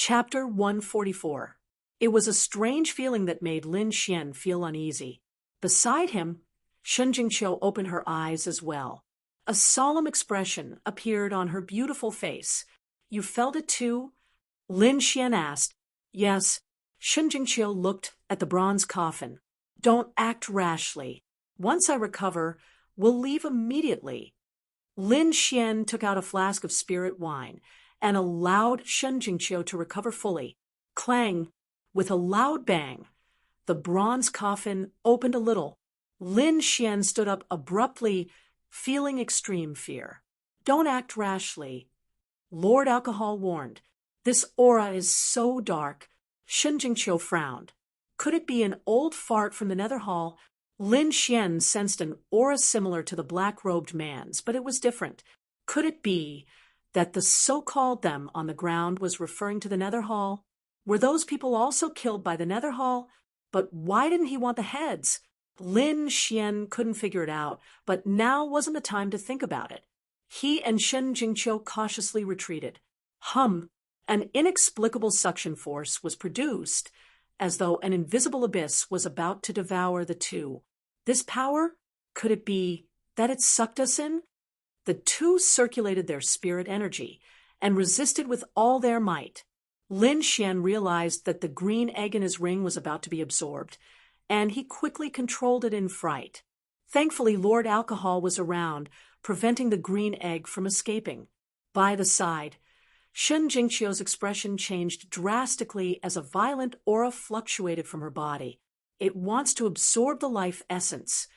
Chapter 144. It was a strange feeling that made Lin Xian feel uneasy. Beside him, Shen Jingqiu opened her eyes as well. A solemn expression appeared on her beautiful face. "You felt it too?" Lin Xian asked. "Yes." Shen Jingqiu looked at the bronze coffin. "Don't act rashly. Once I recover, we'll leave immediately." Lin Xian took out a flask of spirit wine and allowed Shen Jingqiu to recover fully. Clang! With a loud bang, the bronze coffin opened a little. Lin Xian stood up abruptly, feeling extreme fear. "Don't act rashly," Lord Alcohol warned. "This aura is so dark." Shen Jingqiu frowned. Could it be an old fart from the nether hall? Lin Xian sensed an aura similar to the black-robed man's, but it was different. Could it be that the so-called them on the ground was referring to the nether hall? Were those people also killed by the nether hall? But why didn't he want the heads? Lin Xian couldn't figure it out, but now wasn't the time to think about it. He and Shen Jingqiu cautiously retreated. An inexplicable suction force was produced, as though an invisible abyss was about to devour the two. This power? Could it be that it sucked us in? The two circulated their spirit energy and resisted with all their might. Lin Xian realized that the green egg in his ring was about to be absorbed, and he quickly controlled it in fright. Thankfully, Lord Alcohol was around, preventing the green egg from escaping. By the side, Shen Jingqiu's expression changed drastically as a violent aura fluctuated from her body. It wants to absorb the life essence.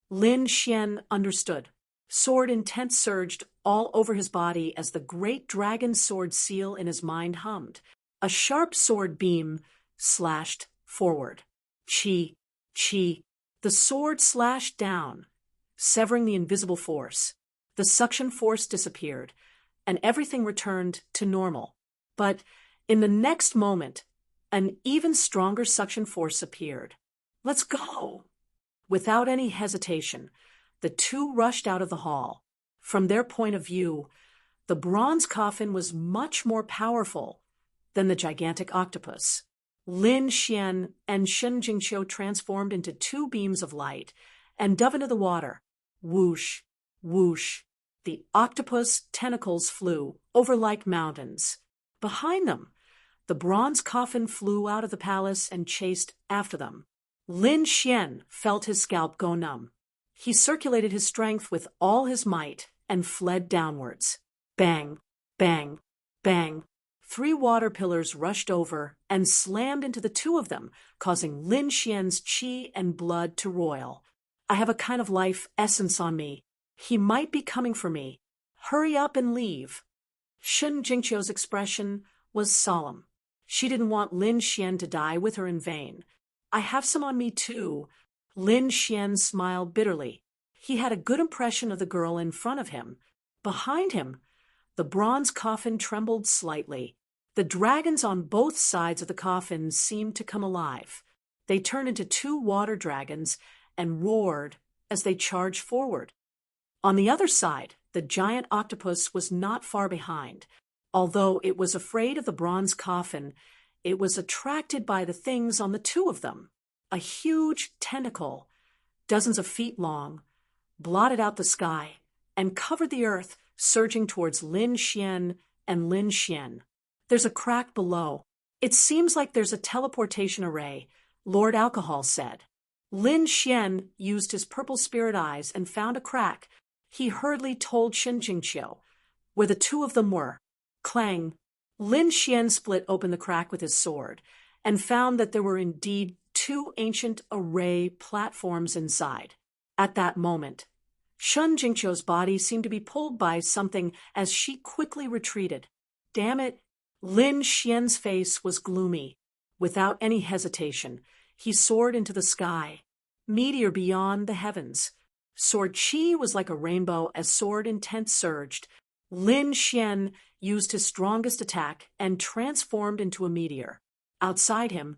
Lin Xian understood. Sword intent surged all over his body as the great dragon sword seal in his mind hummed. A sharp sword beam slashed forward. Chi, chi. The sword slashed down, severing the invisible force. The suction force disappeared, and everything returned to normal. But in the next moment, an even stronger suction force appeared. "Let's go!" Without any hesitation, the two rushed out of the hall. From their point of view, the bronze coffin was much more powerful than the gigantic octopus. Lin Xian and Shen Jingqiu transformed into two beams of light and dove into the water. Whoosh, whoosh. The octopus tentacles flew over like mountains. Behind them, the bronze coffin flew out of the palace and chased after them. Lin Xian felt his scalp go numb. He circulated his strength with all his might and fled downwards. Bang, bang, bang. 3 water pillars rushed over and slammed into the two of them, causing Lin Xian's qi and blood to roil. "I have a kind of life essence on me. He might be coming for me. Hurry up and leave." Shen Jingqiu's expression was solemn. She didn't want Lin Xian to die with her in vain. "I have some on me too." Lin Xian smiled bitterly. He had a good impression of the girl in front of him. Behind him, the bronze coffin trembled slightly. The dragons on both sides of the coffin seemed to come alive. They turned into 2 water dragons and roared as they charged forward. On the other side, the giant octopus was not far behind. Although it was afraid of the bronze coffin, it was attracted by the things on the two of them. A huge tentacle, dozens of feet long, blotted out the sky and covered the earth, surging towards Lin Xian and Lin Xian. "There's a crack below. It seems like there's a teleportation array," Lord Alcohol said. Lin Xian used his purple spirit eyes and found a crack. He hurriedly told Shen Jingqiu where the two of them were. Clang! Lin Xian split open the crack with his sword and found that there were indeed 2 ancient array platforms inside. At that moment, Shen Jingqiu's body seemed to be pulled by something as she quickly retreated. "Damn it!" Lin Xian's face was gloomy. Without any hesitation, he soared into the sky. Meteor beyond the heavens. Sword chi was like a rainbow as sword intent surged. Lin Xian used his strongest attack and transformed into a meteor. Outside him,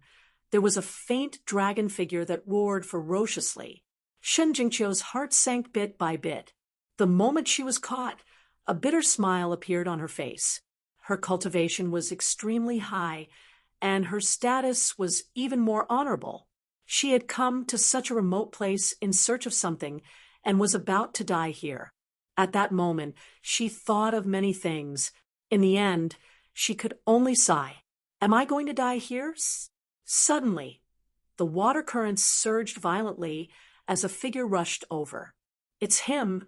there was a faint dragon figure that roared ferociously. Shen Jingqiu's heart sank bit by bit. The moment she was caught, a bitter smile appeared on her face. Her cultivation was extremely high, and her status was even more honorable. She had come to such a remote place in search of something and was about to die here. At that moment, she thought of many things. In the end, she could only sigh. Am I going to die here? Suddenly, the water currents surged violently as a figure rushed over. It's him.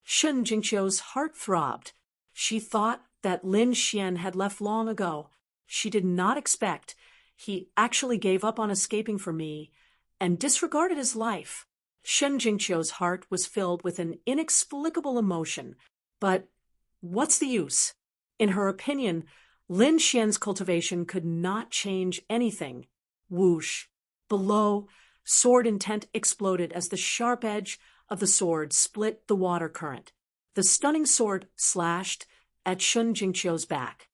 Shen Jingqiu's heart throbbed. She thought that Lin Xian had left long ago. She did not expect he actually gave up on escaping from me and disregarded his life. Shen Jingqiu's heart was filled with an inexplicable emotion. But what's the use? In her opinion, Lin Xian's cultivation could not change anything. Whoosh! Below, sword intent exploded as the sharp edge of the sword split the water current. The stunning sword slashed at Shen Jingqiu's back.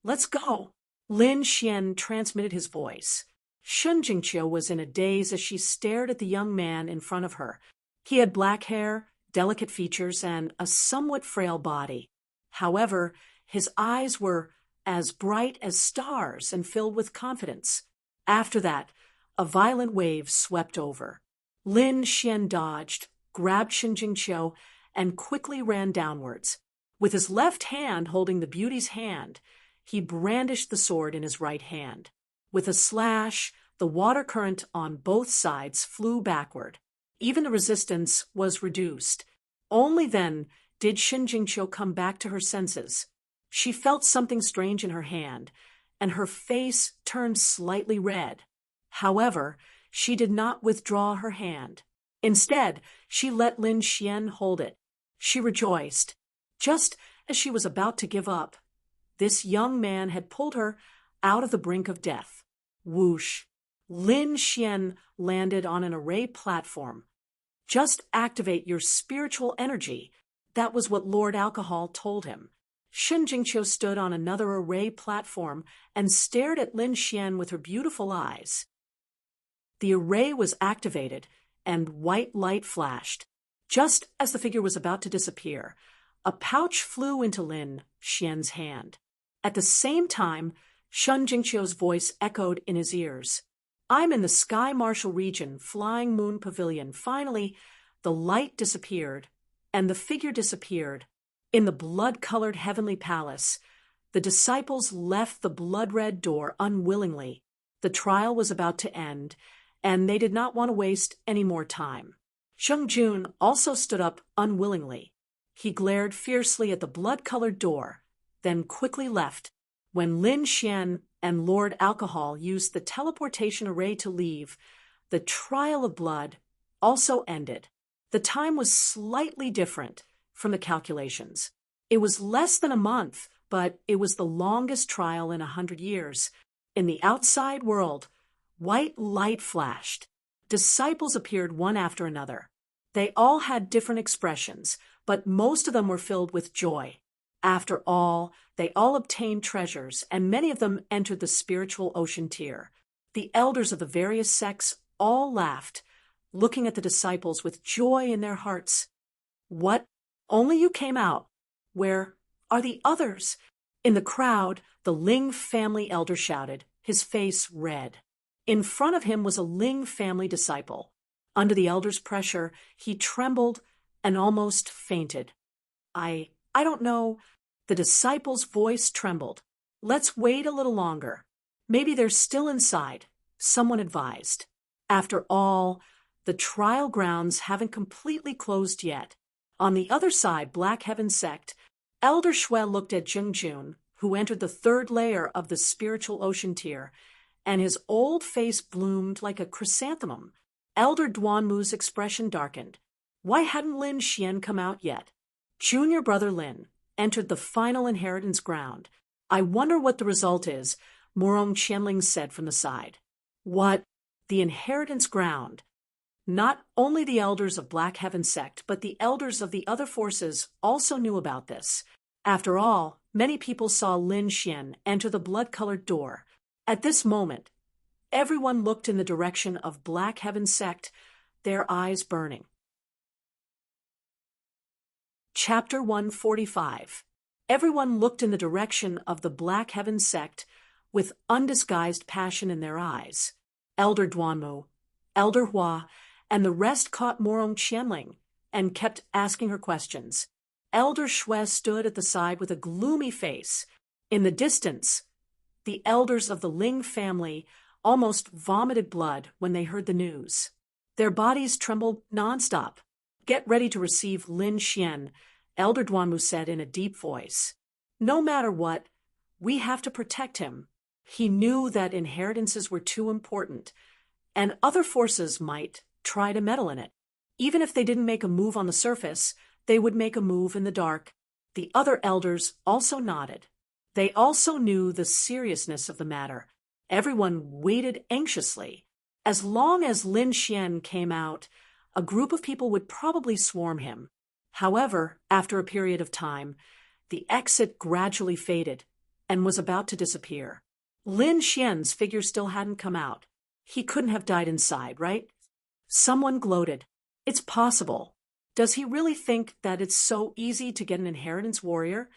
Let's go! Lin Xian transmitted his voice. Shen Jingqiu was in a daze as she stared at the young man in front of her. He had black hair, delicate features, and a somewhat frail body. However, his eyes were as bright as stars and filled with confidence. After that, a violent wave swept over. Lin Xian dodged, grabbed Shen Jingqiu, and quickly ran downwards. With his left hand holding the beauty's hand, he brandished the sword in his right hand. With a slash, the water current on both sides flew backward. Even the resistance was reduced. Only then did Shen Jingqiu come back to her senses. She felt something strange in her hand, and her face turned slightly red. However, she did not withdraw her hand. Instead, she let Lin Xian hold it. She rejoiced. Just as she was about to give up, this young man had pulled her out of the brink of death. Whoosh! Lin Xian landed on an array platform. Just activate your spiritual energy. That was what Lord Alcohol told him. Shen Jingqiu stood on another array platform and stared at Lin Xian with her beautiful eyes. The array was activated, and white light flashed. Just as the figure was about to disappear, a pouch flew into Lin Xian's hand. At the same time, Shen Jingqiu's voice echoed in his ears. I'm in the Sky Marshal region, Flying Moon Pavilion. Finally, the light disappeared, and the figure disappeared. In the blood-colored heavenly palace, the disciples left the blood-red door unwillingly. The trial was about to end, and they did not want to waste any more time. Sheng Jun also stood up unwillingly. He glared fiercely at the blood-colored door, then quickly left. When Lin Xian and Lord Alcohol used the teleportation array to leave, the trial of blood also ended. The time was slightly different from the calculations. It was less than a month, but it was the longest trial in 100 years. In the outside world, white light flashed. Disciples appeared one after another. They all had different expressions, but most of them were filled with joy. After all, they all obtained treasures, and many of them entered the spiritual ocean tier. The elders of the various sects all laughed, looking at the disciples with joy in their hearts. What? Only you came out. Where are the others? In the crowd, the Ling family elder shouted, his face red. In front of him was a Ling family disciple. Under the elder's pressure, he trembled and almost fainted. I don't know. The disciple's voice trembled. Let's wait a little longer. Maybe they're still inside, someone advised. After all, the trial grounds haven't completely closed yet. On the other side, Black Heaven sect, Elder Shui looked at Jing Jun, who entered the third layer of the spiritual ocean tier, and his old face bloomed like a chrysanthemum. Elder Duanmu's expression darkened. Why hadn't Lin Xian come out yet? Junior brother Lin entered the final inheritance ground. I wonder what the result is, Murong Qianling said from the side. What? The inheritance ground? Not only the elders of Black Heaven sect, but the elders of the other forces also knew about this. After all, many people saw Lin Xian enter the blood-colored door. At this moment, everyone looked in the direction of Black Heaven sect, their eyes burning. Chapter 145. Everyone looked in the direction of the Black Heaven sect with undisguised passion in their eyes. Elder Duanmu, Elder Hua, and the rest caught Morong Qianling and kept asking her questions. Elder Shui stood at the side with a gloomy face. In the distance, the elders of the Ling family almost vomited blood when they heard the news. Their bodies trembled nonstop. "Get ready to receive Lin Xian," Elder Duanmu said in a deep voice. "No matter what, we have to protect him." He knew that inheritances were too important, and other forces might try to meddle in it. Even if they didn't make a move on the surface, they would make a move in the dark. The other elders also nodded. They also knew the seriousness of the matter. Everyone waited anxiously. As long as Lin Xian came out, a group of people would probably swarm him. However, after a period of time, the exit gradually faded and was about to disappear. Lin Xian's figure still hadn't come out. He couldn't have died inside, right? Someone gloated. "It's possible. Does he really think that it's so easy to get an inheritance warrior?"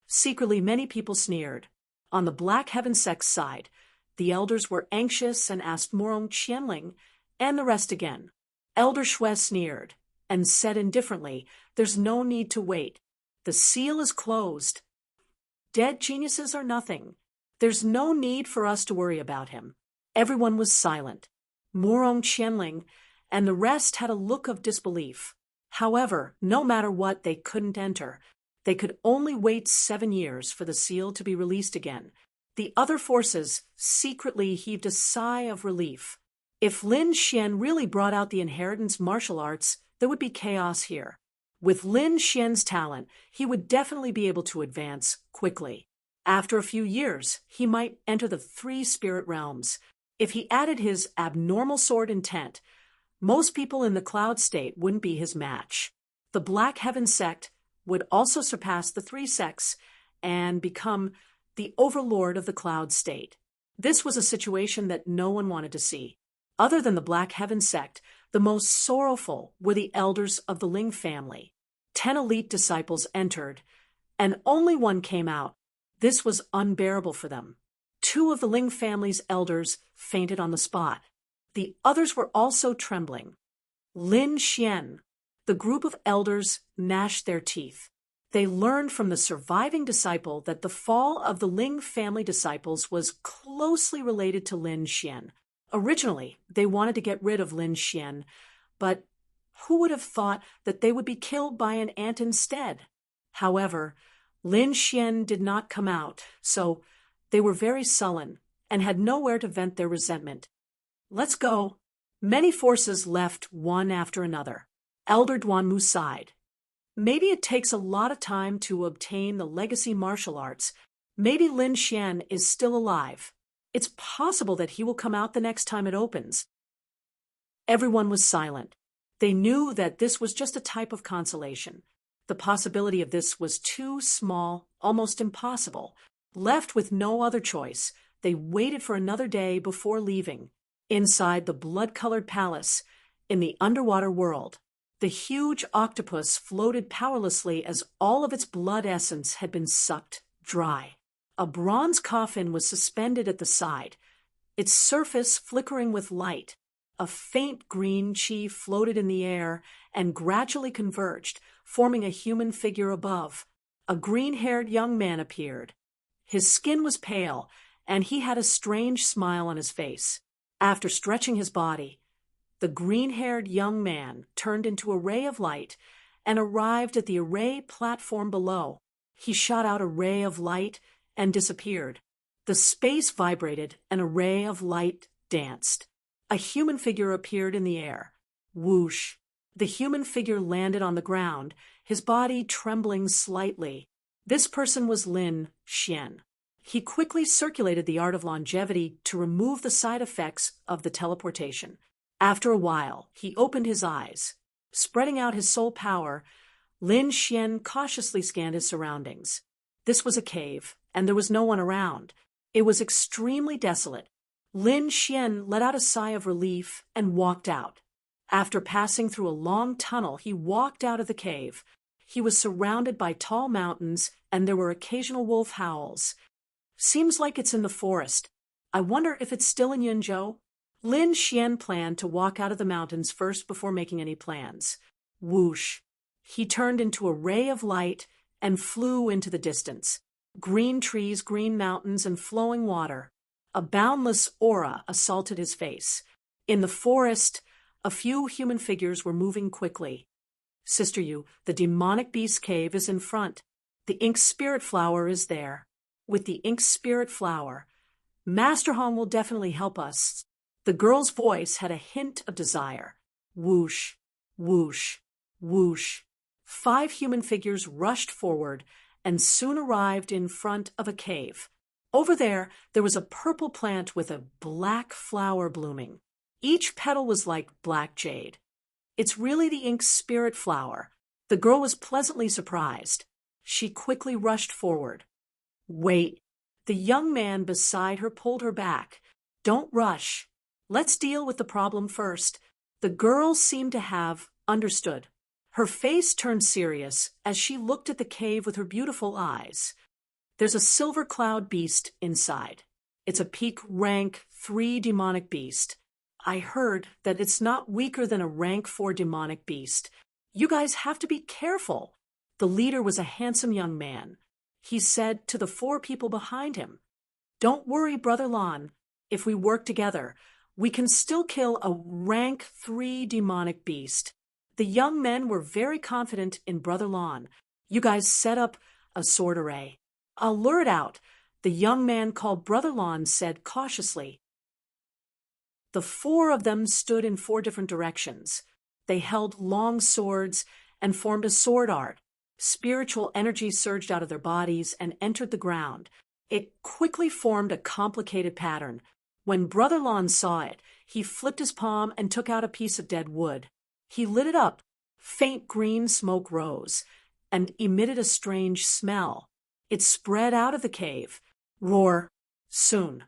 Secretly, many people sneered. On the Black Heaven sect's side, the elders were anxious and asked Morong Qianling and the rest again. Elder Shui sneered and said indifferently, "There's no need to wait. The seal is closed. Dead geniuses are nothing. There's no need for us to worry about him." Everyone was silent. Morong Qianling and the rest had a look of disbelief. However, no matter what, they couldn't enter. They could only wait 7 years for the seal to be released again. The other forces secretly heaved a sigh of relief. If Lin Xian really brought out the inheritance martial arts, there would be chaos here. With Lin Xian's talent, he would definitely be able to advance quickly. After a few years, he might enter the 3 spirit realms. If he added his abnormal sword intent, most people in the cloud state wouldn't be his match. The Black Heaven sect would also surpass the 3 sects and become the overlord of the cloud state. This was a situation that no one wanted to see. Other than the Black Heaven sect, the most sorrowful were the elders of the Ling family. 10 elite disciples entered, and only one came out. This was unbearable for them. 2 of the Ling family's elders fainted on the spot. The others were also trembling. Lin Xian, the group of elders, gnashed their teeth. They learned from the surviving disciple that the fall of the Ling family disciples was closely related to Lin Xian. Originally, they wanted to get rid of Lin Xian, but who would have thought that they would be killed by an ant instead? However, Lin Xian did not come out, so they were very sullen and had nowhere to vent their resentment. "Let's go." Many forces left one after another. Elder Duanmu sighed. Maybe it takes a lot of time to obtain the legacy martial arts. Maybe Lin Xian is still alive. It's possible that he will come out the next time it opens. Everyone was silent. They knew that this was just a type of consolation. The possibility of this was too small, almost impossible. Left with no other choice, they waited for another day before leaving. Inside the blood-colored palace, in the underwater world, the huge octopus floated powerlessly as all of its blood essence had been sucked dry. A bronze coffin was suspended at the side, its surface flickering with light. A faint green chi floated in the air and gradually converged, forming a human figure above. A green-haired young man appeared. His skin was pale, and he had a strange smile on his face. After stretching his body, the green-haired young man turned into a ray of light and arrived at the array platform below. He shot out a ray of light and disappeared. The space vibrated, and a ray of light danced. A human figure appeared in the air. Whoosh! The human figure landed on the ground, his body trembling slightly. This person was Lin Xian. He quickly circulated the art of longevity to remove the side effects of the teleportation. After a while, he opened his eyes. Spreading out his soul power, Lin Xian cautiously scanned his surroundings. This was a cave, and there was no one around. It was extremely desolate. Lin Xian let out a sigh of relief and walked out. After passing through a long tunnel, he walked out of the cave. He was surrounded by tall mountains, and there were occasional wolf howls. Seems like it's in the forest. I wonder if it's still in Yunzhou? Lin Xian planned to walk out of the mountains first before making any plans. Whoosh! He turned into a ray of light and flew into the distance. Green trees, green mountains, and flowing water. A boundless aura assaulted his face. In the forest, a few human figures were moving quickly. Sister Yu, the demonic beast cave is in front. The ink spirit flower is there. With the ink spirit flower, Master Han will definitely help us. The girl's voice had a hint of desire. Whoosh, whoosh, whoosh. 5 human figures rushed forward and soon arrived in front of a cave. Over there was a purple plant with a black flower blooming. Each petal was like black jade. It's really the ink spirit flower. The girl was pleasantly surprised. She quickly rushed forward. Wait. The young man beside her pulled her back. Don't rush. Let's deal with the problem first. The girl seemed to have understood. Her face turned serious as she looked at the cave with her beautiful eyes. There's a silver cloud beast inside. It's a peak rank 3 demonic beast. I heard that it's not weaker than a rank 4 demonic beast. You guys have to be careful. The leader was a handsome young man. He said to the 4 people behind him, Don't worry, Brother Lon. If we work together, we can still kill a rank 3 demonic beast. The young men were very confident in Brother Lon. You guys set up a sword array. I'll lure it out, the young man called Brother Lon said cautiously. The 4 of them stood in 4 different directions. They held long swords and formed a sword art. Spiritual energy surged out of their bodies and entered the ground. It quickly formed a complicated pattern. When Brother Lon saw it, he flipped his palm and took out a piece of dead wood. He lit it up. Faint green smoke rose and emitted a strange smell. It spread out of the cave. Roar. Soon,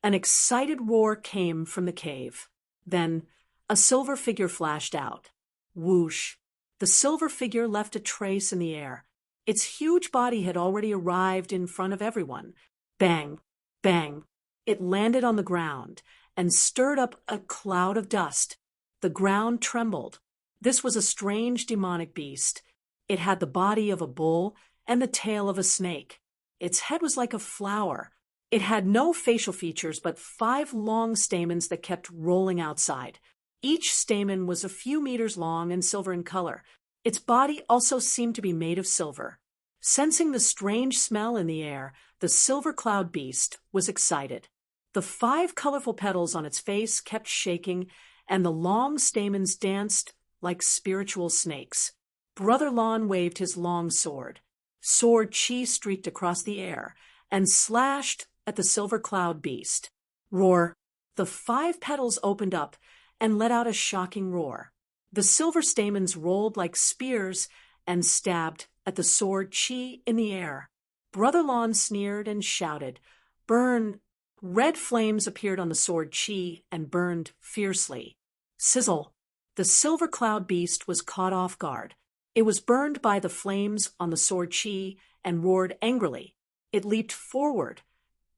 an excited roar came from the cave. Then, a silver figure flashed out. Whoosh. The silver figure left a trace in the air. Its huge body had already arrived in front of everyone. Bang, bang. It landed on the ground and stirred up a cloud of dust. The ground trembled. This was a strange demonic beast. It had the body of a bull and the tail of a snake. Its head was like a flower. It had no facial features but 5 long stamens that kept rolling outside. Each stamen was a few meters long and silver in color. Its body also seemed to be made of silver. Sensing the strange smell in the air, the silver cloud beast was excited. The 5 colorful petals on its face kept shaking, and the long stamens danced like spiritual snakes. Brother Lon waved his long sword. Sword chi streaked across the air and slashed at the silver cloud beast. Roar. The 5 petals opened up and let out a shocking roar. The silver stamens rolled like spears and stabbed at the sword chi in the air. Brother Lon sneered and shouted, Burn! Red flames appeared on the sword chi and burned fiercely. Sizzle! The silver cloud beast was caught off guard. It was burned by the flames on the sword chi and roared angrily. It leaped forward,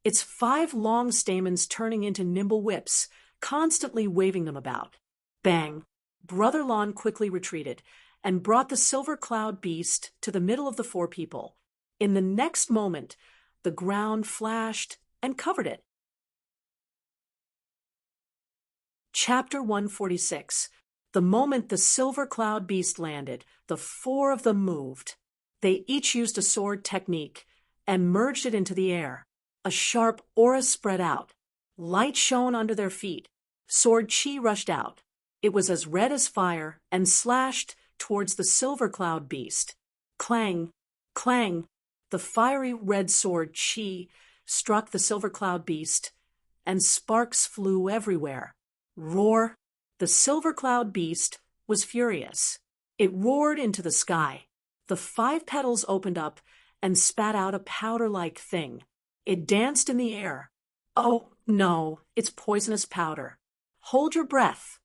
its 5 long stamens turning into nimble whips, constantly waving them about. Bang! Brother Lon quickly retreated and brought the silver cloud beast to the middle of the 4 people. In the next moment, the ground flashed and covered it. Chapter 146. The moment the silver cloud beast landed, the 4 of them moved. They each used a sword technique and merged it into the air. A sharp aura spread out. Light shone under their feet. Sword chi rushed out. It was as red as fire and slashed towards the silver cloud beast. Clang, clang. The fiery red sword chi struck the silver cloud beast, and sparks flew everywhere. Roar. The silver cloud beast was furious. It roared into the sky. The 5 petals opened up and spat out a powder-like thing. It danced in the air. Oh, no, it's poisonous powder. Hold your breath.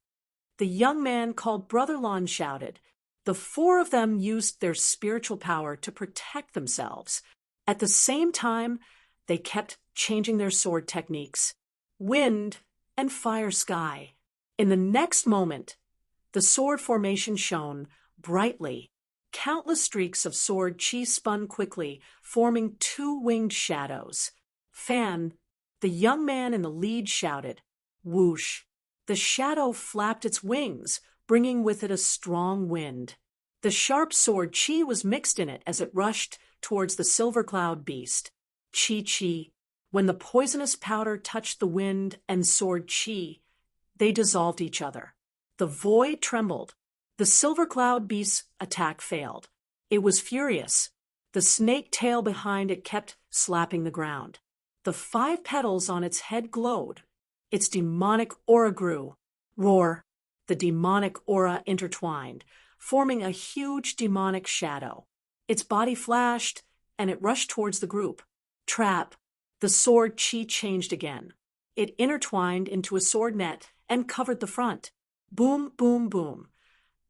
The young man called Brother Lon shouted. The four of them used their spiritual power to protect themselves. At the same time, they kept changing their sword techniques. Wind and fire sky. In the next moment, the sword formation shone brightly. Countless streaks of sword chi spun quickly, forming two winged shadows. Fan, the young man in the lead, shouted. Whoosh! The shadow flapped its wings, bringing with it a strong wind. The sharp sword chi was mixed in it as it rushed towards the silver cloud beast. Chi. When the poisonous powder touched the wind and sword chi, they dissolved each other. The void trembled. The silver cloud beast's attack failed. It was furious. The snake tail behind it kept slapping the ground. The 5 petals on its head glowed. Its demonic aura grew. Roar! The demonic aura intertwined, forming a huge demonic shadow. Its body flashed, and it rushed towards the group. Trap! The sword chi changed again. It intertwined into a sword net and covered the front. Boom, boom, boom.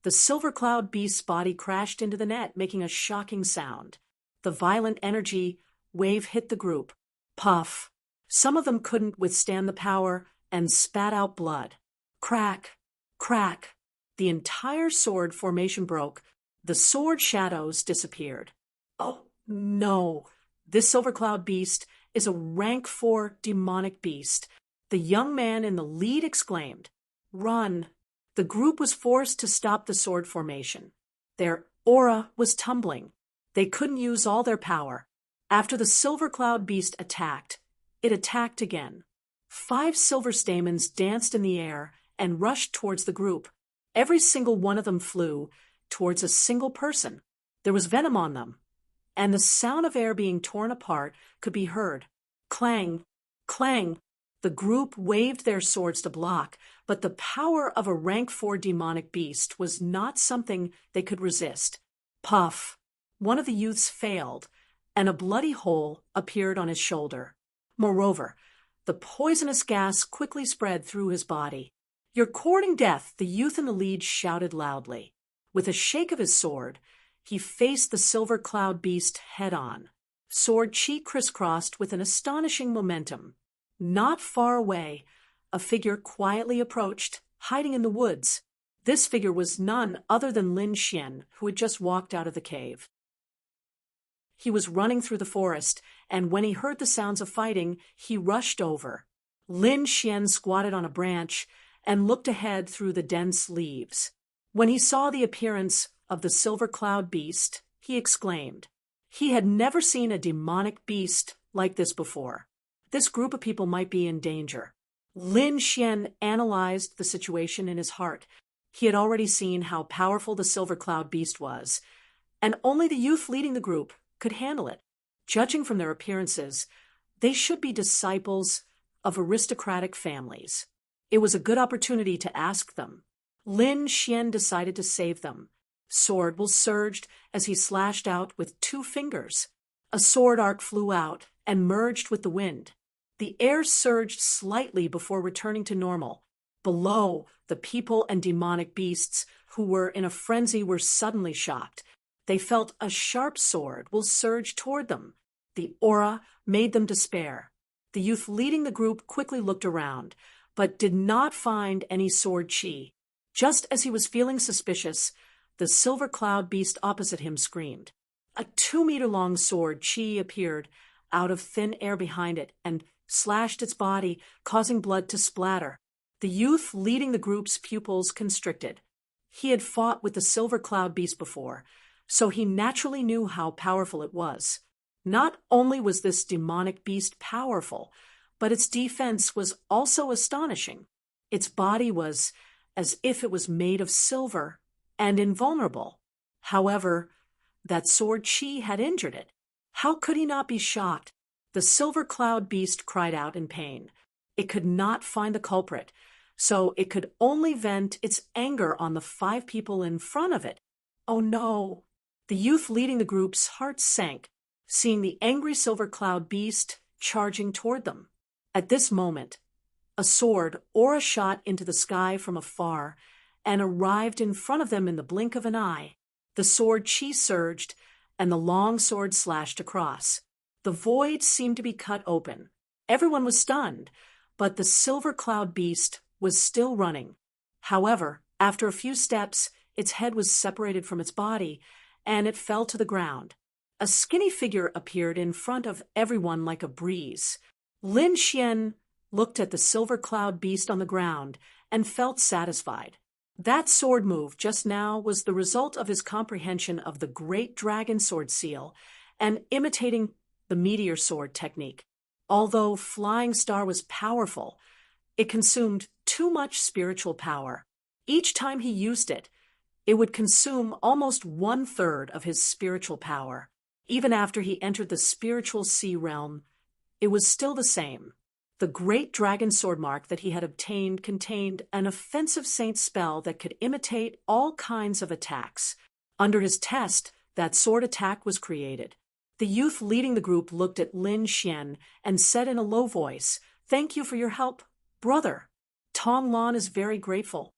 The silver cloud beast's body crashed into the net, making a shocking sound. The violent energy wave hit the group. Puff! Some of them couldn't withstand the power and spat out blood. Crack! Crack! The entire sword formation broke. The sword shadows disappeared. Oh, no! This silver cloud beast is a rank 4 demonic beast. The young man in the lead exclaimed. Run! The group was forced to stop the sword formation. Their aura was tumbling. They couldn't use all their power. After the silver cloud beast attacked, it attacked again. 5 silver stamens danced in the air and rushed towards the group. Every single one of them flew towards a single person. There was venom on them, and the sound of air being torn apart could be heard. Clang! Clang! The group waved their swords to block, but the power of a rank 4 demonic beast was not something they could resist. Puff! One of the youths failed, and a bloody hole appeared on his shoulder. Moreover, the poisonous gas quickly spread through his body. You're courting death, the youth in the lead shouted loudly. With a shake of his sword, he faced the silver cloud beast head-on. Sword chi crisscrossed with an astonishing momentum. Not far away, a figure quietly approached, hiding in the woods. This figure was none other than Lin Xian, who had just walked out of the cave. He was running through the forest, and when he heard the sounds of fighting, he rushed over. Lin Xian squatted on a branch and looked ahead through the dense leaves. When he saw the appearance of the silver cloud beast, he exclaimed. He had never seen a demonic beast like this before. This group of people might be in danger. Lin Xian analyzed the situation in his heart. He had already seen how powerful the silver cloud beast was, and only the youth leading the group could handle it. Judging from their appearances, they should be disciples of aristocratic families. It was a good opportunity to ask them. Lin Xian decided to save them. Sword will surged as he slashed out with 2 fingers. A sword arc flew out and merged with the wind. The air surged slightly before returning to normal. Below, the people and demonic beasts who were in a frenzy were suddenly shocked. They felt a sharp sword will surge toward them. The aura made them despair. The youth leading the group quickly looked around, but did not find any sword chi. Just as he was feeling suspicious, the silver cloud beast opposite him screamed. A 2-meter-long sword chi appeared out of thin air behind it and slashed its body, causing blood to splatter. The youth leading the group's pupils constricted. He had fought with the silver cloud beast before, so he naturally knew how powerful it was. Not only was this demonic beast powerful, but its defense was also astonishing. Its body was as if it was made of silver and invulnerable. However, that sword chi had injured it. How could he not be shocked? The silver cloud beast cried out in pain. It could not find the culprit, so it could only vent its anger on the 5 people in front of it. Oh no! The youth leading the group's heart sank, seeing the angry silver cloud beast charging toward them. At this moment, a sword aura shot into the sky from afar and arrived in front of them in the blink of an eye. The sword chi surged, and the long sword slashed across. The void seemed to be cut open. Everyone was stunned, but the silver cloud beast was still running. However, after a few steps, its head was separated from its body, and it fell to the ground. A skinny figure appeared in front of everyone like a breeze. Lin Xian looked at the silver cloud beast on the ground and felt satisfied. That sword move just now was the result of his comprehension of the great dragon sword seal and imitating the meteor sword technique. Although Flying Star was powerful, it consumed too much spiritual power. Each time he used it, it would consume almost 1/3 of his spiritual power. Even after he entered the spiritual sea realm, it was still the same. The great dragon sword mark that he had obtained contained an offensive saint spell that could imitate all kinds of attacks. Under his test, that sword attack was created. The youth leading the group looked at Lin Xian and said in a low voice, "Thank you for your help, brother. Tong Lan is very grateful."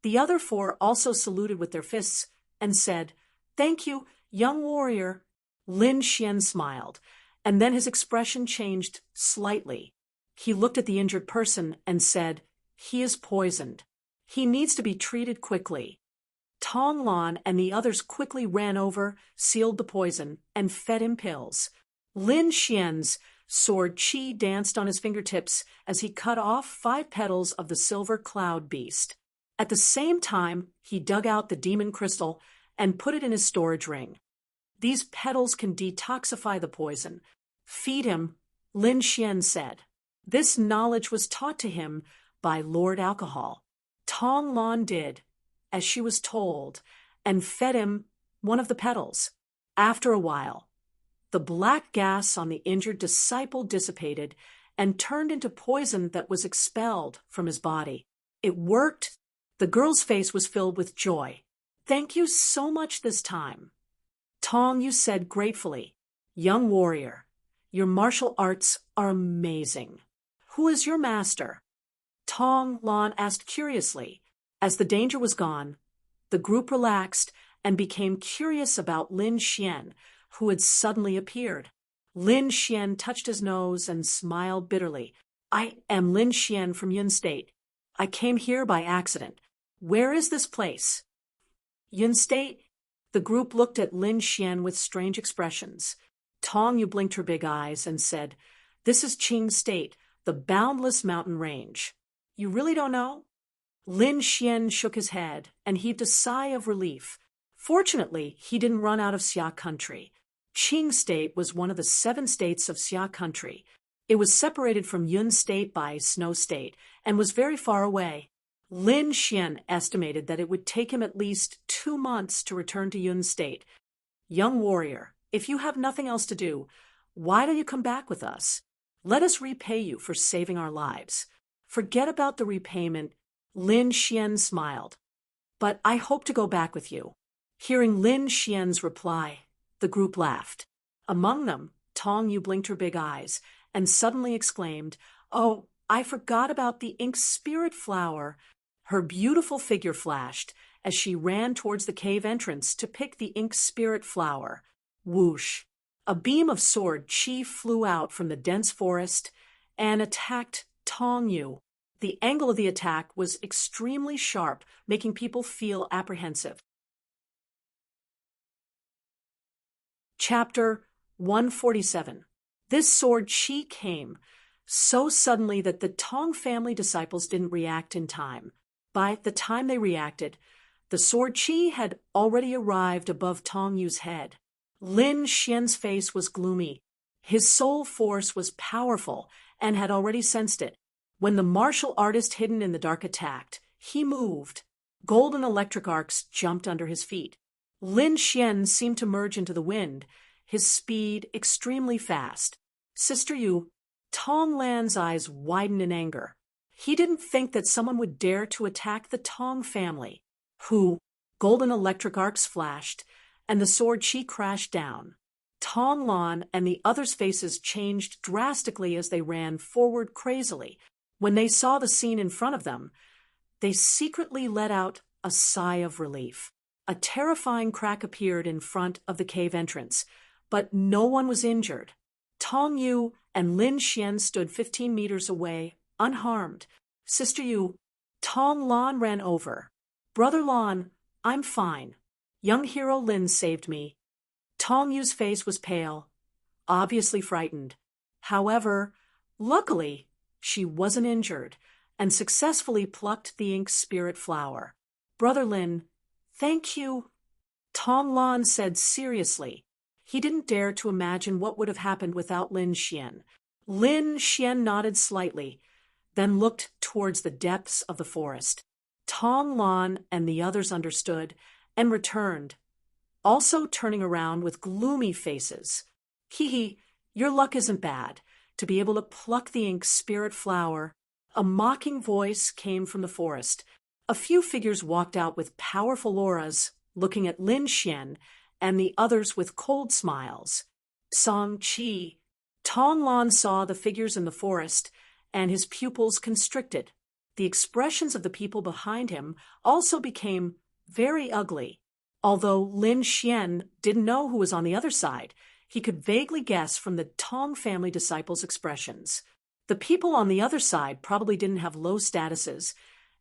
The other four also saluted with their fists and said, "Thank you, young warrior." Lin Xian smiled, and then his expression changed slightly. He looked at the injured person and said, "He is poisoned. He needs to be treated quickly." Tong Lan and the others quickly ran over, sealed the poison, and fed him pills. Lin Xian's sword chi danced on his fingertips as he cut off 5 petals of the silver cloud beast. At the same time, he dug out the demon crystal and put it in his storage ring. "These petals can detoxify the poison. Feed him," Lin Xian said. This knowledge was taught to him by Lord Alcohol. Tong Lan did as she was told and fed him one of the petals. After a while, the black gas on the injured disciple dissipated and turned into poison that was expelled from his body. It worked. The girl's face was filled with joy. "Thank you so much this time." Tong Yu said gratefully, "Young warrior, your martial arts are amazing. Who is your master?" Tong Lan asked curiously. As the danger was gone, the group relaxed and became curious about Lin Xian, who had suddenly appeared. Lin Xian touched his nose and smiled bitterly. "I am Lin Xian from Yun State. I came here by accident. Where is this place?" "Yun State?" The group looked at Lin Xian with strange expressions. Tong Yu blinked her big eyes and said, "This is Qing State, the boundless mountain range. You really don't know?" Lin Xian shook his head and heaved a sigh of relief. Fortunately, he didn't run out of Xia country. Qing State was one of the 7 states of Xia country. It was separated from Yun State by Snow State and was very far away. Lin Xian estimated that it would take him at least 2 months to return to Yun State. "Young warrior, if you have nothing else to do, why don't you come back with us? Let us repay you for saving our lives." "Forget about the repayment," Lin Xian smiled. "But I hope to go back with you." Hearing Lin Xian's reply, the group laughed. Among them, Tong Yu blinked her big eyes and suddenly exclaimed, "Oh, I forgot about the ink spirit flower." Her beautiful figure flashed as she ran towards the cave entrance to pick the ink spirit flower. Whoosh! A beam of sword chi flew out from the dense forest and attacked Tong Yu. The angle of the attack was extremely sharp, making people feel apprehensive. Chapter 147. This sword chi came so suddenly that the Tong family disciples didn't react in time. By the time they reacted, the sword chi had already arrived above Tong Yu's head. Lin Xian's face was gloomy. His soul force was powerful and had already sensed it. When the martial artist hidden in the dark attacked, he moved. Golden electric arcs jumped under his feet. Lin Xian seemed to merge into the wind, his speed extremely fast. "Sister Yu," Tong Lan's eyes widened in anger. He didn't think that someone would dare to attack the Tong family. "Who?" Golden electric arcs flashed, and the sword chi crashed down. Tong Lan and the others' faces changed drastically as they ran forward crazily. When they saw the scene in front of them, they secretly let out a sigh of relief. A terrifying crack appeared in front of the cave entrance, but no one was injured. Tong Yu and Lin Xian stood 15 meters away, unharmed. Sister Yu, Tong Lan ran over. Brother Lan, I'm fine. Young hero Lin saved me. Tong Yu's face was pale, obviously frightened. However, luckily, she wasn't injured and successfully plucked the ink spirit flower. Brother Lin, thank you, Tong Lan said seriously. He didn't dare to imagine what would have happened without Lin Xian. Lin Xian nodded slightly, then looked towards the depths of the forest. Tong Lan and the others understood and returned, also turning around with gloomy faces. Hee, your luck isn't bad. To be able to pluck the ink spirit flower. A mocking voice came from the forest. A few figures walked out with powerful auras, looking at Lin Xian and the others with cold smiles. Song Qi. Tong Lan saw the figures in the forest, and his pupils constricted. The expressions of the people behind him also became very ugly. Although Lin Xian didn't know who was on the other side, he could vaguely guess from the Tong family disciples' expressions. The people on the other side probably didn't have low statuses,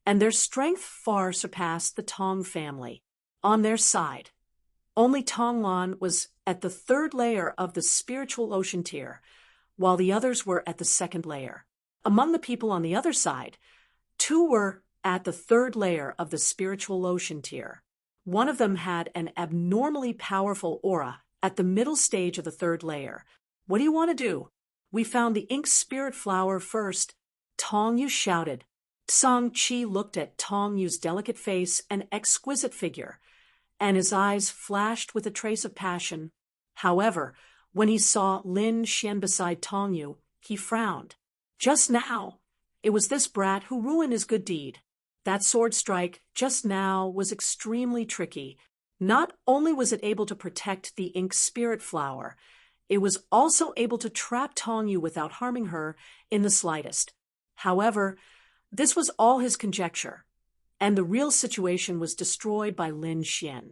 and their strength far surpassed the Tong family. On their side, only Tong Lan was at the third layer of the spiritual ocean tier, while the others were at the second layer. Among the people on the other side, 2 were at the third layer of the spiritual ocean tier. One of them had an abnormally powerful aura at the middle stage of the third layer. What do you want to do? We found the ink spirit flower first, Tong Yu shouted. Song Qi looked at Tong Yu's delicate face and exquisite figure, and his eyes flashed with a trace of passion. However, when he saw Lin Xian beside Tong Yu, he frowned. Just now, it was this brat who ruined his good deed. That sword strike just now was extremely tricky. Not only was it able to protect the ink spirit flower, it was also able to trap Tong Yu without harming her in the slightest. However, this was all his conjecture, and the real situation was destroyed by Lin Xian.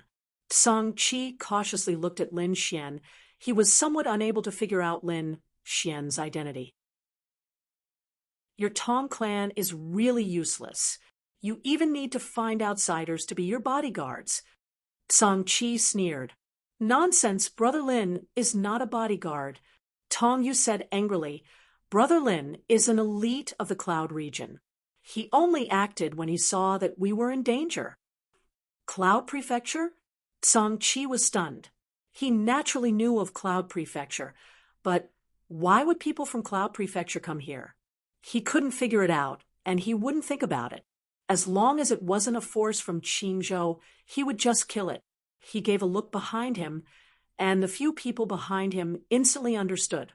Song Qi cautiously looked at Lin Xian. He was somewhat unable to figure out Lin Xian's identity. Your Tong clan is really useless. You even need to find outsiders to be your bodyguards. Song Qi sneered. Nonsense, Brother Lin is not a bodyguard. Tong Yu said angrily. Brother Lin is an elite of the Cloud region. He only acted when he saw that we were in danger. Cloud Prefecture? Song Qi was stunned. He naturally knew of Cloud Prefecture, but why would people from Cloud Prefecture come here? He couldn't figure it out, and he wouldn't think about it. As long as it wasn't a force from Qingzhou, he would just kill it. He gave a look behind him, and the few people behind him instantly understood.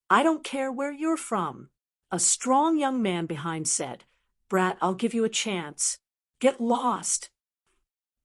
I don't care where you're from. A strong young man behind said, Brat, I'll give you a chance. Get lost.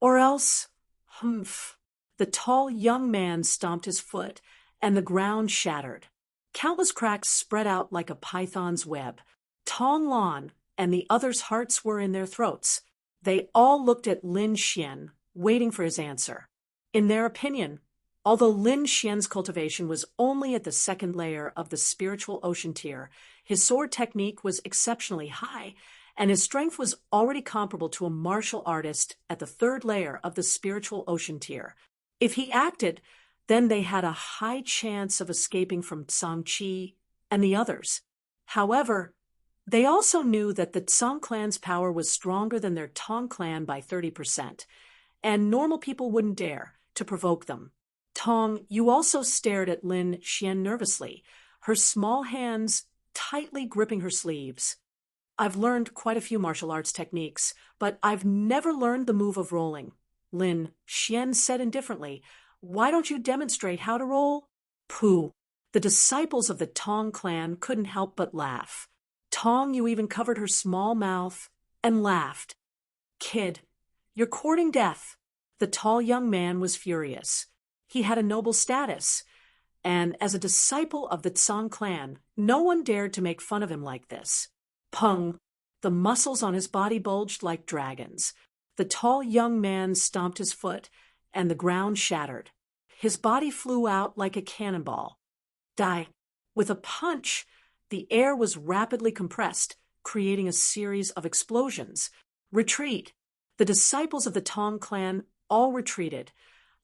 Or else, humph. The tall young man stomped his foot, and the ground shattered. Countless cracks spread out like a python's web. Tong Lan and the others' hearts were in their throats. They all looked at Lin Xian, waiting for his answer. In their opinion, although Lin Xian's cultivation was only at the second layer of the spiritual ocean tier, his sword technique was exceptionally high, and his strength was already comparable to a martial artist at the third layer of the spiritual ocean tier. If he acted, then they had a high chance of escaping from Song Qi and the others. However, they also knew that the Tsang clan's power was stronger than their Tong clan by 30%, and normal people wouldn't dare to provoke them. Tong, you also stared at Lin Xian nervously, her small hands tightly gripping her sleeves. I've learned quite a few martial arts techniques, but I've never learned the move of rolling. Lin Xian said indifferently, Why don't you demonstrate how to roll? Pooh. The disciples of the Tong clan couldn't help but laugh. Tong Yu even covered her small mouth and laughed. Kid, you're courting death. The tall young man was furious. He had a noble status, and as a disciple of the Tsang clan, no one dared to make fun of him like this. Pung! The muscles on his body bulged like dragons. The tall young man stomped his foot, and the ground shattered. His body flew out like a cannonball. Die. With a punch, the air was rapidly compressed, creating a series of explosions. Retreat. The disciples of the Tong clan all retreated,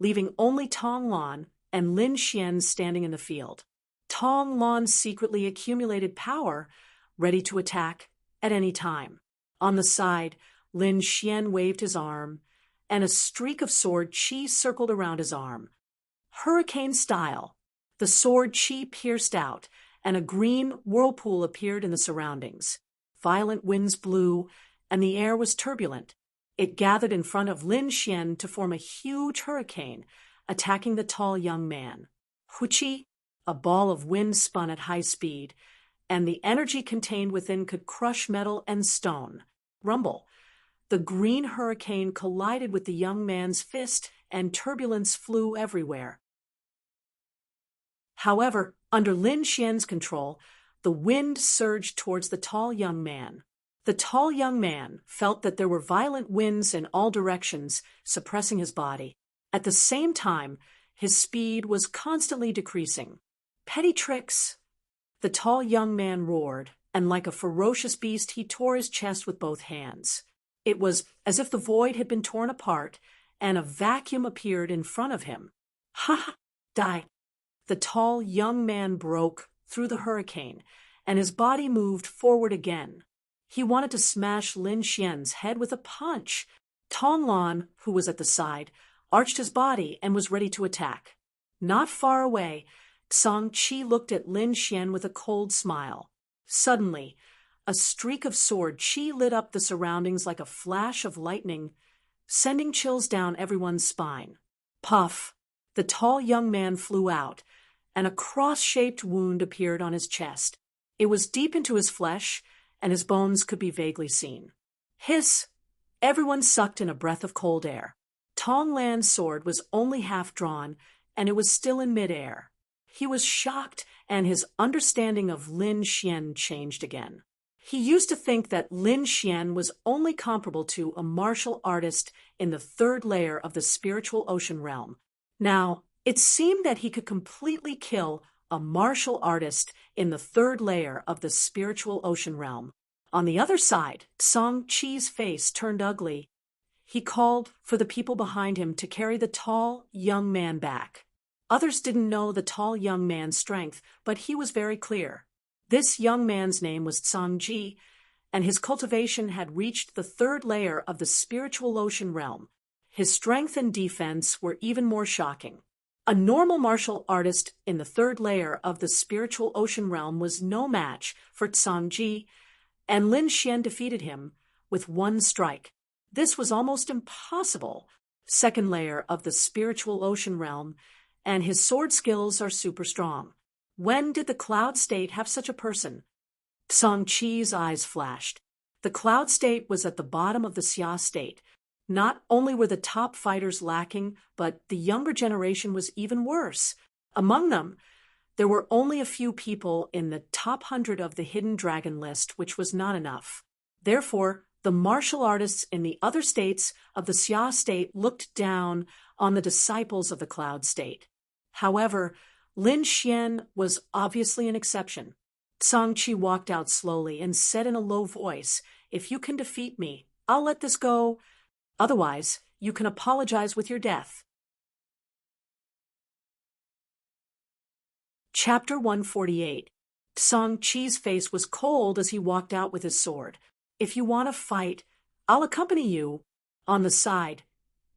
leaving only Tong Lan and Lin Xian standing in the field. Tong Lan secretly accumulated power, ready to attack at any time. On the side, Lin Xian waved his arm, and a streak of sword qi circled around his arm. Hurricane style, the sword qi pierced out, and a green whirlpool appeared in the surroundings. Violent winds blew, and the air was turbulent. It gathered in front of Lin Xian to form a huge hurricane, attacking the tall young man. Huqi, a ball of wind spun at high speed, and the energy contained within could crush metal and stone. Rumble. The green hurricane collided with the young man's fist, and turbulence flew everywhere. However, under Lin Xian's control, the wind surged towards the tall young man. The tall young man felt that there were violent winds in all directions, suppressing his body. At the same time, his speed was constantly decreasing. Petty tricks! The tall young man roared, and like a ferocious beast, he tore his chest with both hands. It was as if the void had been torn apart, and a vacuum appeared in front of him. Ha! Die! The tall young man broke through the hurricane, and his body moved forward again. He wanted to smash Lin Xian's head with a punch. Tong Lan, who was at the side, arched his body and was ready to attack. Not far away, Song Qi looked at Lin Xian with a cold smile. Suddenly, a streak of sword qi lit up the surroundings like a flash of lightning, sending chills down everyone's spine. Puff! The tall young man flew out, and a cross-shaped wound appeared on his chest. It was deep into his flesh, and his bones could be vaguely seen. Hiss! Everyone sucked in a breath of cold air. Tong Lan's sword was only half drawn, and it was still in midair. He was shocked, and his understanding of Lin Xian changed again. He used to think that Lin Xian was only comparable to a martial artist in the third layer of the spiritual ocean realm. Now, it seemed that he could completely kill a martial artist in the third layer of the spiritual ocean realm. On the other side, Song Qi's face turned ugly. He called for the people behind him to carry the tall, young man back. Others didn't know the tall young man's strength, but he was very clear. This young man's name was Song Ji, and his cultivation had reached the third layer of the spiritual ocean realm. His strength and defense were even more shocking. A normal martial artist in the third layer of the spiritual ocean realm was no match for Song Ji, and Lin Xian defeated him with one strike. This was almost impossible. Second layer of the spiritual ocean realm, and his sword skills are super strong. When did the Cloud State have such a person? Song Qi's eyes flashed. The Cloud State was at the bottom of the Xia State. Not only were the top fighters lacking, but the younger generation was even worse. Among them, there were only a few people in the top 100 of the Hidden Dragon list, which was not enough. Therefore, the martial artists in the other states of the Xia State looked down on the disciples of the Cloud State. However, Lin Xian was obviously an exception. Song Qi walked out slowly and said in a low voice, "If you can defeat me, I'll let this go. Otherwise, you can apologize with your death." Chapter 148. Song Qi's face was cold as he walked out with his sword. "If you want to fight, I'll accompany you." On the side,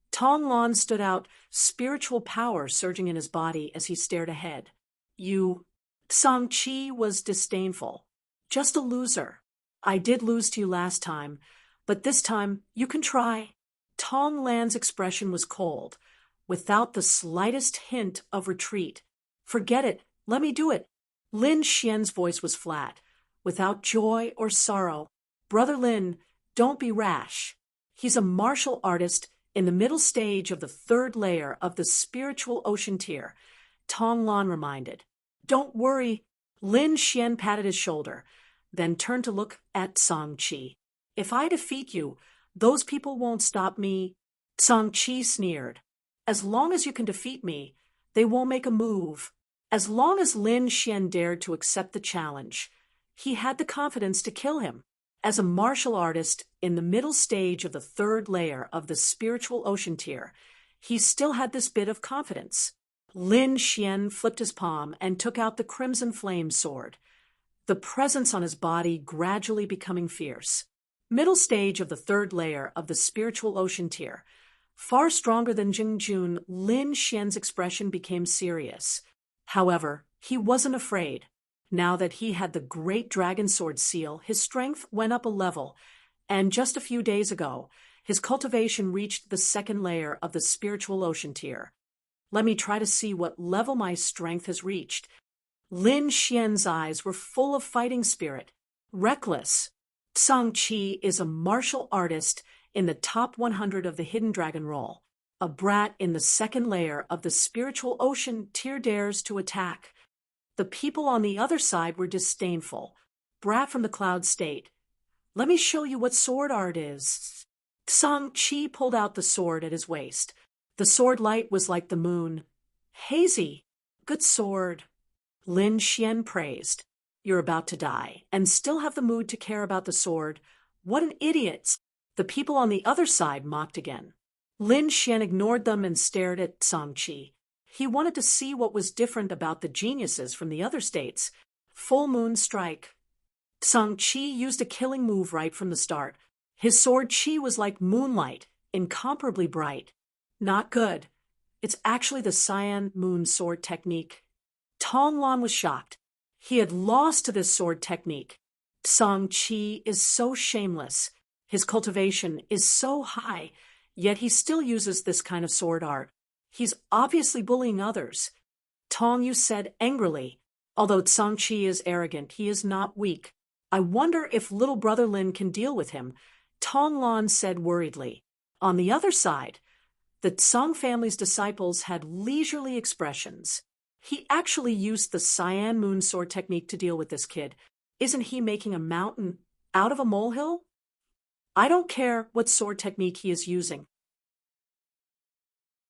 Tong Lan stood out, spiritual power surging in his body as he stared ahead. "You..." Song Qi was disdainful. "Just a loser. I did lose to you last time, but this time you can try." Tong Lan's expression was cold, without the slightest hint of retreat. "Forget it. Let me do it." Lin Xian's voice was flat, without joy or sorrow. "Brother Lin, don't be rash. He's a martial artist in the middle stage of the third layer of the spiritual ocean tier," Tong Lan reminded. "Don't worry." Lin Xian patted his shoulder, then turned to look at Song Qi. "If I defeat you, Those people won't stop me. Song Chi sneered. As long as you can defeat me, they won't make a move. As long as Lin Xian dared to accept the challenge, he had the confidence to kill him. As a martial artist in the middle stage of the third layer of the spiritual ocean tier, he still had this bit of confidence. Lin Xian flipped his palm and took out the crimson flame sword, the presence on his body gradually becoming fierce. Middle stage of the third layer of the spiritual ocean tier, far stronger than Jingjun, Lin Xian's expression became serious. However, he wasn't afraid. Now that he had the great dragon sword seal, his strength went up a level, and just a few days ago, his cultivation reached the second layer of the spiritual ocean tier. Let me try to see what level my strength has reached. Lin Xian's eyes were full of fighting spirit. Reckless. Song Chi is a martial artist in the top 100 of the Hidden Dragon role. A brat in the second layer of the spiritual ocean tier dares to attack. The people on the other side were disdainful. Brat from the cloud state. Let me show you what sword art is. Song Chi pulled out the sword at his waist. The sword light was like the moon. Hazy. Good sword. Lin Xian praised. You're about to die, and still have the mood to care about the sword. What an idiot! The people on the other side mocked again. Lin Xian ignored them and stared at Song Chi. He wanted to see what was different about the geniuses from the other states. Full moon strike. Song Chi used a killing move right from the start. His sword chi was like moonlight, incomparably bright. Not good. It's actually the cyan moon sword technique. Tong Lan was shocked. He had lost to this sword technique. Song Chi is so shameless. His cultivation is so high, yet he still uses this kind of sword art. He's obviously bullying others. Tong Yu said angrily. Although Song Chi is arrogant, he is not weak. I wonder if little brother Lin can deal with him, Tong Lan said worriedly. On the other side, the Song family's disciples had leisurely expressions. He actually used the cyan moon sword technique to deal with this kid. Isn't he making a mountain out of a molehill? I don't care what sword technique he is using.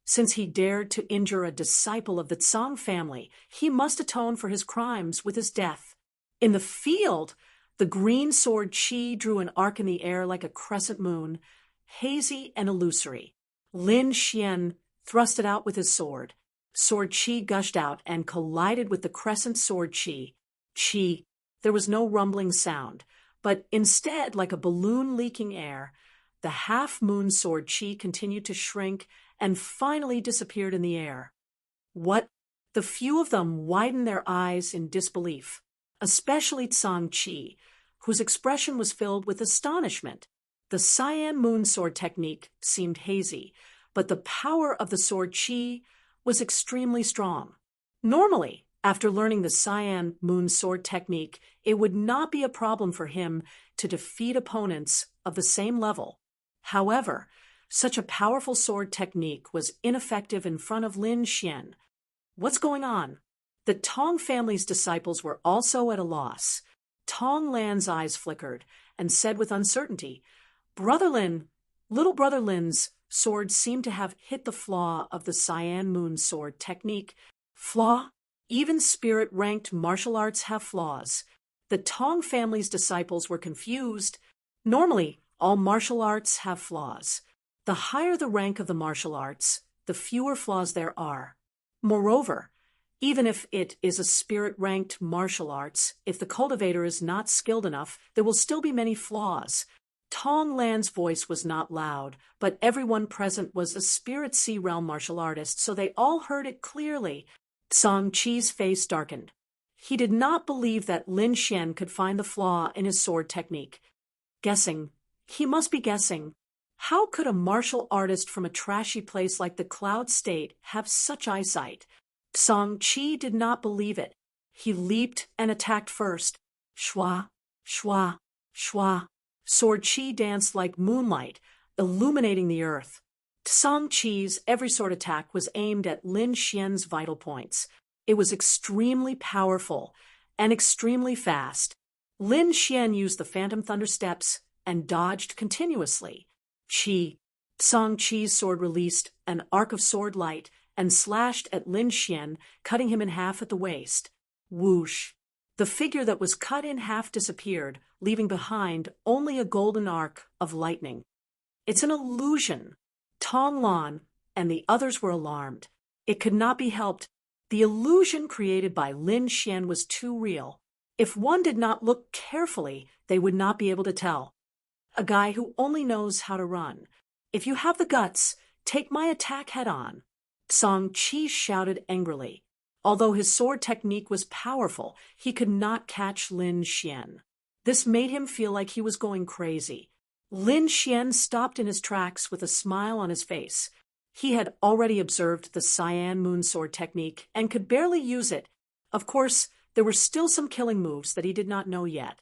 Since he dared to injure a disciple of the Song family, he must atone for his crimes with his death. In the field, the green sword chi drew an arc in the air like a crescent moon, hazy and illusory. Lin Xian thrust it out with his sword. Sword chi gushed out and collided with the crescent sword chi. Chi. There was no rumbling sound, but instead, like a balloon leaking air, the half-moon sword chi continued to shrink and finally disappeared in the air. What? The few of them widened their eyes in disbelief, especially Song Chi, whose expression was filled with astonishment. The cyan moon sword technique seemed hazy, but the power of the sword chi was extremely strong. Normally, after learning the cyan moon sword technique, it would not be a problem for him to defeat opponents of the same level. However, such a powerful sword technique was ineffective in front of Lin Xian. What's going on? The Tong family's disciples were also at a loss. Tong Lan's eyes flickered and said with uncertainty, Brother Lin, little brother Lin's sword seemed to have hit the flaw of the cyan moon sword technique. Flaw? Even spirit-ranked martial arts have flaws. The Tong family's disciples were confused. Normally, all martial arts have flaws. The higher the rank of the martial arts, the fewer flaws there are. Moreover, even if it is a spirit-ranked martial arts, if the cultivator is not skilled enough, there will still be many flaws. Tong Lan's voice was not loud, but everyone present was a Spirit Sea Realm martial artist, so they all heard it clearly. Song Chi's face darkened. He did not believe that Lin Xian could find the flaw in his sword technique. Guessing. He must be guessing. How could a martial artist from a trashy place like the Cloud State have such eyesight? Song Chi did not believe it. He leaped and attacked first. Shwa, shwa, shwa. Sword chi danced like moonlight, illuminating the earth. Song Chi's every sword attack was aimed at Lin Xian's vital points. It was extremely powerful and extremely fast. Lin Xian used the Phantom Thunder steps and dodged continuously. Qi. Song Qi's sword released an arc of sword light and slashed at Lin Xian, cutting him in half at the waist. Whoosh. The figure that was cut in half disappeared, leaving behind only a golden arc of lightning. It's an illusion. Tong Lan and the others were alarmed. It could not be helped. The illusion created by Lin Xian was too real. If one did not look carefully, they would not be able to tell. A guy who only knows how to run. If you have the guts, take my attack head on. Song Qi shouted angrily. Although his sword technique was powerful, he could not catch Lin Xian. This made him feel like he was going crazy. Lin Xian stopped in his tracks with a smile on his face. He had already observed the Cyan Moon Sword technique and could barely use it. Of course, there were still some killing moves that he did not know yet.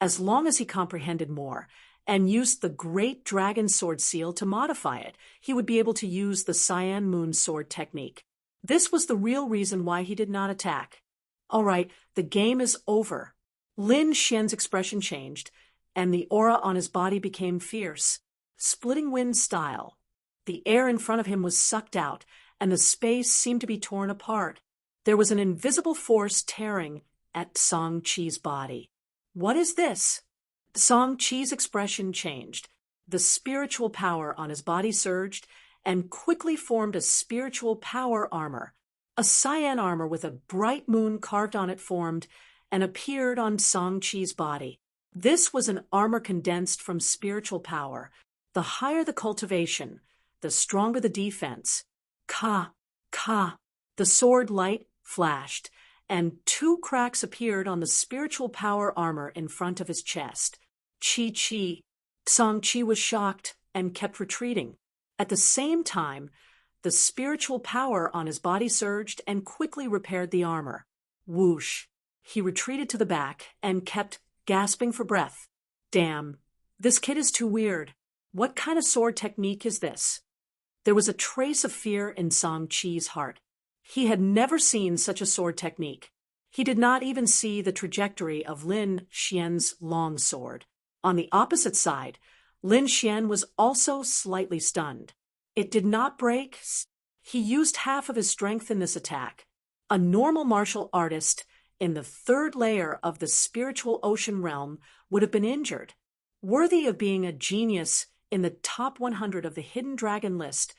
As long as he comprehended more and used the Great Dragon Sword Seal to modify it, he would be able to use the Cyan Moon Sword technique. This was the real reason why he did not attack. All right, the game is over. Lin Xian's expression changed, and the aura on his body became fierce, splitting wind style. The air in front of him was sucked out, and the space seemed to be torn apart. There was an invisible force tearing at Song Qi's body. What is this? Song Qi's expression changed. The spiritual power on his body surged and quickly formed a spiritual power armor. A cyan armor with a bright moon carved on it formed and appeared on Song Qi's body. This was an armor condensed from spiritual power. The higher the cultivation, the stronger the defense. Ka, ka. The sword light flashed, and 2 cracks appeared on the spiritual power armor in front of his chest. Qi, Qi. Song Qi was shocked and kept retreating. At the same time, the spiritual power on his body surged and quickly repaired the armor. Whoosh. He retreated to the back and kept gasping for breath. Damn, this kid is too weird. What kind of sword technique is this? There was a trace of fear in Song Qi's heart. He had never seen such a sword technique. He did not even see the trajectory of Lin Xian's long sword. On the opposite side, Lin Xian was also slightly stunned. It did not break. He used half of his strength in this attack. A normal martial artist in the 3rd layer of the spiritual ocean realm would have been injured. Worthy of being a genius in the top 100 of the Hidden Dragon list,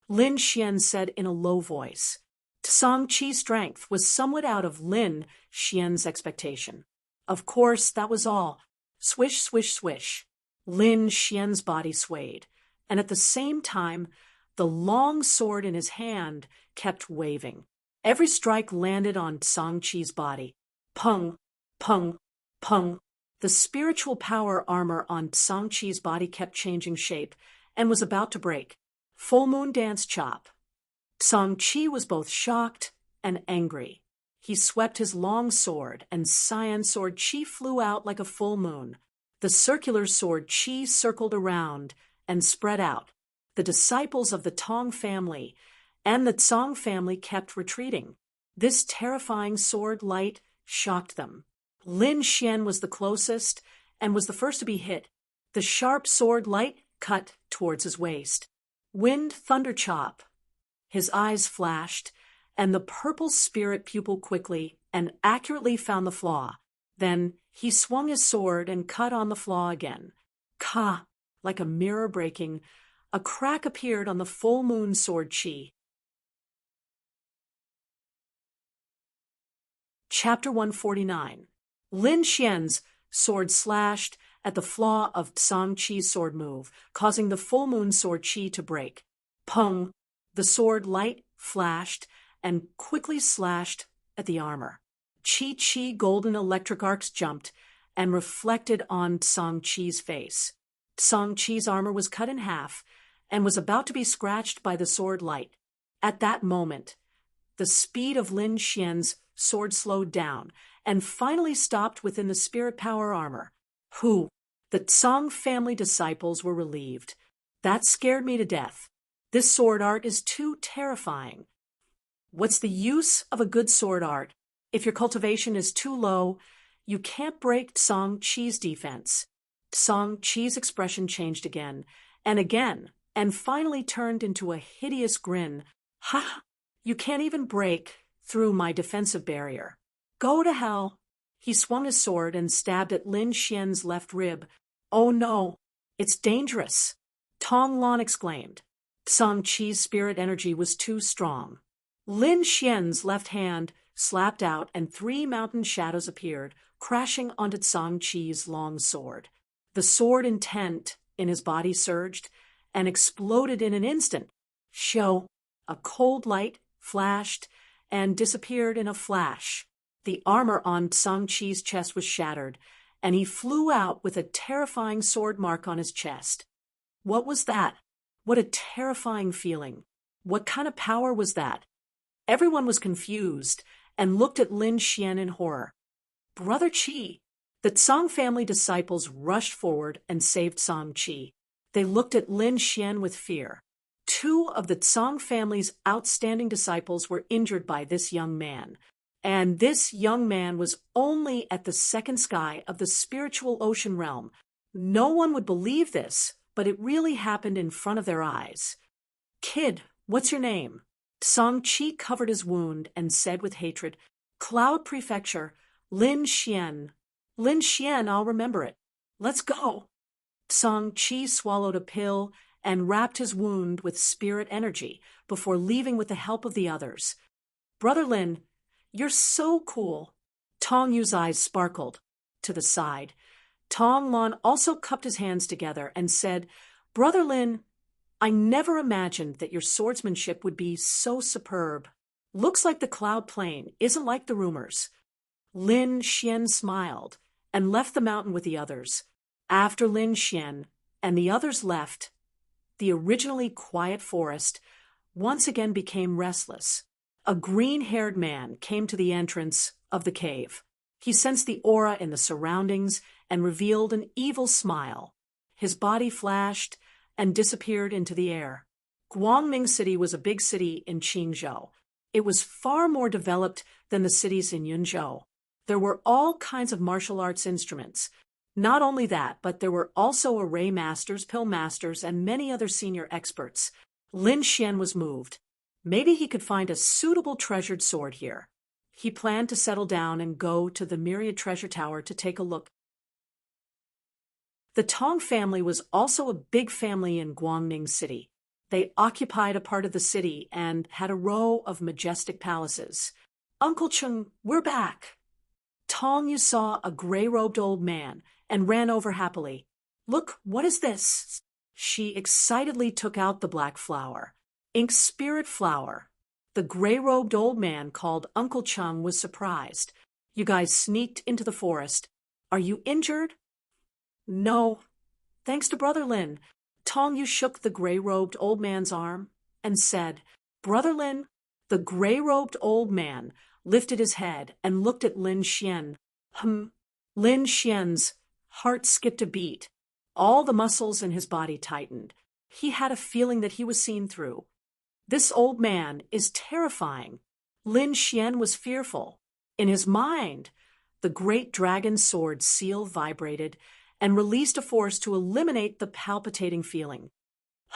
Lin Xian said in a low voice. Song Qi's strength was somewhat out of Lin Xian's expectation. Of course, that was all. Swish, swish, swish. Lin Xian's body swayed, and at the same time, the long sword in his hand kept waving. Every strike landed on Song Qi's body. Pung, pung, pung. The spiritual power armor on Song Qi's body kept changing shape and was about to break. Full moon dance chop. Song Qi was both shocked and angry. He swept his long sword, and Cyan sword Qi flew out like a full moon. The circular sword Qi circled around and spread out. The disciples of the Tong family and the Song family kept retreating. This terrifying sword light shocked them. Lin Xian was the closest and was the first to be hit. The sharp sword light cut towards his waist. Wind thunder chop. His eyes flashed, and the purple spirit pupil quickly and accurately found the flaw. Then he swung his sword and cut on the flaw again. Ka! Like a mirror breaking, a crack appeared on the full moon sword Qi. Chapter 149. Lin Xian's sword slashed at the flaw of Song Qi's sword move, causing the full moon sword Qi to break. Pung! The sword light flashed and quickly slashed at the armor. Qi golden electric arcs jumped and reflected on Song Qi's face. Song Qi's armor was cut in half and was about to be scratched by the sword light. At that moment, the speed of Lin Xian's sword slowed down and finally stopped within the spirit power armor. The Song family disciples were relieved. That scared me to death. This sword art is too terrifying. What's the use of a good sword art? If your cultivation is too low, you can't break Song Qi's defense. Song Chi's expression changed again, and finally turned into a hideous grin. Ha! You can't even break through my defensive barrier. Go to hell. He swung his sword and stabbed at Lin Xian's left rib. Oh no, it's dangerous, Tong Lan exclaimed. Song Chi's spirit energy was too strong. Lin Xian's left hand slapped out and 3 mountain shadows appeared, crashing onto Song Chi's long sword. The sword intent in his body surged and exploded in an instant. Show! A cold light flashed and disappeared in a flash. The armor on Song Chi's chest was shattered, and he flew out with a terrifying sword mark on his chest. What was that? What a terrifying feeling. What kind of power was that? Everyone was confused and looked at Lin Xian in horror. Brother Qi! The Song family disciples rushed forward and saved Song Chi. They looked at Lin Xian with fear. 2 of the Song family's outstanding disciples were injured by this young man. And this young man was only at the second sky of the spiritual ocean realm. No one would believe this, but it really happened in front of their eyes. Kid, what's your name? Song Chi covered his wound and said with hatred, Cloud Prefecture, Lin Xian. Lin Xian, I'll remember it. Let's go. Song Chi swallowed a pill and wrapped his wound with spirit energy before leaving with the help of the others. Brother Lin, you're so cool. Tong Yu's eyes sparkled to the side. Tong Lan also cupped his hands together and said, Brother Lin, I never imagined that your swordsmanship would be so superb. Looks like the cloud plane isn't like the rumors. Lin Xian smiled and left the mountain with the others. After Lin Xian and the others left, the originally quiet forest once again became restless. A green-haired man came to the entrance of the cave. He sensed the aura in the surroundings and revealed an evil smile. His body flashed and disappeared into the air. Guangming City was a big city in Qingzhou. It was far more developed than the cities in Yunzhou. There were all kinds of martial arts instruments. Not only that, but there were also array masters, pill masters, and many other senior experts. Lin Xian was moved. Maybe he could find a suitable treasured sword here. He planned to settle down and go to the Myriad Treasure Tower to take a look. The Tong family was also a big family in Guangming City. They occupied a part of the city and had a row of majestic palaces. Uncle Chung, we're back. Tong Yu saw a gray-robed old man and ran over happily. Look, what is this? She excitedly took out the black flower. Ink spirit flower. The gray-robed old man called Uncle Chung was surprised. You guys sneaked into the forest. Are you injured? No. Thanks to Brother Lin. Tong Yu shook the gray-robed old man's arm and said, Brother Lin. The gray-robed old man lifted his head and looked at Lin Xian. Lin Xian's heart skipped a beat. All the muscles in his body tightened. He had a feeling that he was seen through. This old man is terrifying. Lin Xian was fearful. In his mind, the great dragon sword seal vibrated and released a force to eliminate the palpitating feeling.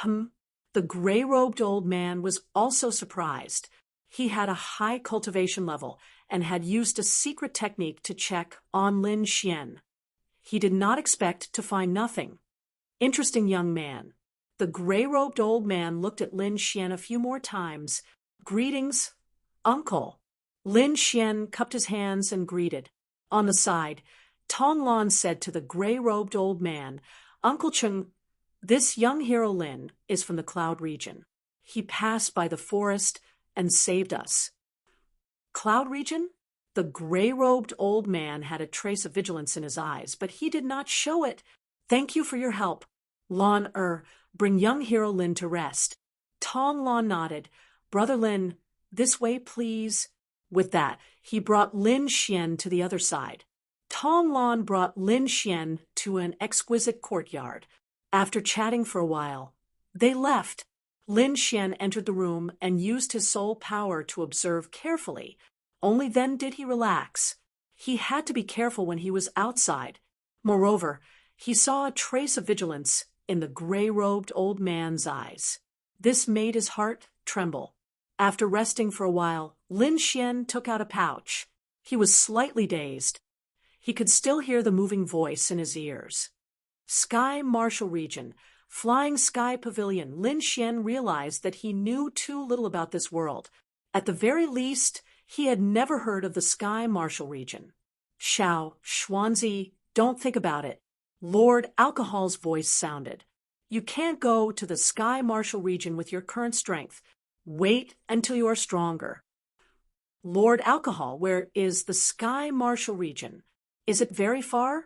The gray-robed old man was also surprised. He had a high cultivation level and had used a secret technique to check on Lin Xian. He did not expect to find nothing. Interesting young man. The gray-robed old man looked at Lin Xian a few more times. Greetings, uncle. Lin Xian cupped his hands and greeted. On the side, Tong Lan said to the gray-robed old man, Uncle Chung, this young hero Lin is from the Cloud region. He passed by the forest and saved us. Cloud region? The gray-robed old man had a trace of vigilance in his eyes, but he did not show it. Thank you for your help. Lan bring young hero Lin to rest. Tong Lan nodded. Brother Lin, this way, please. With that, he brought Lin Xian to the other side. Tong Lan brought Lin Xian to an exquisite courtyard. After chatting for a while, they left. Lin Xian entered the room and used his soul power to observe carefully. Only then did he relax. He had to be careful when he was outside. Moreover, He saw a trace of vigilance in the gray-robed old man's eyes. This made his heart tremble. After resting for a while, Lin Xian took out a pouch. He was slightly dazed. He could still hear the moving voice in his ears. Sky Marshal Region, Flying Sky Pavilion. Lin Xian realized that he knew too little about this world. At the very least, he had never heard of the Sky Marshal Region. Xiao, Xuanzi, don't think about it. Lord Alcohol's voice sounded. You can't go to the Sky Marshal Region with your current strength. Wait until you are stronger. Lord Alcohol, where is the Sky Marshal Region? Is it very far?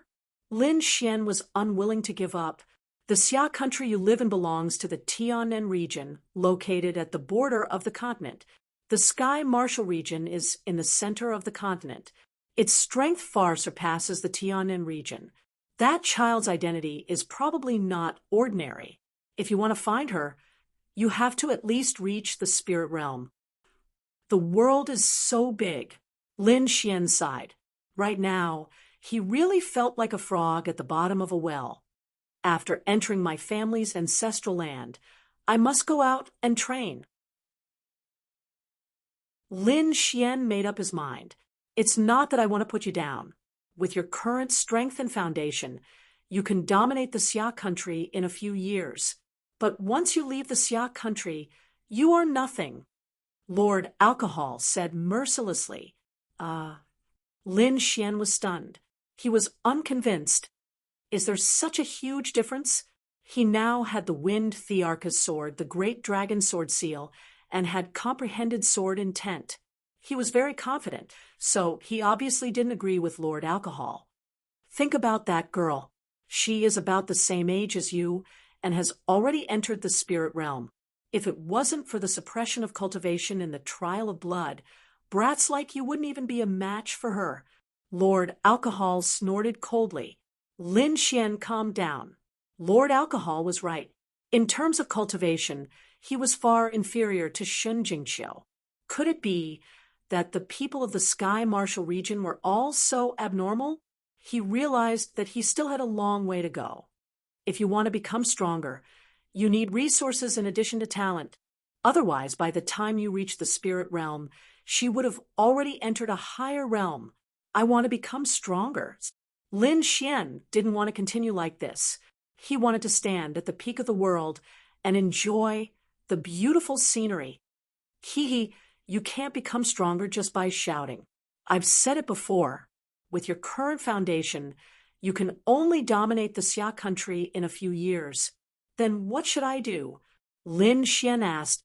Lin Xian was unwilling to give up. The Xia country you live in belongs to the Tianan region, located at the border of the continent. The Sky Marshal region is in the center of the continent. Its strength far surpasses the Tianan region. That child's identity is probably not ordinary. If you want to find her, you have to at least reach the spirit realm. The world is so big. Lin Xian sighed. Right now, he really felt like a frog at the bottom of a well. After entering my family's ancestral land, I must go out and train. Lin Xian made up his mind. It's not that I want to put you down. With your current strength and foundation, you can dominate the Xia country in a few years. But once you leave the Xia country, you are nothing. Lord Alcohol said mercilessly. Lin Xian was stunned. He was unconvinced. Is there such a huge difference? He now had the Wind Thearchus sword, the Great Dragon Sword seal, and had comprehended sword intent. He was very confident, so he obviously didn't agree with Lord Alcohol. Think about that girl. She is about the same age as you and has already entered the spirit realm. If it wasn't for the suppression of cultivation in the trial of blood, brats like you wouldn't even be a match for her. Lord Alcohol snorted coldly. Lin Xian calmed down. Lord Alcohol was right. In terms of cultivation, he was far inferior to Shun Jingqiu. Could it be that the people of the Sky Marshal region were all so abnormal? He realized that he still had a long way to go. If you want to become stronger, you need resources in addition to talent. Otherwise, by the time you reach the spirit realm, she would have already entered a higher realm. I want to become stronger. Lin Xian didn't want to continue like this. He wanted to stand at the peak of the world and enjoy the beautiful scenery. You can't become stronger just by shouting. I've said it before. With your current foundation, you can only dominate the Xia country in a few years. Then what should I do? Lin Xian asked.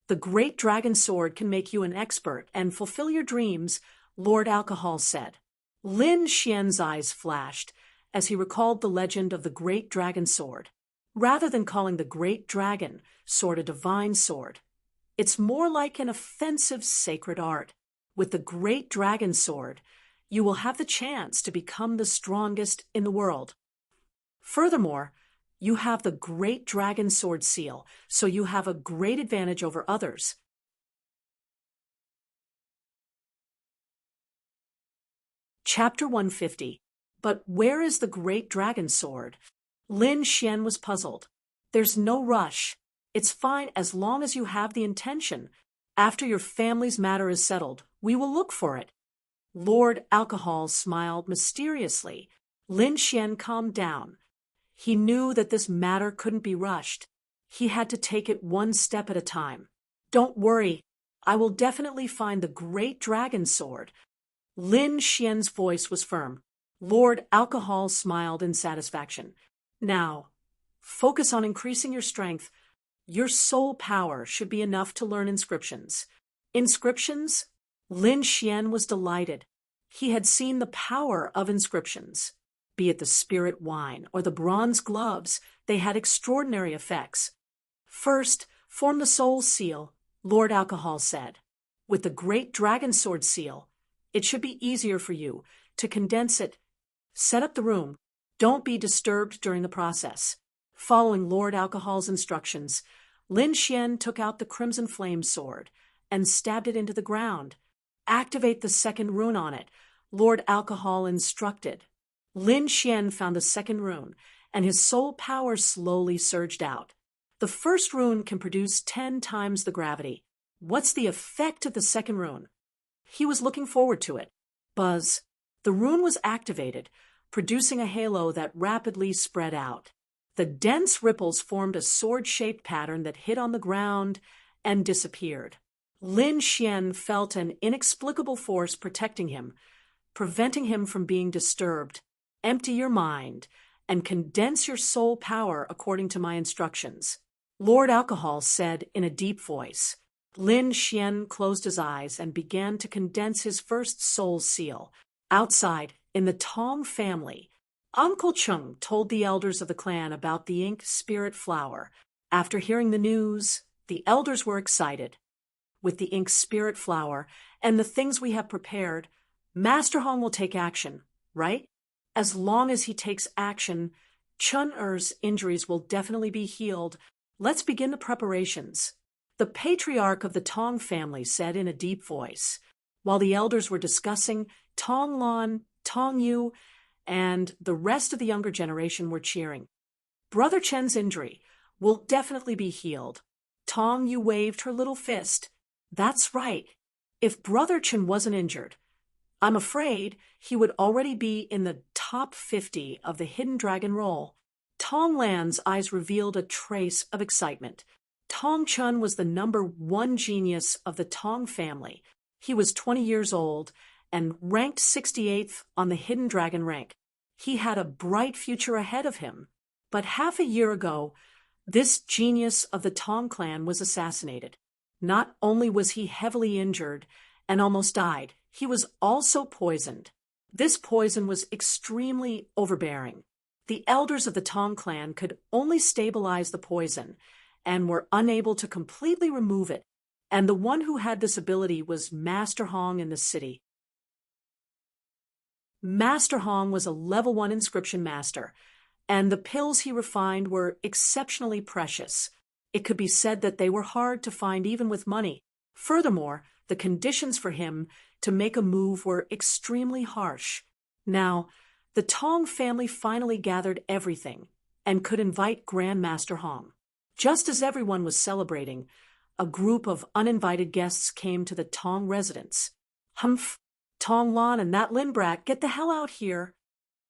The Great Dragon Sword can make you an expert and fulfill your dreams, Lord Alcohol said. Lin Xian's eyes flashed as he recalled the legend of the Great Dragon Sword. Rather than calling the Great Dragon Sword a divine sword, it's more like an offensive sacred art. With the Great Dragon Sword, you will have the chance to become the strongest in the world. Furthermore, you have the Great Dragon Sword seal, so you have a great advantage over others. Chapter 150. But where is the Great Dragon Sword? Lin Xian was puzzled. There's no rush. It's fine as long as you have the intention. After your family's matter is settled, we will look for it. Lord Alcohol smiled mysteriously. Lin Xian calmed down. He knew that this matter couldn't be rushed. He had to take it one step at a time. Don't worry. I will definitely find the Great Dragon Sword. Lin Xian's voice was firm. Lord Alcohol smiled in satisfaction. Now, focus on increasing your strength. Your soul power should be enough to learn inscriptions. Inscriptions? Lin Xian was delighted. He had seen the power of inscriptions. Be it the spirit wine or the bronze gloves, they had extraordinary effects. First, form the soul seal, Lord Alcohol said. With the Great Dragon Sword seal, it should be easier for you to condense it. Set up the room. Don't be disturbed during the process. Following Lord Alcohol's instructions, Lin Xian took out the Crimson Flame sword and stabbed it into the ground. Activate the second rune on it, Lord Alcohol instructed. Lin Xian found the second rune, and his soul power slowly surged out. The first rune can produce 10 times the gravity. What's the effect of the second rune? He was looking forward to it. Buzz. The rune was activated, producing a halo that rapidly spread out. The dense ripples formed a sword-shaped pattern that hit on the ground and disappeared. Lin Xian felt an inexplicable force protecting him, preventing him from being disturbed. Empty your mind and condense your soul power according to my instructions, Lord Alcohol said in a deep voice. Lin Xian closed his eyes and began to condense his first soul seal. Outside, in the Tong family, Uncle Chung told the elders of the clan about the ink spirit flower. After hearing the news, the elders were excited. With the ink spirit flower and the things we have prepared, Master Hong will take action, right? As long as he takes action, Chun-Er's injuries will definitely be healed. Let's begin the preparations. The patriarch of the Tong family said in a deep voice. While the elders were discussing, Tong Lan, Tong Yu, and the rest of the younger generation were cheering. Brother Chen's injury will definitely be healed. Tong Yu waved her little fist. That's right. If Brother Chen wasn't injured, I'm afraid he would already be in the top 50 of the Hidden Dragon roll. Tong Lan's eyes revealed a trace of excitement. Tong Chun was the #1 genius of the Tong family. He was 20 years old and ranked 68th on the Hidden Dragon rank. He had a bright future ahead of him. But half a year ago, this genius of the Tong clan was assassinated. Not only was he heavily injured and almost died, he was also poisoned. This poison was extremely overbearing. The elders of the Tong clan could only stabilize the poison and were unable to completely remove it, and the one who had this ability was Master Hong in the city. Master Hong was a level 1 inscription master, and the pills he refined were exceptionally precious. It could be said that they were hard to find even with money. Furthermore, the conditions for him to make a move were extremely harsh. Now, the Tong family finally gathered everything and could invite Grandmaster Hong. Just as everyone was celebrating, a group of uninvited guests came to the Tong residence. Humph! Tong Lan and that Lin brat, get the hell out here!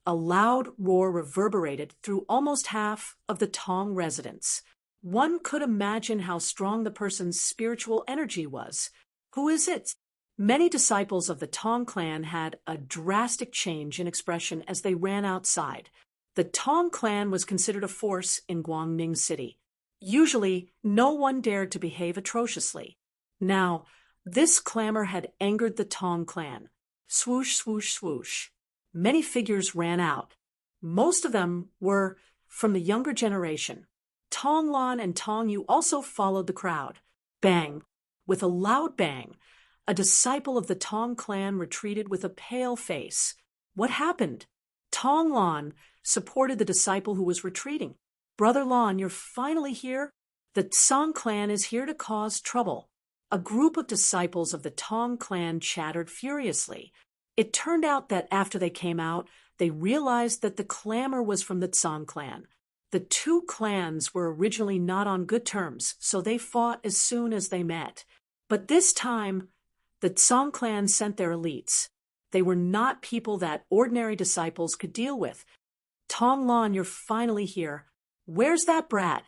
A loud roar reverberated through almost half of the Tong residence. One could imagine how strong the person's spiritual energy was. Who is it? Many disciples of the Tong clan had a drastic change in expression as they ran outside. The Tong clan was considered a force in Guangning City. Usually, no one dared to behave atrociously. Now, this clamor had angered the Tong clan. Swoosh, swoosh, swoosh. Many figures ran out. Most of them were from the younger generation. Tong Lan and Tong Yu also followed the crowd. Bang! With a loud bang, a disciple of the Tong clan retreated with a pale face. What happened? Tong Lan supported the disciple who was retreating. Brother Lan, you're finally here? The Tsang clan is here to cause trouble. A group of disciples of the Tong clan chattered furiously. It turned out that after they came out, they realized that the clamor was from the Tsang clan. The two clans were originally not on good terms, so they fought as soon as they met. But this time, the Tsang clan sent their elites. They were not people that ordinary disciples could deal with. Tong Lan, you're finally here. Where's that brat?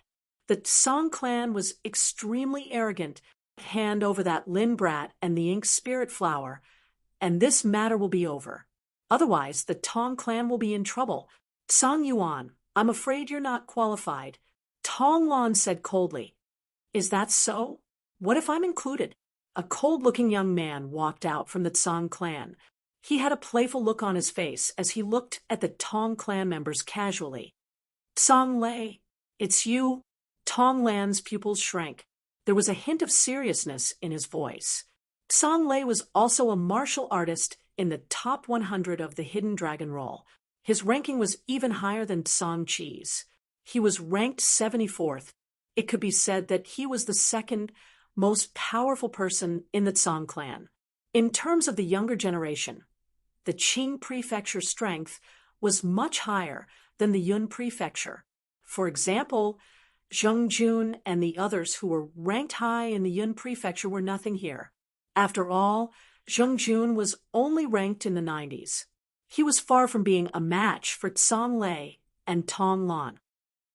The Tsang clan was extremely arrogant. Hand over that Lin brat and the ink spirit flower, and this matter will be over. Otherwise, the Tong clan will be in trouble. Tsang Yuan, I'm afraid you're not qualified. Tong Lan said coldly. Is that so? What if I'm included? A cold-looking young man walked out from the Tsang clan. He had a playful look on his face as he looked at the Tong clan members casually. Tsang Lei, it's you? Tong Lan's pupils shrank. There was a hint of seriousness in his voice. Tsang Lei was also a martial artist in the top 100 of the Hidden Dragon roll. His ranking was even higher than Tsang Qi's. He was ranked 74th. It could be said that he was the second most powerful person in the Tsang clan. In terms of the younger generation, the Qing prefecture strength was much higher than the Yun prefecture. For example, Zheng Jun and the others who were ranked high in the Yun prefecture were nothing here. After all, Zheng Jun was only ranked in the 90s. He was far from being a match for Tsang Lei and Tong Lan.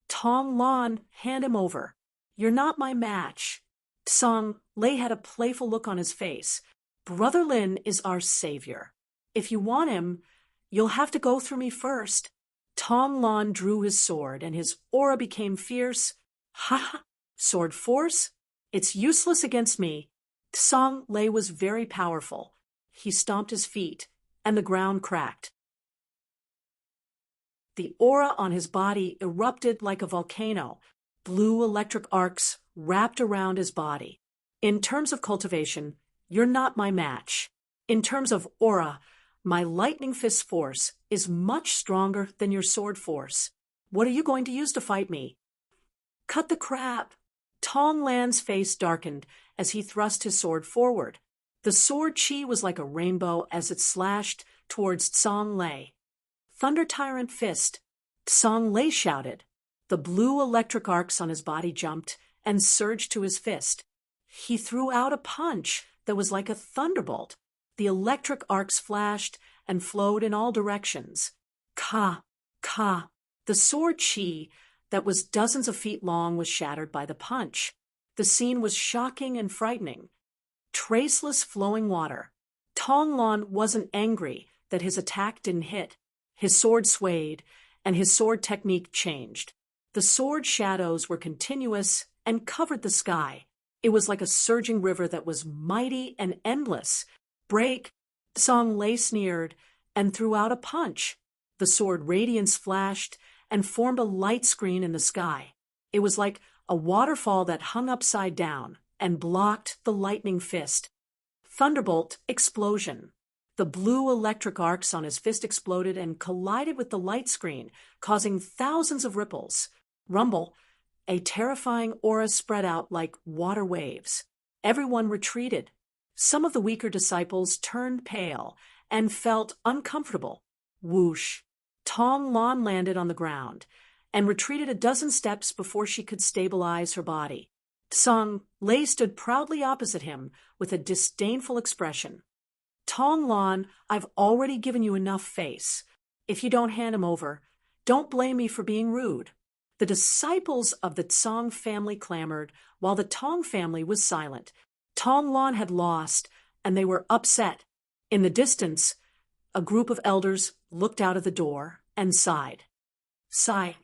Tong Lan, hand him over. You're not my match. Tsang Lei had a playful look on his face. Brother Lin is our savior. If you want him, you'll have to go through me first. Tong Lan drew his sword, and his aura became fierce. Ha ha! Sword force? It's useless against me. Tsang Lei was very powerful. He stomped his feet, and the ground cracked. The aura on his body erupted like a volcano. Blue electric arcs wrapped around his body. In terms of cultivation, you're not my match. In terms of aura, my lightning fist force is much stronger than your sword force. What are you going to use to fight me? Cut the crap! Tong Lan's face darkened as he thrust his sword forward. The sword chi was like a rainbow as it slashed towards Tsang Lei. Thunder Tyrant Fist! Tsang Lei shouted. The blue electric arcs on his body jumped and surged to his fist. He threw out a punch that was like a thunderbolt. The electric arcs flashed and flowed in all directions. Ka! Ka! The sword chi that was dozens of feet long was shattered by the punch. The scene was shocking and frightening. Traceless flowing water. Tong Lan wasn't angry that his attack didn't hit. His sword swayed, and his sword technique changed. The sword shadows were continuous and covered the sky. It was like a surging river that was mighty and endless. Break! Tsang Lei sneered and threw out a punch. The sword radiance flashed and formed a light screen in the sky. It was like a waterfall that hung upside down and blocked the lightning fist. Thunderbolt explosion. The blue electric arcs on his fist exploded and collided with the light screen, causing thousands of ripples. Rumble. A terrifying aura spread out like water waves. Everyone retreated. Some of the weaker disciples turned pale and felt uncomfortable. Whoosh. Tong Lan landed on the ground and retreated a dozen steps before she could stabilize her body. Tsang Lei stood proudly opposite him with a disdainful expression. Tong Lan, I've already given you enough face. If you don't hand him over, don't blame me for being rude. The disciples of the Tsang family clamored, while the Tong family was silent. Tong Lan had lost, and they were upset. In the distance, a group of elders looked out of the door and sighed. Sigh.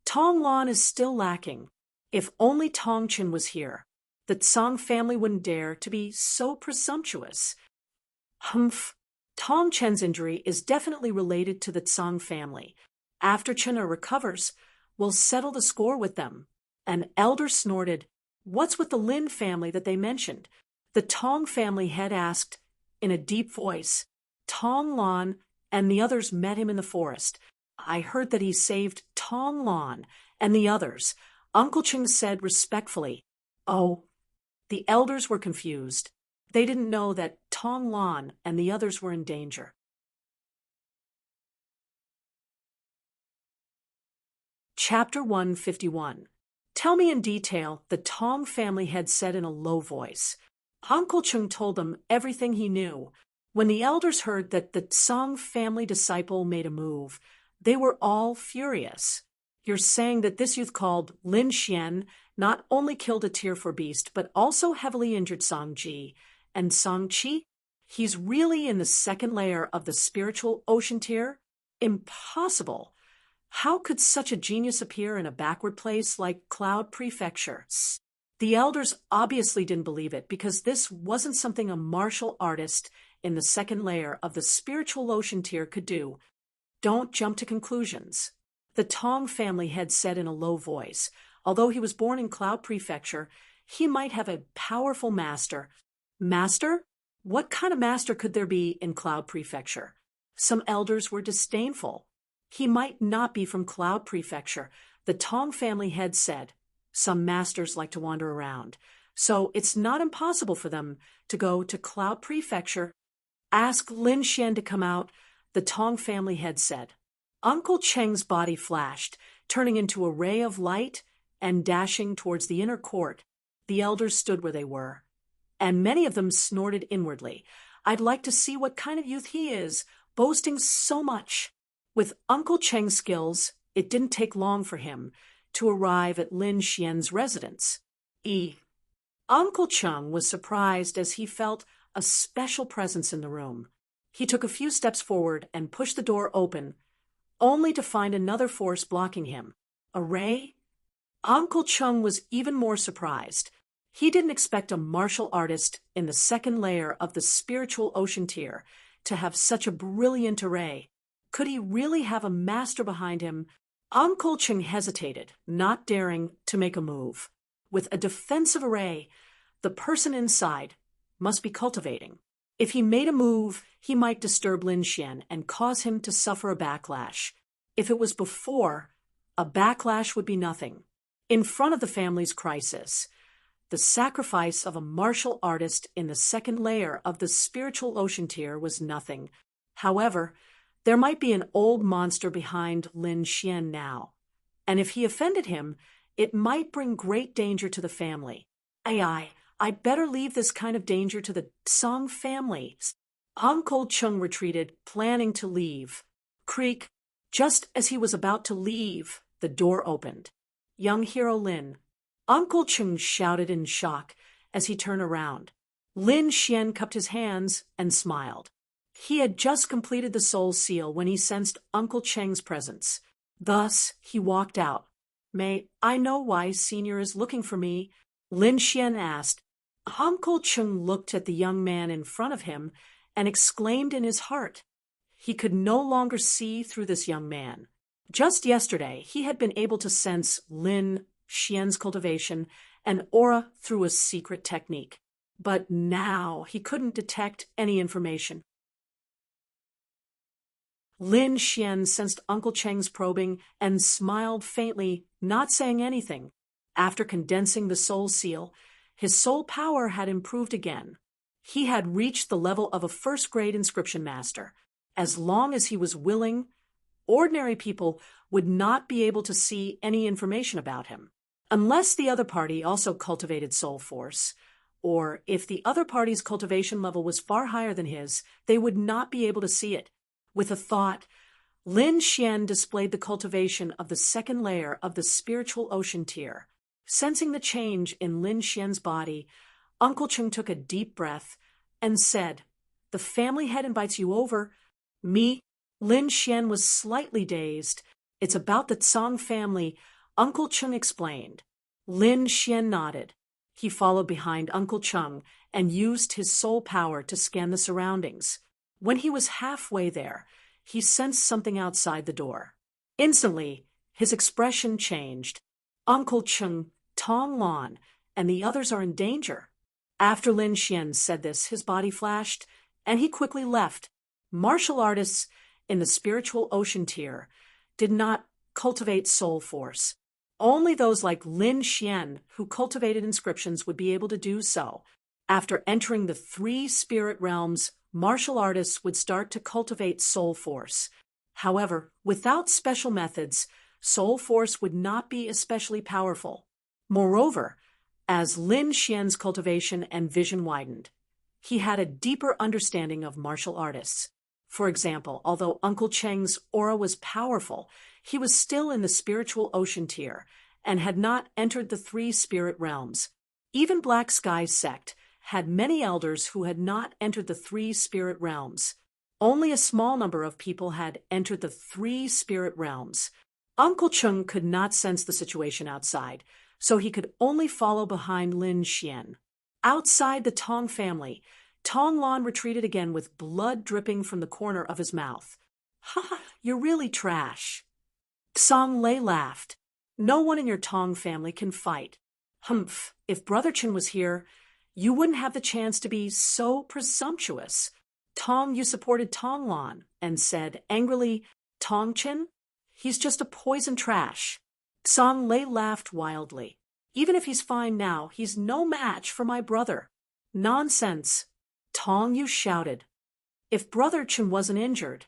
Tong Lan is still lacking. If only Tong Chen was here, the Tsang family wouldn't dare to be so presumptuous. Humph. Tong Chen's injury is definitely related to the Tsang family. After Chenna recovers, we'll settle the score with them. An elder snorted. What's with the Lin family that they mentioned? The Tong family head asked in a deep voice. Tong Lan and the others met him in the forest. I heard that he saved Tong Lan and the others. Uncle Cheng said respectfully. Oh. The elders were confused. They didn't know that Tong Lan and the others were in danger. Chapter 151. Tell me in detail, the Tong family had said in a low voice. Uncle Chung told them everything he knew. When the elders heard that the Tsang family disciple made a move, they were all furious. You're saying that this youth called Lin Xian not only killed a Tier 4 beast, but also heavily injured Song Ji and Song Qi? He's really in the second layer of the spiritual ocean tier? Impossible. How could such a genius appear in a backward place like Cloud Prefecture? The elders obviously didn't believe it because this wasn't something a martial artist in the second layer of the spiritual ocean tier could do. Don't jump to conclusions. The Tong family had said in a low voice, although he was born in Cloud Prefecture, he might have a powerful master. Master? What kind of master could there be in Cloud Prefecture? Some elders were disdainful. He might not be from Cloud Prefecture, the Tong family had said. Some masters like to wander around, so it's not impossible for them to go to Cloud Prefecture. Ask Lin Xian to come out, the Tong family had said. Uncle Cheng's body flashed, turning into a ray of light and dashing towards the inner court. The elders stood where they were, and many of them snorted inwardly. I'd like to see what kind of youth he is, boasting so much. With Uncle Cheng's skills, it didn't take long for him to arrive at Lin Xian's residence. Uncle Cheng was surprised as he felt a special presence in the room. He took a few steps forward and pushed the door open, only to find another force blocking him. A ray? Uncle Cheng was even more surprised. He didn't expect a martial artist in the second layer of the spiritual ocean tier to have such a brilliant array. Could he really have a master behind him? Uncle Cheng hesitated, not daring to make a move. With a defensive array, the person inside must be cultivating. If he made a move, he might disturb Lin Xian and cause him to suffer a backlash. If it was before, a backlash would be nothing. In front of the family's crisis, the sacrifice of a martial artist in the second layer of the spiritual ocean tier was nothing. However, there might be an old monster behind Lin Xian now, and if he offended him, it might bring great danger to the family. I'd better leave this kind of danger to the Song family. Uncle Cheng retreated, planning to leave. Creak! Just as he was about to leave, the door opened. Young hero Lin. Uncle Cheng shouted in shock as he turned around. Lin Xian cupped his hands and smiled. He had just completed the soul seal when he sensed Uncle Cheng's presence. Thus, he walked out. May I know why Senior is looking for me? Lin Xian asked. Uncle Cheng looked at the young man in front of him and exclaimed in his heart. He could no longer see through this young man. Just yesterday, he had been able to sense Lin Xian's cultivation and aura through a secret technique. But now he couldn't detect any information. Lin Xian sensed Uncle Cheng's probing and smiled faintly, not saying anything. After condensing the soul seal, his soul power had improved again. He had reached the level of a first-grade inscription master. As long as he was willing, ordinary people would not be able to see any information about him. Unless the other party also cultivated soul force, or if the other party's cultivation level was far higher than his, they would not be able to see it. With a thought, Lin Xian displayed the cultivation of the second layer of the spiritual ocean tier. Sensing the change in Lin Xian's body, Uncle Cheng took a deep breath and said, "The family head invites you over." Me? Lin Xian was slightly dazed. "It's about the Song family," Uncle Cheng explained. Lin Xian nodded. He followed behind Uncle Cheng and used his soul power to scan the surroundings. When he was halfway there, he sensed something outside the door. Instantly, his expression changed. Uncle Cheng, Tong Lan, and the others are in danger. After Lin Xian said this, his body flashed, and he quickly left. Martial artists in the spiritual ocean tier did not cultivate soul force. Only those like Lin Xian, who cultivated inscriptions, would be able to do so. After entering the 3 spirit realms, martial artists would start to cultivate soul force. However, without special methods, soul force would not be especially powerful. Moreover, as Lin Xian's cultivation and vision widened, he had a deeper understanding of martial artists. For example, although Uncle Cheng's aura was powerful, he was still in the spiritual ocean tier and had not entered the 3 spirit realms. Even Black Sky's sect had many elders who had not entered the 3 spirit realms. Only a small number of people had entered the 3 spirit realms. Uncle Cheng could not sense the situation outside, so he could only follow behind Lin Xian. Outside the Tong family, Tong Lan retreated again with blood dripping from the corner of his mouth. "Ha, you're really trash." Song Lei laughed. "No one in your Tong family can fight." "Humph, if Brother Chen was here, you wouldn't have the chance to be so presumptuous." Tong, you supported Tong Lan and said angrily, "Tong Chen? He's just a poison trash." Song Lei laughed wildly. "Even if he's fine now, he's no match for my brother." "Nonsense." Tong Yu shouted. "If Brother Chen wasn't injured,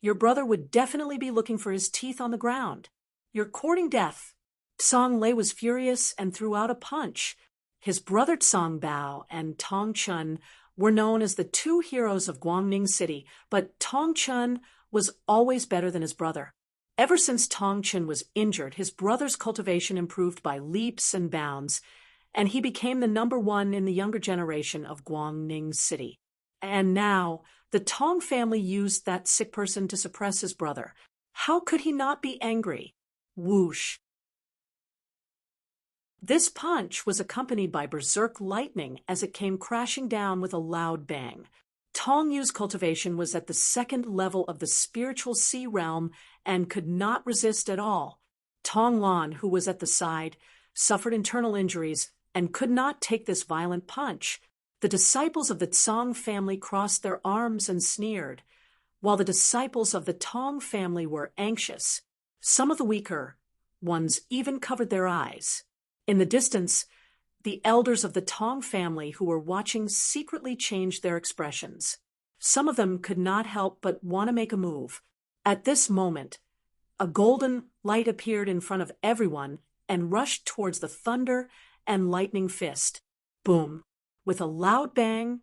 Your brother would definitely be looking for his teeth on the ground. You're courting death. Tsang Lei was furious and threw out a punch. His brother Tsang Bao and Tong Chun were known as the two heroes of Guangning City, but Tong Chun was always better than his brother. Ever since Tong Chun was injured, his brother's cultivation improved by leaps and bounds, and he became the #1 in the younger generation of Guangning City. And now, the Tong family used that sick person to suppress his brother. How could he not be angry? Whoosh. This punch was accompanied by berserk lightning as it came crashing down with a loud bang. Tong Yu's cultivation was at the second level of the spiritual sea realm and could not resist at all. Tong Lan, who was at the side, suffered internal injuries and could not take this violent punch. The disciples of the Tsang family crossed their arms and sneered, while the disciples of the Tong family were anxious. Some of the weaker ones even covered their eyes. In the distance, the elders of the Tong family who were watching secretly changed their expressions. Some of them could not help but want to make a move. At this moment, a golden light appeared in front of everyone and rushed towards the thunder and lightning fist. Boom! With a loud bang,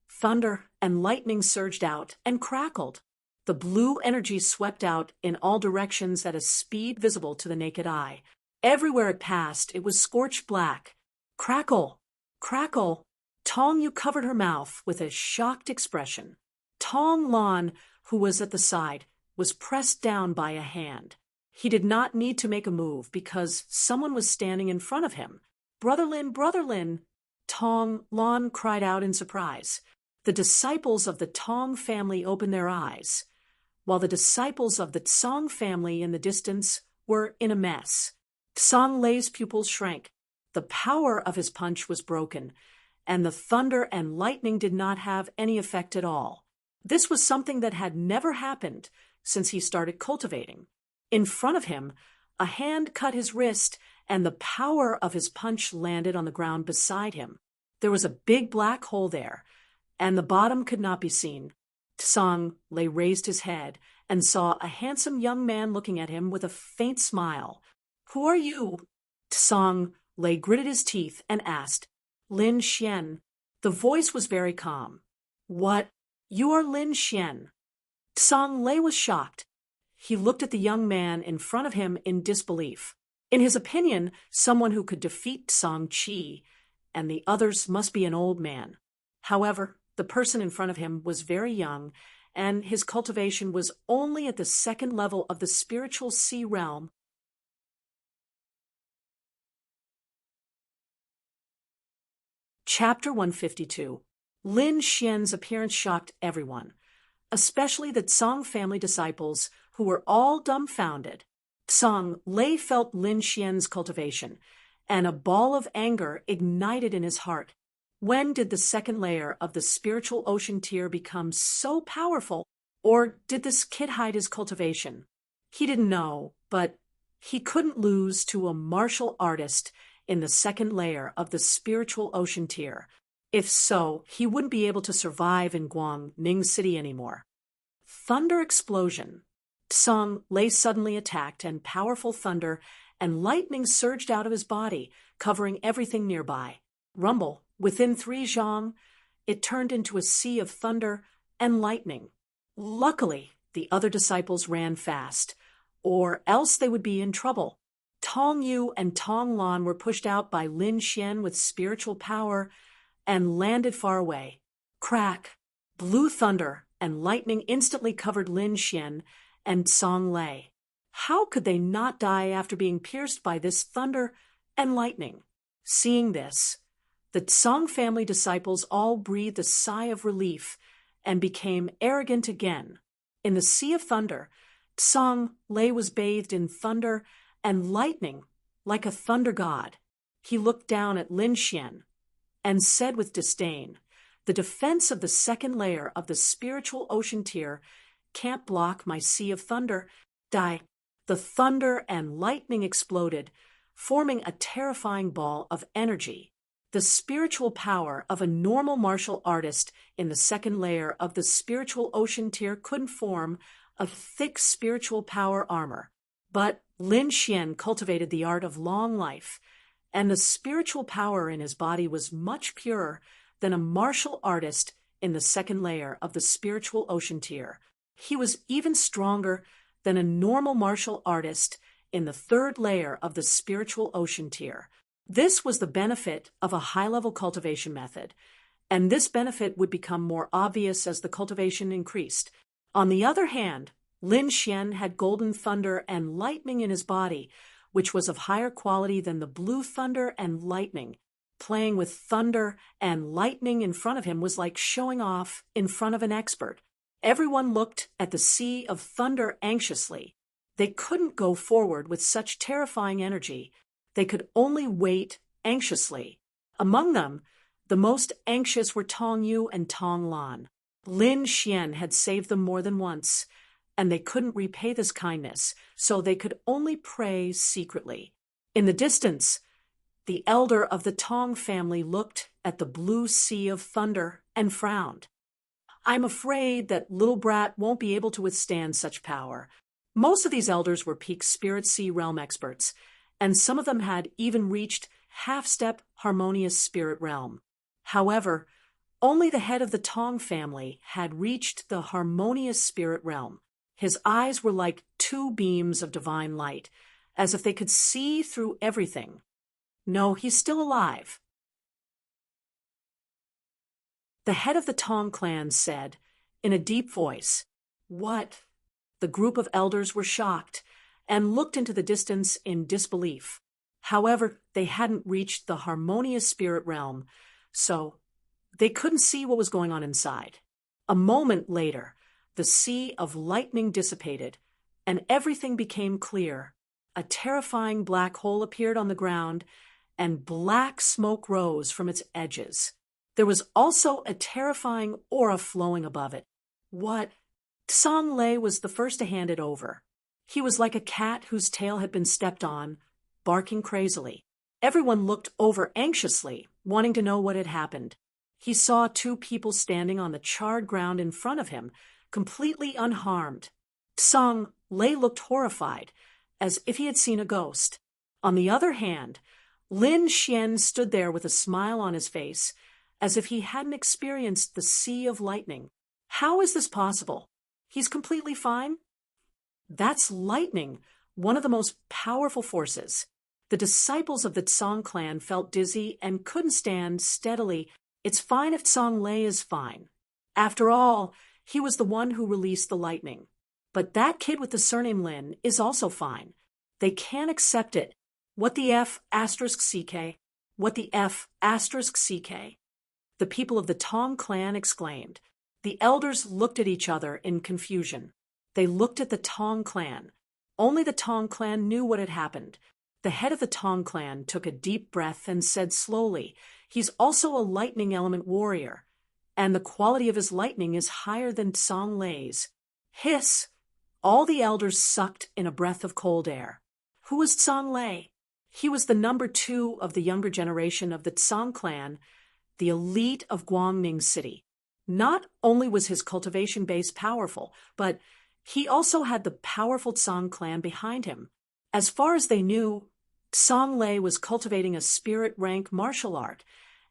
thunder and lightning surged out and crackled. The blue energy swept out in all directions at a speed visible to the naked eye. Everywhere it passed, it was scorched black. Crackle! Crackle! Tong Yu covered her mouth with a shocked expression. Tong Lan, who was at the side, was pressed down by a hand. He did not need to make a move because someone was standing in front of him. Brother Lin, Brother Lin! Tong Lan cried out in surprise. The disciples of the Tong family opened their eyes, while the disciples of the Tsang family in the distance were in a mess. Tsang Lei's pupils shrank. The power of his punch was broken, and the thunder and lightning did not have any effect at all. This was something that had never happened since he started cultivating. In front of him, a hand cut his wrist, and the power of his punch landed on the ground beside him. There was a big black hole there, and the bottom could not be seen. Tsang Lei raised his head and saw a handsome young man looking at him with a faint smile. "Who are you?" Tsang Lei gritted his teeth and asked. "Lin Xian." The voice was very calm. "What? You are Lin Xian?" Tsang Lei was shocked. He looked at the young man in front of him in disbelief. In his opinion, someone who could defeat Tsang Qi and the others must be an old man. However, the person in front of him was very young, and his cultivation was only at the second level of the spiritual sea realm. Chapter 152. Lin Xian's appearance shocked everyone, especially the Tsang family disciples, who were all dumbfounded. Tsang Lei felt Lin Xian's cultivation, and a ball of anger ignited in his heart. When did the second layer of the spiritual ocean tier become so powerful, or did this kid hide his cultivation? He didn't know, but he couldn't lose to a martial artist in the second layer of the spiritual ocean tier. If so, he wouldn't be able to survive in Guangning City anymore. Thunder explosion. Tsang Lei suddenly attacked, and powerful thunder and lightning surged out of his body, covering everything nearby. Rumble. Within 3 zhang, it turned into a sea of thunder and lightning. Luckily, the other disciples ran fast, or else they would be in trouble. Tong Yu and Tong Lan were pushed out by Lin Xian with spiritual power and landed far away. Crack! Blue thunder and lightning instantly covered Lin Xian and Tsang Lei. How could they not die after being pierced by this thunder and lightning? Seeing this, the Tsang family disciples all breathed a sigh of relief and became arrogant again. In the sea of thunder, Tsang Lei was bathed in thunder and lightning like a thunder god. He looked down at Lin Xian and said with disdain, "The defense of the second layer of the spiritual ocean tier can't block my sea of thunder." Die. The thunder and lightning exploded, forming a terrifying ball of energy. The spiritual power of a normal martial artist in the second layer of the spiritual ocean tier couldn't form a thick spiritual power armor. But Lin Xian cultivated the art of long life, and the spiritual power in his body was much purer than a martial artist in the second layer of the spiritual ocean tier. He was even stronger than a normal martial artist in the third layer of the spiritual ocean tier. This was the benefit of a high-level cultivation method, and this benefit would become more obvious as the cultivation increased. On the other hand, Lin Xian had golden thunder and lightning in his body, which was of higher quality than the blue thunder and lightning. Playing with thunder and lightning in front of him was like showing off in front of an expert. Everyone looked at the sea of thunder anxiously. They couldn't go forward with such terrifying energy. They could only wait anxiously. Among them, the most anxious were Tong Yu and Tong Lan. Lin Xian had saved them more than once, and they couldn't repay this kindness, so they could only pray secretly. In the distance, the elder of the Tong family looked at the blue sea of thunder and frowned. "I'm afraid that little brat won't be able to withstand such power." Most of these elders were peak spirit sea realm experts, and some of them had even reached half-step harmonious spirit realm. However, only the head of the Tong family had reached the harmonious spirit realm. His eyes were like two beams of divine light, as if they could see through everything. No, he's still alive. The head of the Tong clan said, in a deep voice, "What?" The group of elders were shocked and looked into the distance in disbelief. However, they hadn't reached the harmonious spirit realm, so they couldn't see what was going on inside. A moment later, the sea of lightning dissipated, and everything became clear. A terrifying black hole appeared on the ground, and black smoke rose from its edges. There was also a terrifying aura flowing above it. What? Song Lei was the first to hand it over. He was like a cat whose tail had been stepped on, barking crazily. Everyone looked over anxiously, wanting to know what had happened. He saw two people standing on the charred ground in front of him, completely unharmed. Song Lei looked horrified, as if he had seen a ghost. On the other hand, Lin Xian stood there with a smile on his face, as if he hadn't experienced the sea of lightning. How is this possible? He's completely fine? That's lightning, one of the most powerful forces. The disciples of the Tsong clan felt dizzy and couldn't stand steadily. It's fine if Song Lei is fine. After all, he was the one who released the lightning. But that kid with the surname Lin is also fine. They can't accept it. What the F asterisk CK? What the F asterisk CK? The people of the Tong clan exclaimed. The elders looked at each other in confusion. They looked at the Tong clan. Only the Tong clan knew what had happened. The head of the Tong clan took a deep breath and said slowly, "He's also a lightning element warrior, and the quality of his lightning is higher than Song Lei's." Hiss! All the elders sucked in a breath of cold air. Who was Song Lei? He was the number 2 of the younger generation of the Tsong clan, the elite of Guangning City. Not only was his cultivation base powerful, but he also had the powerful Tsong clan behind him. As far as they knew, Song Lei was cultivating a spirit rank martial art,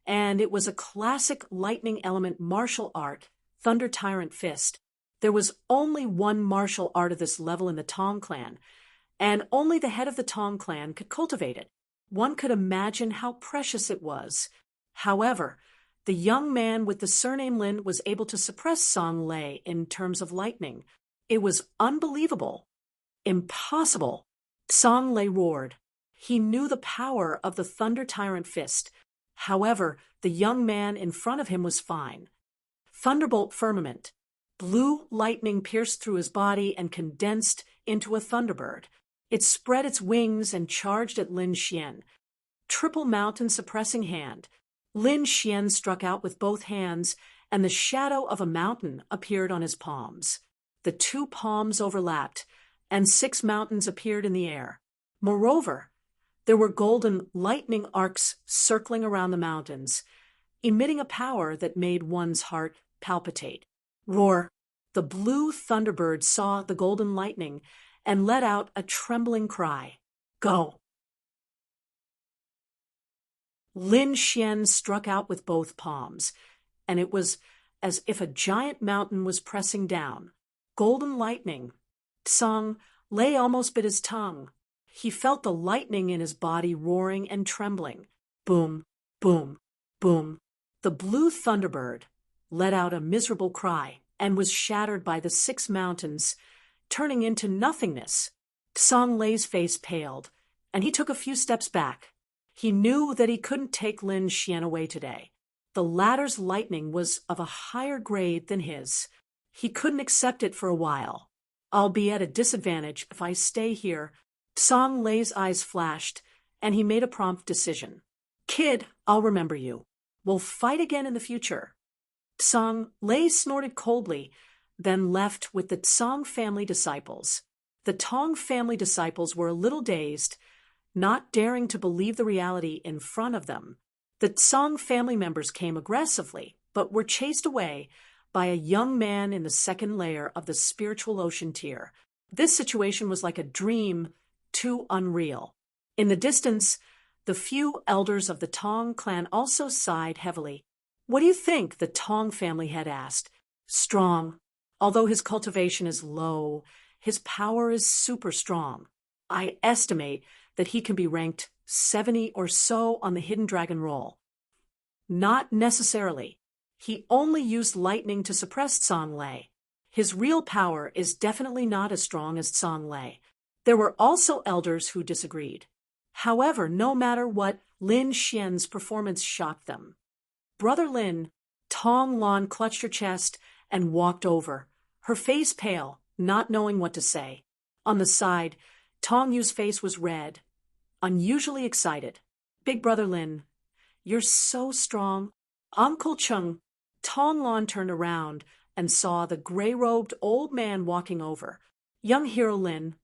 and it was a classic lightning element martial art, Thunder Tyrant Fist. There was only one martial art of this level in the Tong clan, and only the head of the Tong clan could cultivate it. One could imagine how precious it was. However, the young man with the surname Lin was able to suppress Song Lei in terms of lightning. It was unbelievable. Impossible. Song Lei roared. He knew the power of the Thunder Tyrant Fist. However, the young man in front of him was fine. Thunderbolt Firmament. Blue lightning pierced through his body and condensed into a thunderbird. It spread its wings and charged at Lin Xian. Triple Mountain Suppressing Hand. Lin Xian struck out with both hands, and the shadow of a mountain appeared on his palms. The 2 palms overlapped, and 6 mountains appeared in the air. Moreover, there were golden lightning arcs circling around the mountains, emitting a power that made one's heart palpitate. Roar! The blue thunderbird saw the golden lightning and let out a trembling cry. Go! Lin Xian struck out with both palms, and it was as if a giant mountain was pressing down. Golden lightning. Tsang Lei almost bit his tongue. He felt the lightning in his body roaring and trembling. Boom, boom, boom. The blue thunderbird let out a miserable cry and was shattered by the 6 mountains, turning into nothingness. Tsang Lei's face paled, and he took a few steps back. He knew that he couldn't take Lin Xian away today. The latter's lightning was of a higher grade than his. He couldn't accept it for a while. I'll be at a disadvantage if I stay here. Tsang Lei's eyes flashed, and he made a prompt decision. Kid, I'll remember you. We'll fight again in the future. Tsang Lei snorted coldly, then left with the Tsang family disciples. The Tong family disciples were a little dazed, not daring to believe the reality in front of them. The Tsang family members came aggressively, but were chased away by a young man in the second layer of the spiritual ocean tier. This situation was like a dream, too unreal. In the distance, the few elders of the Tong clan also sighed heavily. What do you think? The Tong family had asked. Strong. Although his cultivation is low, his power is super strong. I estimate that he can be ranked 70 or so on the Hidden Dragon roll. Not necessarily. He only used lightning to suppress Tsang Lei. His real power is definitely not as strong as Tsang Lei. There were also elders who disagreed. However, no matter what, Lin Xian's performance shocked them. Brother Lin, Tong Lan clutched her chest and walked over, her face pale, not knowing what to say. On the side, Tong Yu's face was red, unusually excited. Big Brother Lin, you're so strong. Uncle Chung. Tong Lan turned around and saw the gray-robed old man walking over. Young Hero Lin,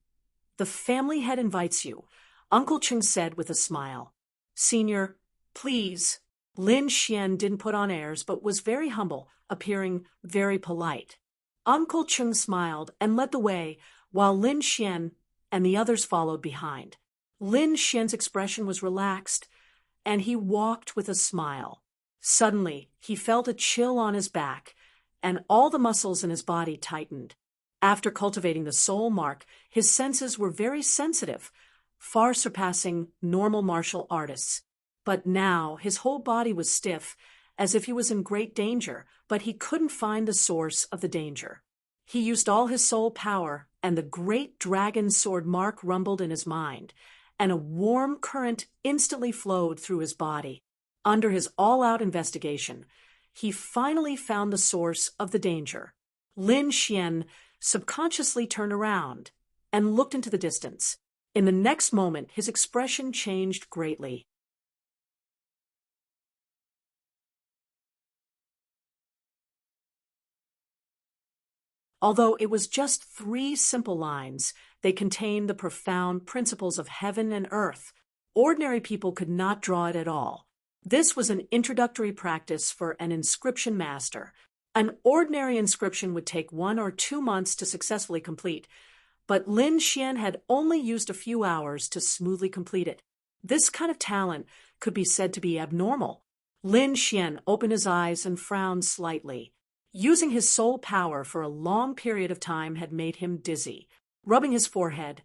the family head invites you, Uncle Chung said with a smile. Senior, please. Lin Xian didn't put on airs but was very humble, appearing very polite. Uncle Chung smiled and led the way while Lin Xian and the others followed behind. Lin Xian's expression was relaxed, and he walked with a smile. Suddenly, he felt a chill on his back, and all the muscles in his body tightened. After cultivating the soul mark, his senses were very sensitive, far surpassing normal martial artists. But now his whole body was stiff, as if he was in great danger, but he couldn't find the source of the danger. He used all his soul power, and the great dragon sword mark rumbled in his mind, and a warm current instantly flowed through his body. Under his all-out investigation, he finally found the source of the danger. Lin Xian subconsciously turned around and looked into the distance. In the next moment, his expression changed greatly. Although it was just 3 simple lines, they contained the profound principles of heaven and earth. Ordinary people could not draw it at all. This was an introductory practice for an inscription master. An ordinary inscription would take 1 or 2 months to successfully complete, but Lin Xian had only used a few hours to smoothly complete it. This kind of talent could be said to be abnormal. Lin Xian opened his eyes and frowned slightly. Using his soul power for a long period of time had made him dizzy. Rubbing his forehead,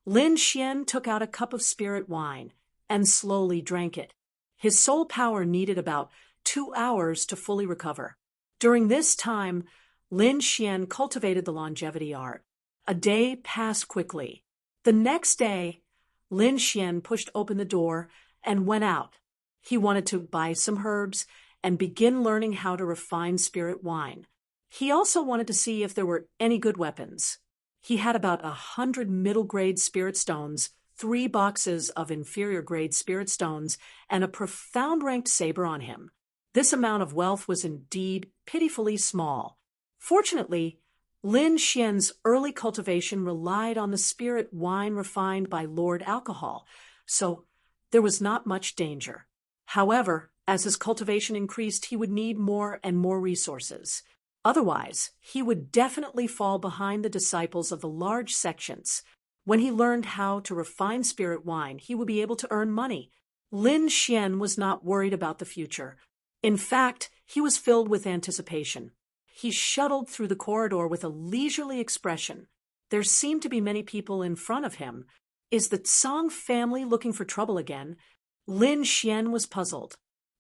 Lin Xian took out a cup of spirit wine and slowly drank it. His soul power needed about 2 hours to fully recover. During this time, Lin Xian cultivated the longevity art. A day passed quickly. The next day, Lin Xian pushed open the door and went out. He wanted to buy some herbs and begin learning how to refine spirit wine. He also wanted to see if there were any good weapons. He had about 100 middle-grade spirit stones, 3 boxes of inferior-grade spirit stones, and a profound-ranked saber on him. This amount of wealth was indeed pitifully small. Fortunately, Lin Xian's early cultivation relied on the spirit wine refined by Lord Alcohol, so there was not much danger. However, as his cultivation increased, he would need more and more resources. Otherwise, he would definitely fall behind the disciples of the large sections. When he learned how to refine spirit wine, he would be able to earn money. Lin Xian was not worried about the future. In fact, he was filled with anticipation. He shuttled through the corridor with a leisurely expression. There seemed to be many people in front of him. Is the Tsang family looking for trouble again? Lin Xian was puzzled.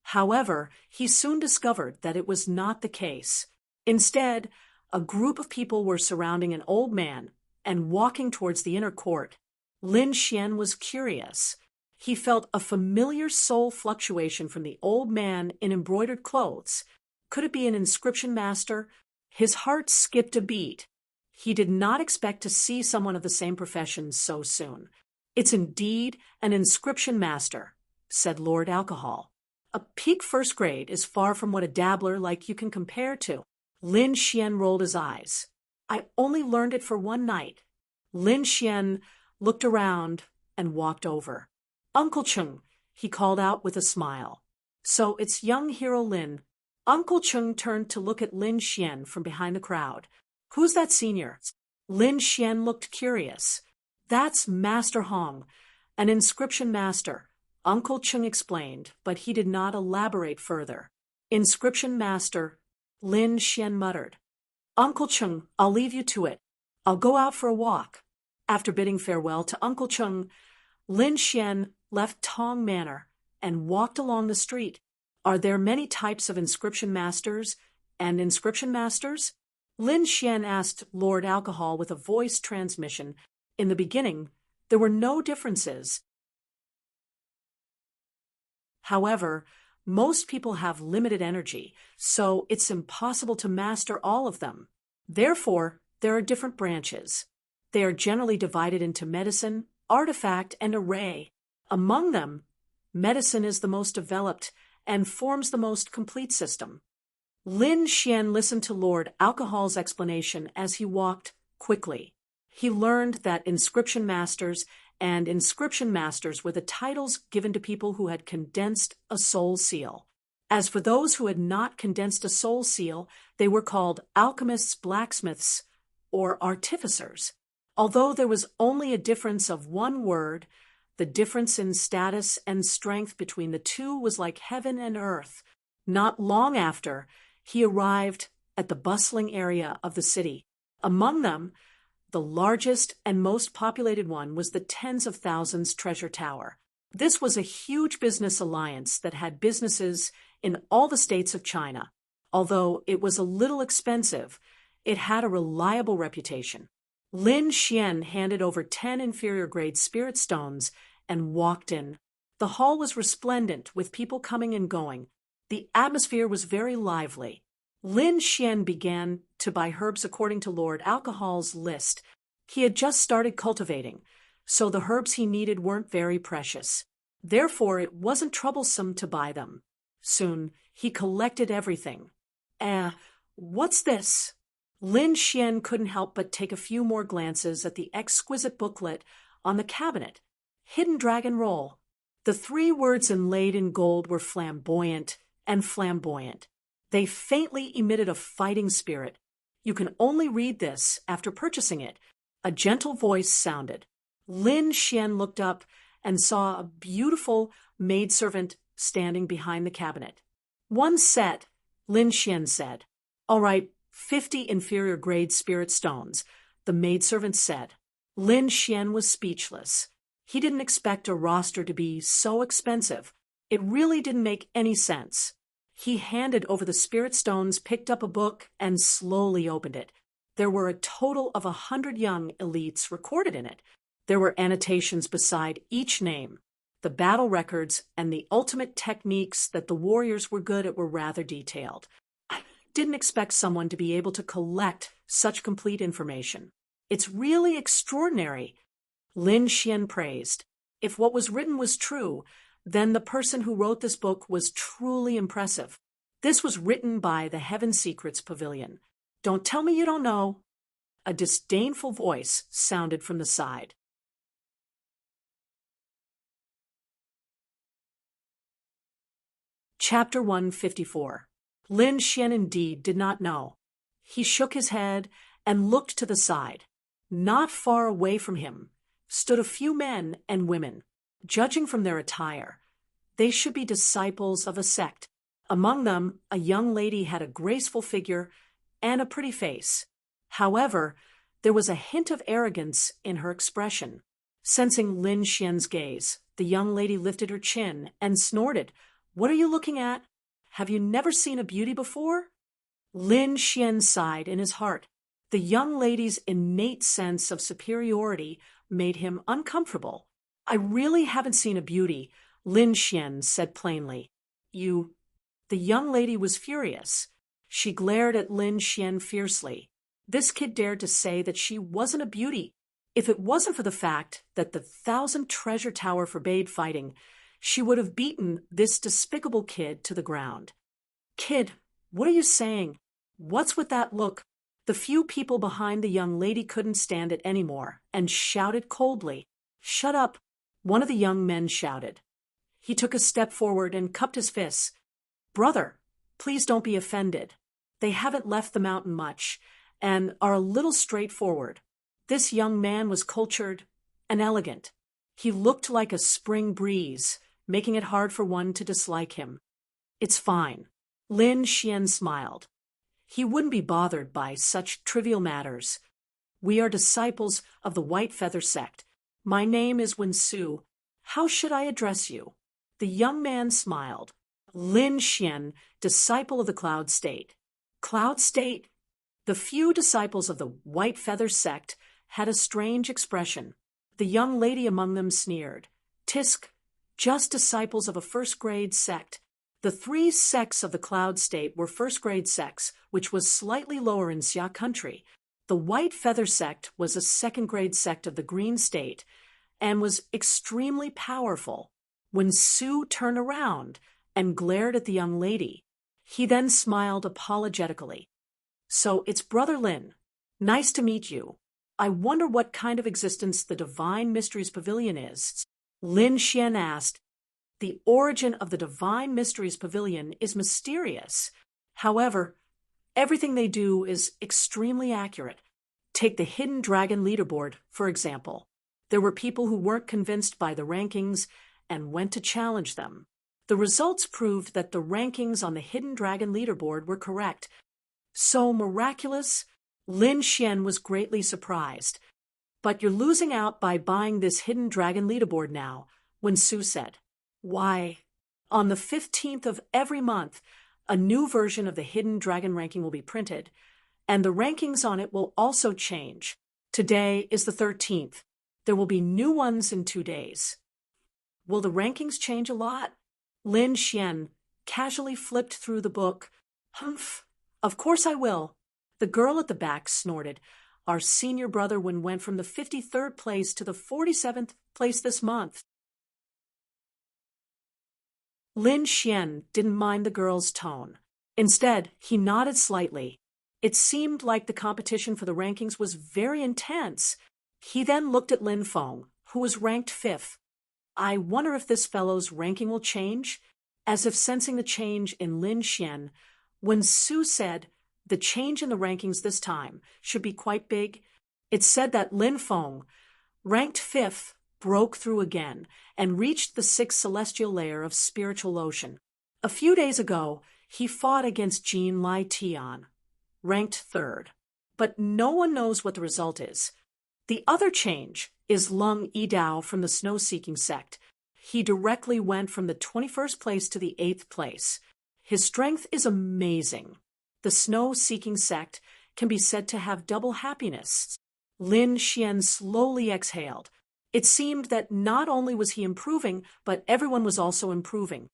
However, he soon discovered that it was not the case. Instead, a group of people were surrounding an old man and walking towards the inner court. Lin Xian was curious. He felt a familiar soul fluctuation from the old man in embroidered clothes. Could it be an inscription master? His heart skipped a beat. He did not expect to see someone of the same profession so soon. "It's indeed an inscription master," said Lord Alcohol. "A peak first grade is far from what a dabbler like you can compare to." Lin Xian rolled his eyes. "I only learned it for one night." Lin Xian looked around and walked over. "Uncle Chung," he called out with a smile. "So it's young hero Lin." Uncle Chung turned to look at Lin Xian from behind the crowd. "Who's that senior?" Lin Xian looked curious. "That's Master Hong, an inscription master," Uncle Chung explained, but he did not elaborate further. "Inscription master," Lin Xian muttered. "Uncle Chung, I'll leave you to it. I'll go out for a walk." After bidding farewell to Uncle Chung, Lin Xian left Tong Manor and walked along the street. Are there many types of inscription masters and inscription masters? Lin Xian asked Lord Alcohol with a voice transmission. In the beginning, there were no differences. However, most people have limited energy, so it's impossible to master all of them. Therefore, there are different branches. They are generally divided into medicine, artifact, and array. Among them, medicine is the most developed and forms the most complete system. Lin Xian listened to Lord Alcohol's explanation as he walked quickly. He learned that inscription masters and inscription masters were the titles given to people who had condensed a soul seal. As for those who had not condensed a soul seal, they were called alchemists, blacksmiths, or artificers. Although there was only a difference of one word, the difference in status and strength between the two was like heaven and earth. Not long after, he arrived at the bustling area of the city. Among them, the largest and most populated one was the tens of thousands treasure tower. This was a huge business alliance that had businesses in all the states of China. Although it was a little expensive, it had a reliable reputation. Lin Xian handed over 10 inferior-grade spirit stones and walked in. The hall was resplendent, with people coming and going. The atmosphere was very lively. Lin Xian began to buy herbs according to Lord Alcohol's list. He had just started cultivating, so the herbs he needed weren't very precious. Therefore, it wasn't troublesome to buy them. Soon, he collected everything. What's this?" Lin Xian couldn't help but take a few more glances at the exquisite booklet on the cabinet. Hidden Dragon Roll. The 3 words inlaid in gold were flamboyant and flamboyant. They faintly emitted a fighting spirit. "You can only read this after purchasing it," a gentle voice sounded. Lin Xian looked up and saw a beautiful maidservant standing behind the cabinet. "One set," Lin Xian said. "All right, 50 inferior-grade spirit stones," the maidservant said. Lin Xian was speechless. He didn't expect a roster to be so expensive. It really didn't make any sense. He handed over the spirit stones, picked up a book, and slowly opened it. There were a total of 100 young elites recorded in it. There were annotations beside each name. The battle records and the ultimate techniques that the warriors were good at were rather detailed. I didn't expect someone to be able to collect such complete information. "It's really extraordinary," Lin Xian praised. If what was written was true, then the person who wrote this book was truly impressive. This was written by the Heaven Secrets Pavilion. "Don't tell me you don't know." A disdainful voice sounded from the side. Chapter 154. Lin Xian indeed did not know. He shook his head and looked to the side. Not far away from him stood a few men and women. Judging from their attire, they should be disciples of a sect. Among them, a young lady had a graceful figure and a pretty face. However, there was a hint of arrogance in her expression. Sensing Lin Xian's gaze, the young lady lifted her chin and snorted. "What are you looking at? Have you never seen a beauty before?" Lin Xian sighed in his heart. The young lady's innate sense of superiority made him uncomfortable. "I really haven't seen a beauty," Lin Xian said plainly. "You—" The young lady was furious. She glared at Lin Xian fiercely. This kid dared to say that she wasn't a beauty. If it wasn't for the fact that the 1,000 Treasure Tower forbade fighting, she would have beaten this despicable kid to the ground. "Kid, what are you saying? What's with that look?" The few people behind the young lady couldn't stand it anymore and shouted coldly. "Shut up," one of the young men shouted. He took a step forward and cupped his fists. "Brother, please don't be offended. They haven't left the mountain much and are a little straightforward." This young man was cultured and elegant. He looked like a spring breeze, making it hard for one to dislike him. "It's fine." Lin Xian smiled. He wouldn't be bothered by such trivial matters. "We are disciples of the White Feather sect. My name is Wen Su. How should I address you?" The young man smiled. "Lin Xian, disciple of the Cloud State." Cloud State? The few disciples of the White Feather sect had a strange expression. The young lady among them sneered. "Tisk, just disciples of a first-grade sect." The 3 sects of the Cloud State were first-grade sects, which was slightly lower in Xia country. The White Feather sect was a second-grade sect of the Green State and was extremely powerful. When Su turned around and glared at the young lady, he then smiled apologetically. "So it's Brother Lin. Nice to meet you. I wonder what kind of existence the Divine Mysteries Pavilion is." Lin Xian asked. "The origin of the Divine Mysteries Pavilion is mysterious. However, everything they do is extremely accurate. Take the Hidden Dragon leaderboard, for example. There were people who weren't convinced by the rankings and went to challenge them. The results proved that the rankings on the Hidden Dragon leaderboard were correct. So miraculous?" Lin Xian was greatly surprised. "But you're losing out by buying this Hidden Dragon leaderboard now," Wen Su said. "Why, on the 15th of every month, a new version of the Hidden Dragon ranking will be printed, and the rankings on it will also change. Today is the 13th. There will be new ones in 2 days." "Will the rankings change a lot?" Lin Xian casually flipped through the book. "Humph, of course I will." The girl at the back snorted. "Our senior brother went from the 53rd place to the 47th place this month." Lin Xian didn't mind the girl's tone. Instead, he nodded slightly. It seemed like the competition for the rankings was very intense. He then looked at Lin Feng, who was ranked 5th. "I wonder if this fellow's ranking will change?" As if sensing the change in Lin Xian, Wen Su said, "The change in the rankings this time should be quite big." It said that Lin Feng, ranked 5th, broke through again and reached the 6th celestial layer of spiritual ocean. A few days ago, he fought against Jean Lai Tian, ranked 3rd. But no one knows what the result is. The other change is Lung Yidao from the Snow-Seeking sect. He directly went from the 21st place to the 8th place. His strength is amazing. The Snow-Seeking sect can be said to have double happiness. Lin Xian slowly exhaled. It seemed that not only was he improving, but everyone was also improving.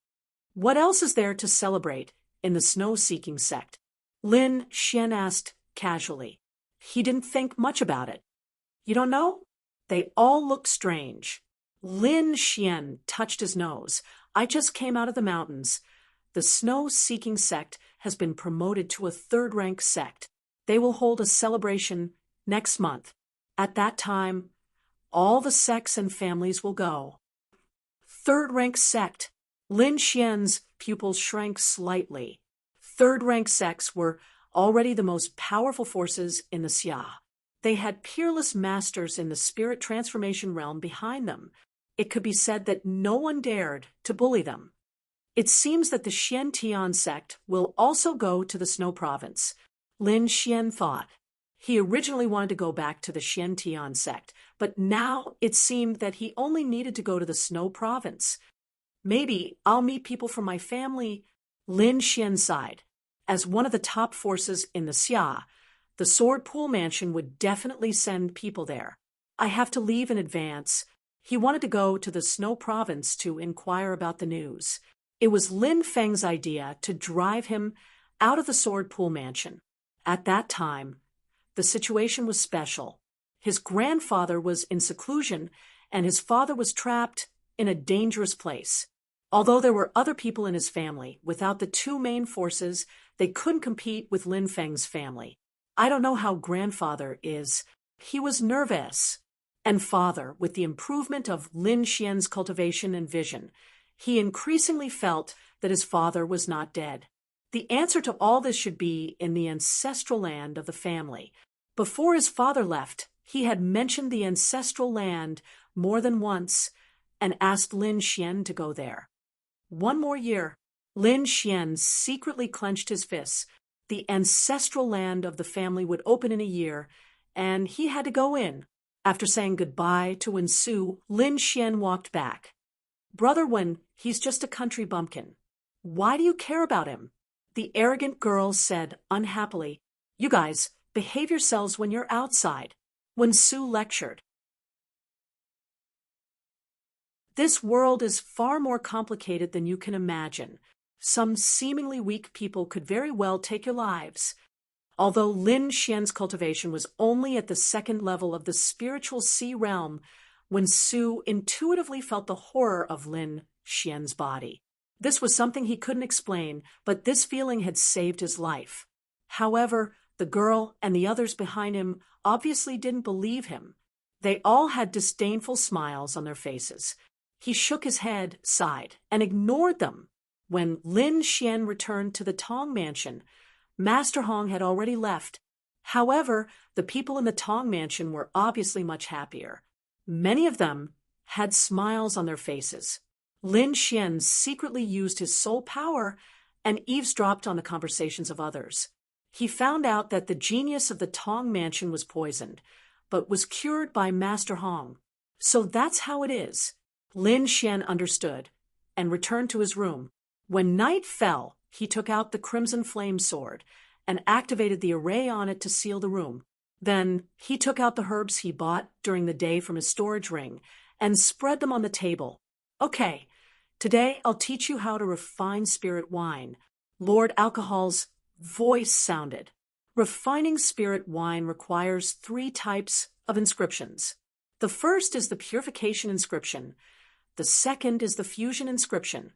What else is there to celebrate in the Snow-Seeking sect? Lin Xian asked casually. He didn't think much about it. You don't know? They all look strange. Lin Xian touched his nose. I just came out of the mountains. The Snow-Seeking sect has been promoted to a 3rd-rank sect. They will hold a celebration next month. At that time, all the sects and families will go. 3rd-rank sect. Lin Xian's pupils shrank slightly. 3rd-rank sects were already the most powerful forces in the Xia. They had peerless masters in the spirit transformation realm behind them. It could be said that no one dared to bully them. It seems that the Xian Tian sect will also go to the Snow Province. Lin Xian thought. He originally wanted to go back to the Xian Tian sect, but now it seemed that he only needed to go to the Snow Province. Maybe I'll meet people from my family. Lin Xian sighed. As one of the top forces in the Xia, the Sword Pool Mansion would definitely send people there. I have to leave in advance. He wanted to go to the Snow Province to inquire about the news. It was Lin Feng's idea to drive him out of the Sword Pool Mansion. At that time, the situation was special. His grandfather was in seclusion, and his father was trapped in a dangerous place. Although there were other people in his family, without the two main forces, they couldn't compete with Lin Feng's family. I don't know how grandfather is. He was nervous. And father, with the improvement of Lin Xian's cultivation and vision, he increasingly felt that his father was not dead. The answer to all this should be in the ancestral land of the family. Before his father left, he had mentioned the ancestral land more than once and asked Lin Xian to go there. One more year. Lin Xian secretly clenched his fists. The ancestral land of the family would open in a year, and he had to go in. After saying goodbye to Wen Su, Lin Xian walked back. Brother Wen, he's just a country bumpkin. Why do you care about him? The arrogant girl said unhappily. You guys, behave yourselves when you're outside. Wen Su lectured. This world is far more complicated than you can imagine. Some seemingly weak people could very well take your lives. Although Lin Xian's cultivation was only at the second level of the spiritual sea realm, Wen Su intuitively felt the horror of Lin Xian's body. This was something he couldn't explain, but this feeling had saved his life. However, the girl and the others behind him obviously didn't believe him. They all had disdainful smiles on their faces. He shook his head, sighed, and ignored them. When Lin Xian returned to the Tong Mansion, Master Hong had already left. However, the people in the Tong Mansion were obviously much happier. Many of them had smiles on their faces. Lin Xian secretly used his soul power and eavesdropped on the conversations of others. He found out that the genius of the Tong Mansion was poisoned, but was cured by Master Hong. So that's how it is. Lin Xian understood and returned to his room. When night fell, he took out the Crimson Flame Sword and activated the array on it to seal the room. Then he took out the herbs he bought during the day from his storage ring and spread them on the table. Okay, today I'll teach you how to refine spirit wine. Lord Alcohol's voice sounded. Refining spirit wine requires 3 types of inscriptions. The first is the purification inscription. The second is the fusion inscription.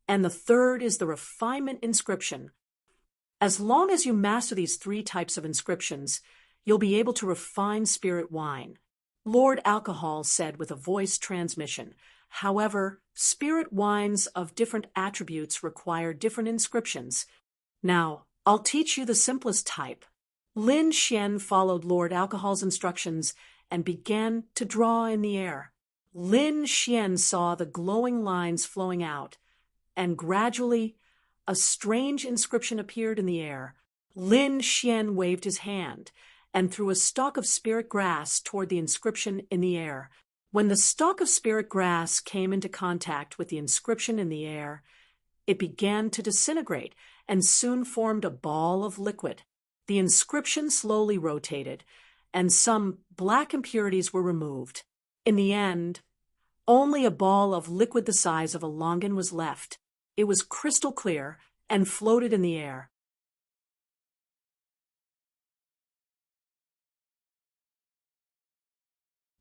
And the third is the refinement inscription. As long as you master these 3 types of inscriptions, you'll be able to refine spirit wine. Lord Alcohol said with a voice transmission. However, spirit wines of different attributes require different inscriptions. Now, I'll teach you the simplest type. Lin Xian followed Lord Alcohol's instructions and began to draw in the air. Lin Xian saw the glowing lines flowing out, and gradually, a strange inscription appeared in the air. Lin Xian waved his hand and threw a stalk of spirit grass toward the inscription in the air. When the stalk of spirit grass came into contact with the inscription in the air, it began to disintegrate and soon formed a ball of liquid. The inscription slowly rotated, and some black impurities were removed. In the end, only a ball of liquid the size of a longan was left. It was crystal clear and floated in the air.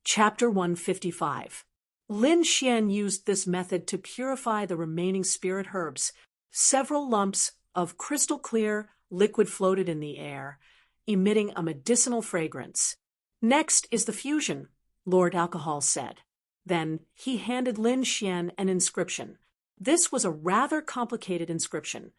Chapter 155. Lin Xian used this method to purify the remaining spirit herbs. Several lumps of crystal clear liquid floated in the air, emitting a medicinal fragrance. Next is the fusion, Lord Alcohol said. Then he handed Lin Xian an inscription. This was a rather complicated inscription.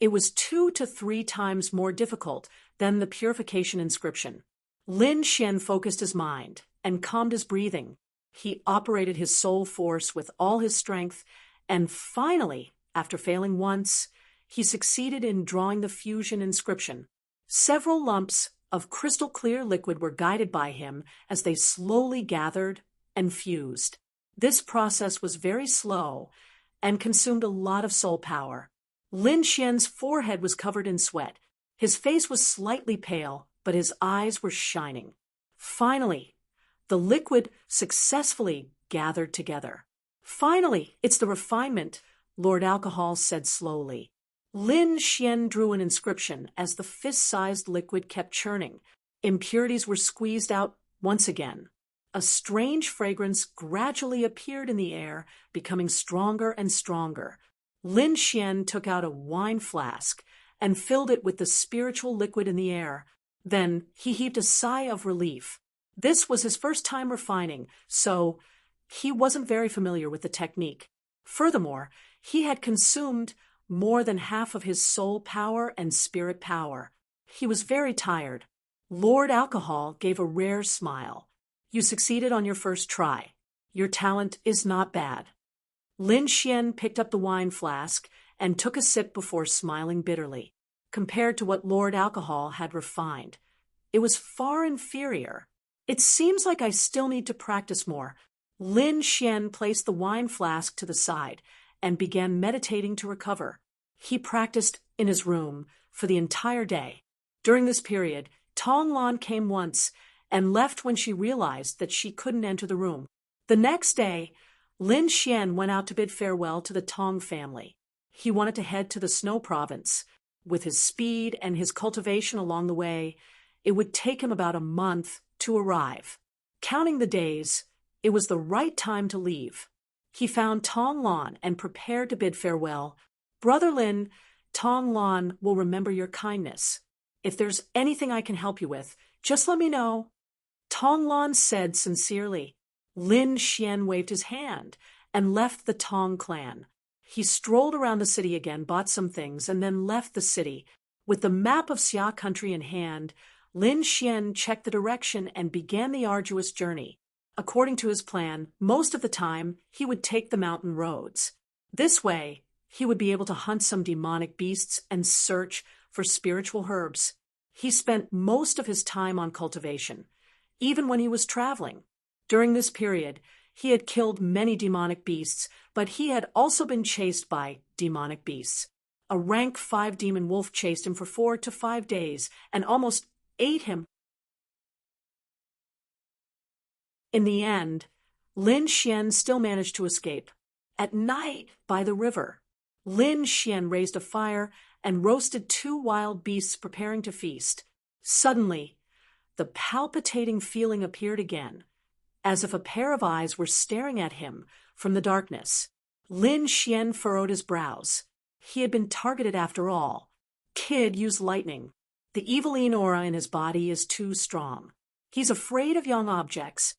It was 2 to 3 times more difficult than the purification inscription. Lin Xian focused his mind and calmed his breathing. He operated his soul force with all his strength, and finally, after failing once, he succeeded in drawing the fusion inscription. Several lumps of crystal-clear liquid were guided by him as they slowly gathered and fused. This process was very slow and consumed a lot of soul power. Lin Xian's forehead was covered in sweat. His face was slightly pale, but his eyes were shining. Finally, the liquid successfully gathered together. Finally, it's the refinement, Lord Alcohol said slowly. Lin Xian drew an inscription as the fist-sized liquid kept churning. Impurities were squeezed out once again. A strange fragrance gradually appeared in the air, becoming stronger and stronger. Lin Xian took out a wine flask and filled it with the spiritual liquid in the air. Then he heaved a sigh of relief. This was his first time refining, so he wasn't very familiar with the technique. Furthermore, he had consumed more than half of his soul power and spirit power. He was very tired. Lord Alcohol gave a rare smile. You succeeded on your first try. Your talent is not bad. Lin Xian picked up the wine flask and took a sip before smiling bitterly. Compared to what Lord Alcohol had refined, it was far inferior. It seems like I still need to practice more. Lin Xian placed the wine flask to the side and began meditating to recover. He practiced in his room for the entire day. During this period, Tong Lan came once and left when she realized that she couldn't enter the room. The next day, Lin Xian went out to bid farewell to the Tong family. He wanted to head to the Snow Province. With his speed and his cultivation along the way, it would take him about a month to arrive. Counting the days, it was the right time to leave. He found Tong Lan and prepared to bid farewell. Brother Lin, Tong Lan will remember your kindness. If there's anything I can help you with, just let me know. Tong Lan said sincerely. Lin Xian waved his hand and left the Tong clan. He strolled around the city again, bought some things, and then left the city. With the map of Xia country in hand, Lin Xian checked the direction and began the arduous journey. According to his plan, most of the time, he would take the mountain roads. This way, he would be able to hunt some demonic beasts and search for spiritual herbs. He spent most of his time on cultivation, even when he was traveling. During this period, he had killed many demonic beasts, but he had also been chased by demonic beasts. A rank 5 demon wolf chased him for 4 to 5 days and almost ate him. In the end, Lin Xian still managed to escape. At night, by the river, Lin Xian raised a fire and roasted 2 wild beasts preparing to feast. Suddenly, the palpitating feeling appeared again, as if a pair of eyes were staring at him from the darkness. Lin Xian furrowed his brows. He had been targeted after all. Kid used lightning. The eviline aura in his body is too strong. He's afraid of young objects.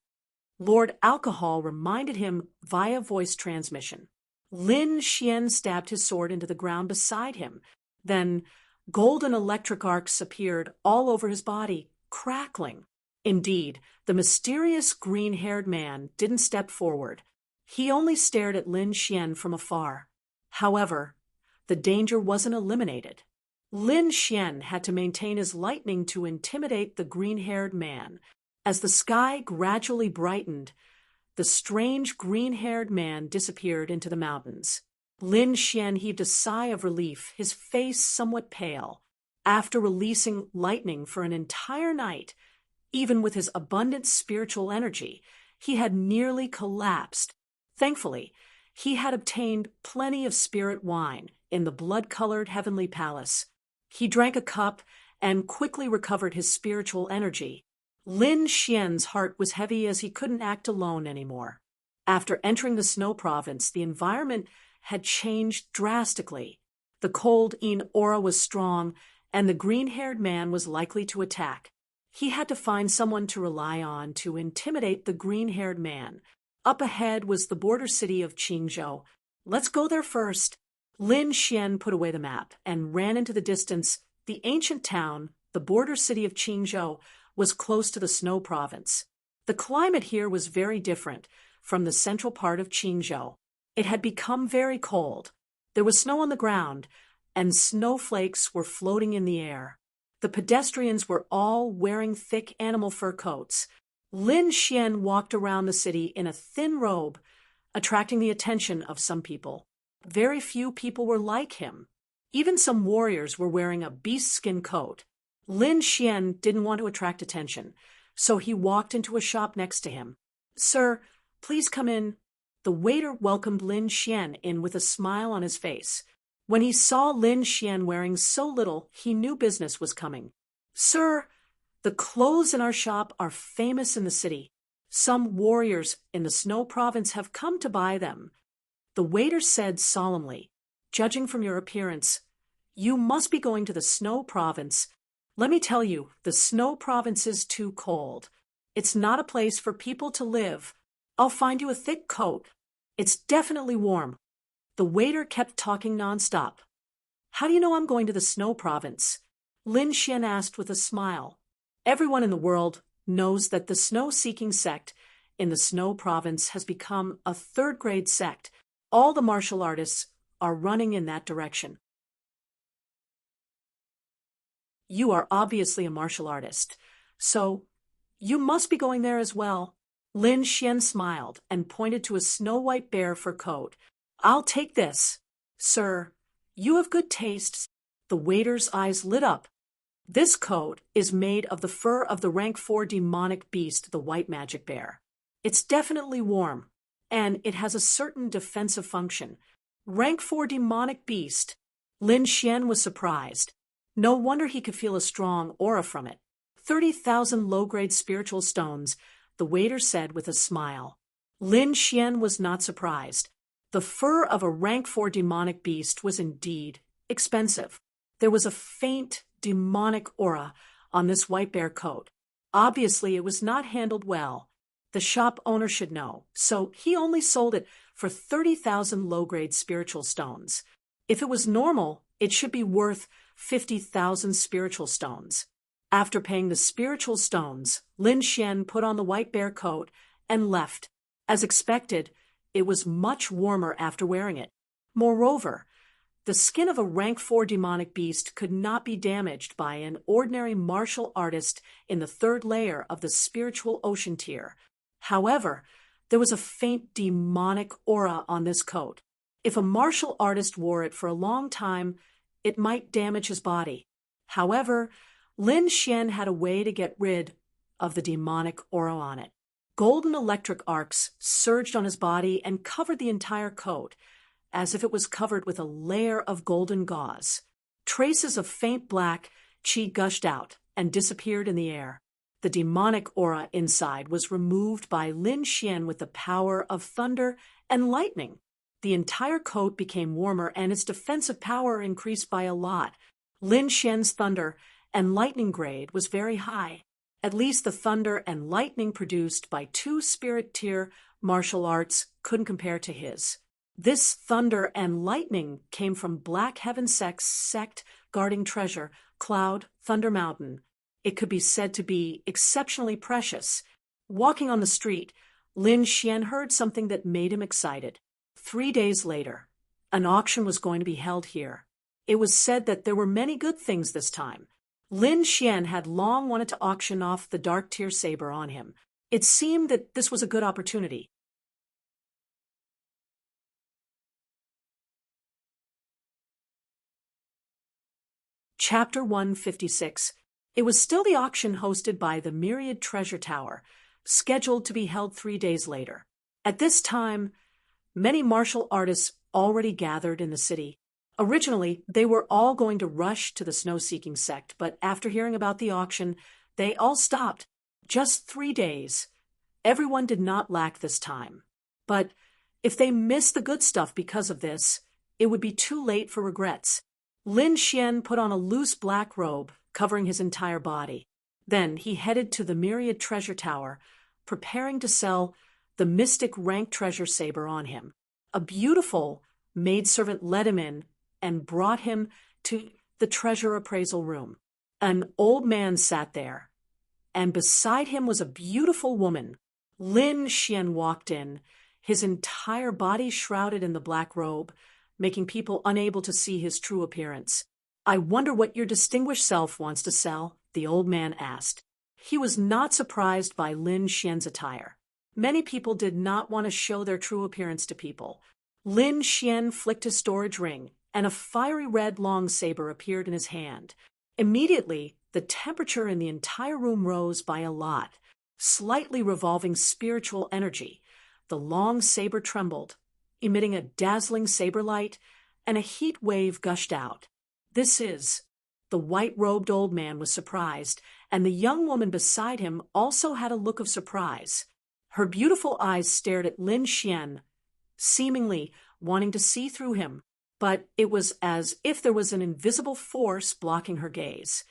Lord Alcohol reminded him via voice transmission. Lin Xian stabbed his sword into the ground beside him. Then golden electric arcs appeared all over his body, crackling. Indeed, the mysterious green-haired man didn't step forward. He only stared at Lin Xian from afar. However, the danger wasn't eliminated. Lin Xian had to maintain his lightning to intimidate the green-haired man. As the sky gradually brightened, the strange green-haired man disappeared into the mountains. Lin Xian heaved a sigh of relief, his face somewhat pale. After releasing lightning for an entire night, even with his abundant spiritual energy, he had nearly collapsed. Thankfully, he had obtained plenty of spirit wine in the blood-colored heavenly palace. He drank a cup and quickly recovered his spiritual energy. Lin Xian's heart was heavy as he couldn't act alone anymore. After entering the Snow Province, the environment had changed drastically. The cold Yin aura was strong, and the green-haired man was likely to attack. He had to find someone to rely on to intimidate the green-haired man. Up ahead was the border city of Qingzhou. Let's go there first. Lin Xian put away the map and ran into the distance. The ancient town, the border city of Qingzhou, was close to the snow province. The climate here was very different from the central part of Qingzhou. It had become very cold. There was snow on the ground, and snowflakes were floating in the air. The pedestrians were all wearing thick animal fur coats. Lin Xian walked around the city in a thin robe, attracting the attention of some people. Very few people were like him. Even some warriors were wearing a beast-skin coat. Lin Xian didn't want to attract attention, so he walked into a shop next to him. "Sir, please come in." The waiter welcomed Lin Xian in with a smile on his face. When he saw Lin Xian wearing so little, he knew business was coming. "Sir, the clothes in our shop are famous in the city. Some warriors in the snow province have come to buy them." The waiter said solemnly, "Judging from your appearance, you must be going to the snow province. Let me tell you, the snow province is too cold. It's not a place for people to live. I'll find you a thick coat. It's definitely warm." The waiter kept talking nonstop. "How do you know I'm going to the snow province?" Lin Xian asked with a smile. Everyone in the world knows that the snow-seeking sect in the snow province has become a third-grade sect. All the martial artists are running in that direction. "You are obviously a martial artist, so you must be going there as well." Lin Xian smiled and pointed to a snow-white bear fur coat. "I'll take this." "Sir, you have good taste." The waiter's eyes lit up. "This coat is made of the fur of the rank 4 demonic beast, the white magic bear. It's definitely warm, and it has a certain defensive function." Rank 4 demonic beast. Lin Xian was surprised. No wonder he could feel a strong aura from it. 30,000 low-grade spiritual stones, the waiter said with a smile. Lin Xian was not surprised. The fur of a rank 4 demonic beast was indeed expensive. There was a faint demonic aura on this white bear coat. Obviously, it was not handled well. The shop owner should know, so he only sold it for 30,000 low-grade spiritual stones. If it was normal, it should be worth 50,000 spiritual stones. After paying the spiritual stones, Lin Xian put on the white bear coat and left. As expected, it was much warmer after wearing it. Moreover, the skin of a rank 4 demonic beast could not be damaged by an ordinary martial artist in the third layer of the spiritual ocean tier. However, there was a faint demonic aura on this coat. If a martial artist wore it for a long time, it might damage his body. However, Lin Xian had a way to get rid of the demonic aura on it. Golden electric arcs surged on his body and covered the entire coat, as if it was covered with a layer of golden gauze. Traces of faint black qi gushed out and disappeared in the air. The demonic aura inside was removed by Lin Xian with the power of thunder and lightning. The entire coat became warmer and its defensive power increased by a lot. Lin Xian's thunder and lightning grade was very high. At least the thunder and lightning produced by 2 spirit tier martial arts couldn't compare to his. This thunder and lightning came from Black Heaven Sect's sect guarding treasure, Cloud Thunder Mountain. It could be said to be exceptionally precious. Walking on the street, Lin Xian heard something that made him excited. 3 days later, an auction was going to be held here. It was said that there were many good things this time. Lin Xian had long wanted to auction off the dark tier saber on him. It seemed that this was a good opportunity. Chapter 156. It was still the auction hosted by the Myriad Treasure Tower, scheduled to be held 3 days later. At this time, many martial artists already gathered in the city. Originally, they were all going to rush to the snow-seeking sect, but after hearing about the auction, they all stopped. Just 3 days. Everyone did not lack this time. But if they missed the good stuff because of this, it would be too late for regrets. Lin Xian put on a loose black robe, covering his entire body. Then he headed to the Myriad Treasure Tower, preparing to sell the mystic rank treasure saber on him. A beautiful, Maidservant led him in and brought him to the treasure appraisal room. An old man sat there, and beside him was a beautiful woman. Lin Xian walked in, his entire body shrouded in the black robe, making people unable to see his true appearance. "I wonder what your distinguished self wants to sell?" the old man asked. He was not surprised by Lin Xian's attire. Many people did not want to show their true appearance to people. Lin Xian flicked his storage ring, and a fiery red long saber appeared in his hand. Immediately, the temperature in the entire room rose by a lot, slightly revolving spiritual energy. The long saber trembled, emitting a dazzling saber light, and a heat wave gushed out. "This is—" The white-robed old man was surprised, and the young woman beside him also had a look of surprise. Her beautiful eyes stared at Lin Xian, seemingly wanting to see through him, but it was as if there was an invisible force blocking her gaze.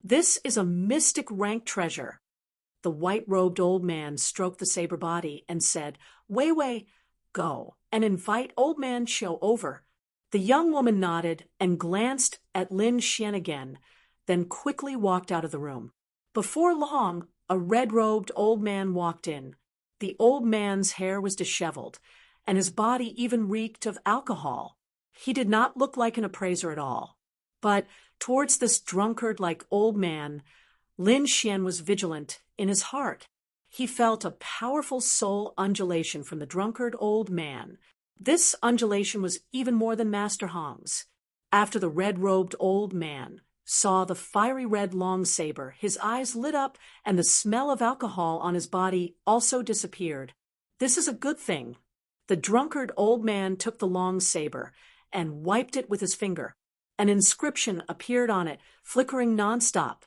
"This is a mystic rank treasure." The white-robed old man stroked the saber body and said, "Wei Wei, go and invite old man Qiu over." The young woman nodded and glanced at Lin Xian again, then quickly walked out of the room. Before long, a red-robed old man walked in. The old man's hair was disheveled, and his body even reeked of alcohol. He did not look like an appraiser at all. But towards this drunkard-like old man, Lin Xian was vigilant in his heart. He felt a powerful soul undulation from the drunkard old man. This undulation was even more than Master Hong's. After the red-robed old man saw the fiery red long saber, his eyes lit up and the smell of alcohol on his body also disappeared. "This is a good thing." The drunkard old man took the long saber and wiped it with his finger. An inscription appeared on it, flickering nonstop.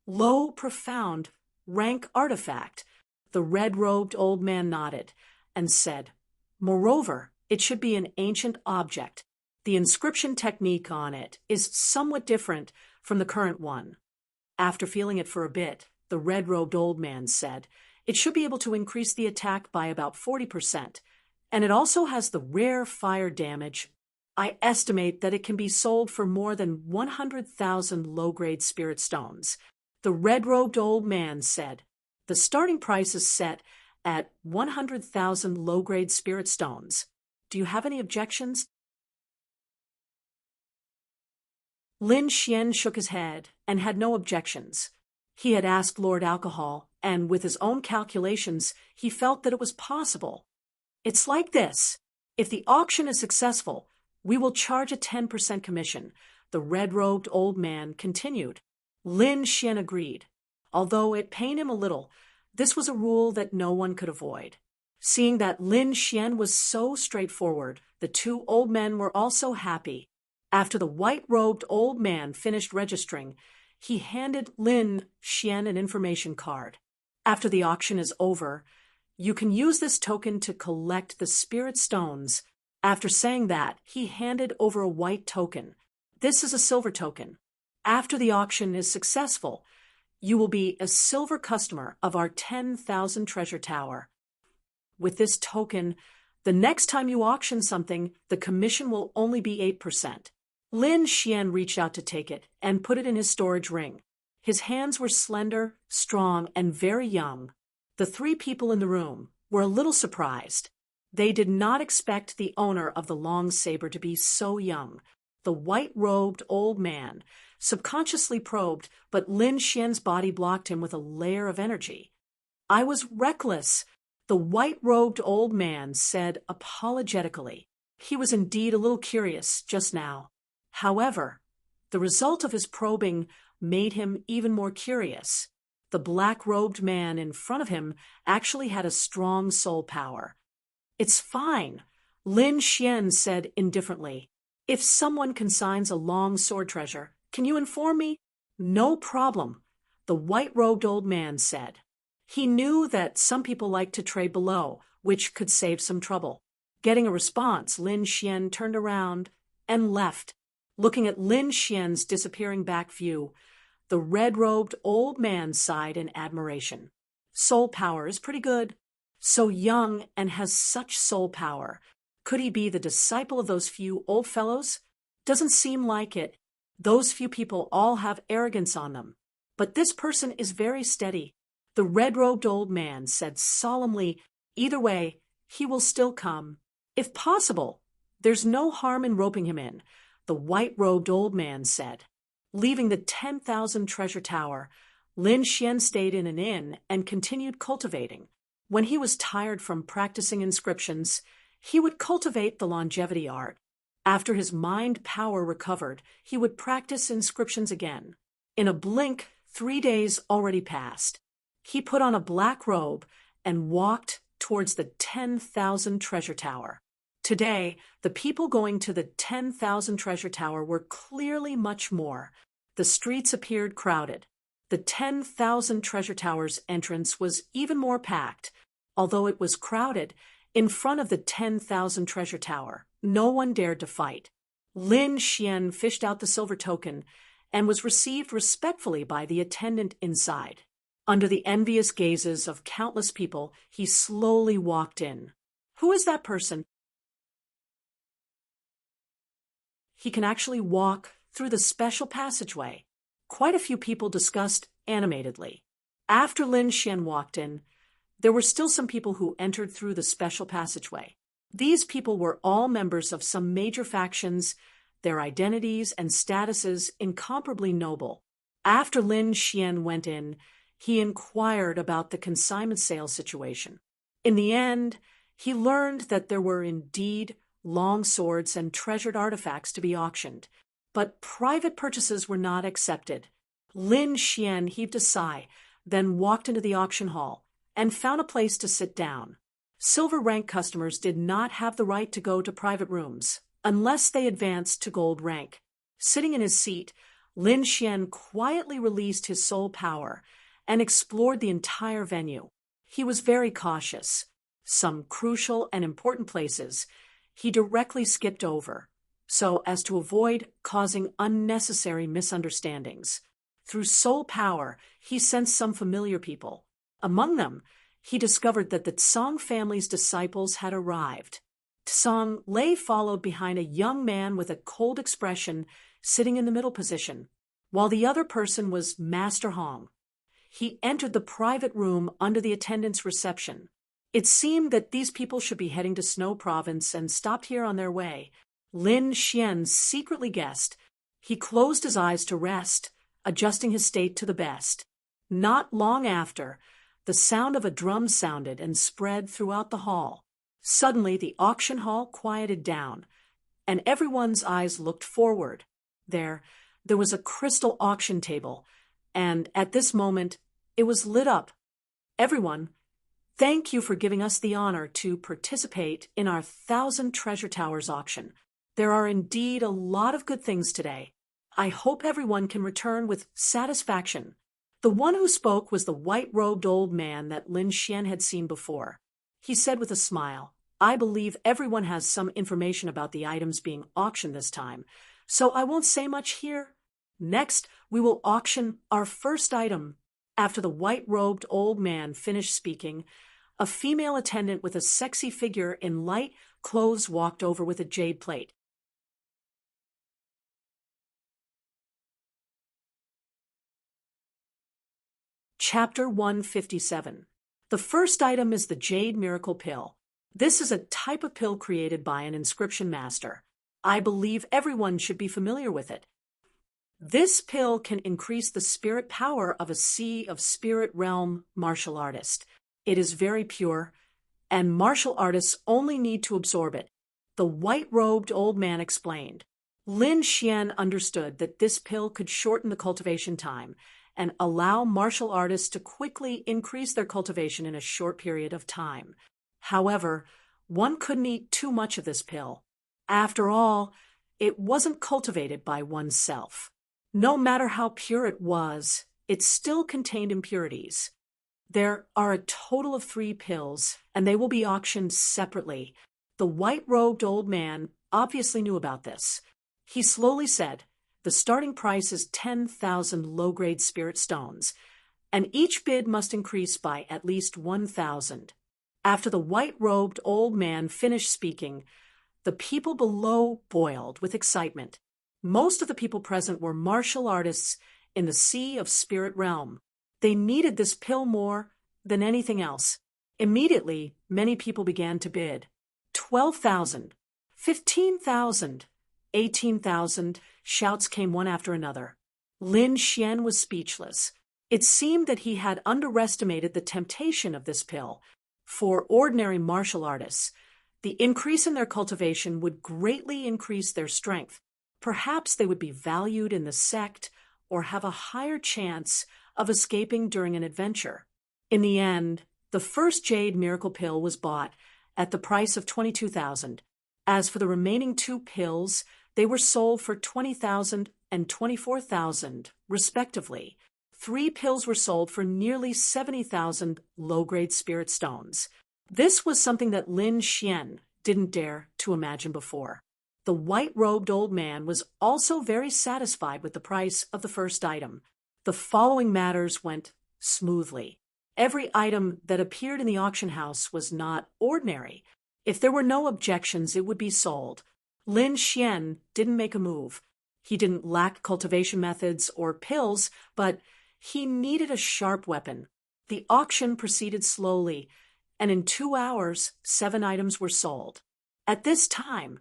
"Low, profound, rank artifact." The red-robed old man nodded and said, "Moreover, it should be an ancient object. The inscription technique on it is somewhat different from the current one." After feeling it for a bit, the red-robed old man said, "It should be able to increase the attack by about 40%, and it also has the rare fire damage. I estimate that it can be sold for more than 100,000 low-grade spirit stones." The red-robed old man said, "The starting price is set at 100,000 low-grade spirit stones. Do you have any objections?" Lin Xian shook his head and had no objections. He had asked Lord Alcohol, and with his own calculations, he felt that it was possible. "It's like this. If the auction is successful, we will charge a 10% commission," the red-robed old man continued. Lin Xian agreed. Although it pained him a little, this was a rule that no one could avoid. Seeing that Lin Xian was so straightforward, the two old men were also happy. After the white-robed old man finished registering, he handed Lin Xian an information card. "After the auction is over, you can use this token to collect the spirit stones." After saying that, he handed over a white token. "This is a silver token. After the auction is successful, you will be a silver customer of our 10,000 treasure tower. With this token, the next time you auction something, the commission will only be 8%. Lin Xian reached out to take it and put it in his storage ring. His hands were slender, strong, and very young. The three people in the room were a little surprised. They did not expect the owner of the long saber to be so young. The white-robed old man subconsciously probed, but Lin Xian's body blocked him with a layer of energy. "I was reckless," the white-robed old man said apologetically. He was indeed a little curious just now. However, the result of his probing made him even more curious. The black-robed man in front of him actually had a strong soul power. "It's fine," Lin Xian said indifferently. "If someone consigns a long sword treasure, can you inform me?" "No problem," the white-robed old man said. He knew that some people liked to trade below, which could save some trouble. Getting a response, Lin Xian turned around and left. Looking at Lin Xian's disappearing back view, the red-robed old man sighed in admiration. "Soul power is pretty good. So young and has such soul power. Could he be the disciple of those few old fellows? Doesn't seem like it. Those few people all have arrogance on them. But this person is very steady. The red-robed old man said solemnly, either way, he will still come. If possible, there's no harm in roping him in, the white-robed old man said. Leaving the 10,000 treasure tower, Lin Xian stayed in an inn and continued cultivating. When he was tired from practicing inscriptions, he would cultivate the longevity art. After his mind power recovered, he would practice inscriptions again. In a blink, 3 days already passed. He put on a black robe and walked towards the 10,000 treasure tower. Today, the people going to the 10,000 treasure tower were clearly much more. The streets appeared crowded. The 10,000 treasure tower's entrance was even more packed. Although it was crowded, in front of the 10,000 treasure tower, no one dared to fight. Lin Xian fished out the silver token and was received respectfully by the attendant inside. Under the envious gazes of countless people, he slowly walked in. Who is that person? He can actually walk through the special passageway. Quite a few people discussed animatedly. After Lin Xian walked in, there were still some people who entered through the special passageway. These people were all members of some major factions, their identities and statuses incomparably noble. After Lin Xian went in, he inquired about the consignment sale situation. In the end, he learned that there were indeed long swords and treasured artifacts to be auctioned, but private purchases were not accepted. Lin Xian heaved a sigh, then walked into the auction hall and found a place to sit down. Silver rank customers did not have the right to go to private rooms unless they advanced to gold rank. Sitting in his seat, Lin Xian quietly released his soul power and explored the entire venue. He was very cautious. Some crucial and important places he directly skipped over, so as to avoid causing unnecessary misunderstandings. Through soul power, he sensed some familiar people. Among them, he discovered that the Tsang family's disciples had arrived. Tsang lay followed behind a young man with a cold expression sitting in the middle position, while the other person was Master Hong. He entered the private room under the attendant's reception. It seemed that these people should be heading to Snow Province and stopped here on their way. Lin Xian secretly guessed. He closed his eyes to rest, adjusting his state to the best. Not long after, the sound of a drum sounded and spread throughout the hall. Suddenly, the auction hall quieted down, and everyone's eyes looked forward. There was a crystal auction table, and at this moment, it was lit up. Everyone, thank you for giving us the honor to participate in our 1,000 Treasure Towers auction. There are indeed a lot of good things today. I hope everyone can return with satisfaction. The one who spoke was the white-robed old man that Lin Xian had seen before. He said with a smile, I believe everyone has some information about the items being auctioned this time, so I won't say much here. Next, we will auction our first item. After the white-robed old man finished speaking, a female attendant with a sexy figure in light clothes walked over with a jade plate. Chapter 157. The first item is the Jade Miracle Pill. This is a type of pill created by an inscription master. I believe everyone should be familiar with it. This pill can increase the spirit power of a Sea of Spirit Realm martial artist. It is very pure, and martial artists only need to absorb it. The white-robed old man explained. Lin Xian understood that this pill could shorten the cultivation time and allow martial artists to quickly increase their cultivation in a short period of time. However, one couldn't eat too much of this pill. After all, it wasn't cultivated by oneself. No matter how pure it was, it still contained impurities. There are a total of 3 pills, and they will be auctioned separately. The white-robed old man obviously knew about this. He slowly said, the starting price is 10,000 low-grade spirit stones, and each bid must increase by at least 1,000. After the white-robed old man finished speaking, The people below boiled with excitement. Most of the people present were martial artists in the sea of spirit realm. They needed this pill more than anything else. Immediately, many people began to bid. 12,000, 15,000, 18,000, shouts came one after another. Lin Xian was speechless. It seemed that he had underestimated the temptation of this pill. For ordinary martial artists, the increase in their cultivation would greatly increase their strength. Perhaps they would be valued in the sect or have a higher chance of escaping during an adventure. In the end, the first jade miracle pill was bought at the price of 22,000. As for the remaining 2 pills, they were sold for 20,000 and 24,000, respectively. 3 pills were sold for nearly 70,000 low-grade spirit stones. This was something that Lin Xian didn't dare to imagine before. The white-robed old man was also very satisfied with the price of the first item. The following matters went smoothly. Every item that appeared in the auction house was not ordinary. If there were no objections, it would be sold. Lin Xian didn't make a move. He didn't lack cultivation methods or pills, but he needed a sharp weapon. The auction proceeded slowly, and in 2 hours, 7 items were sold. At this time,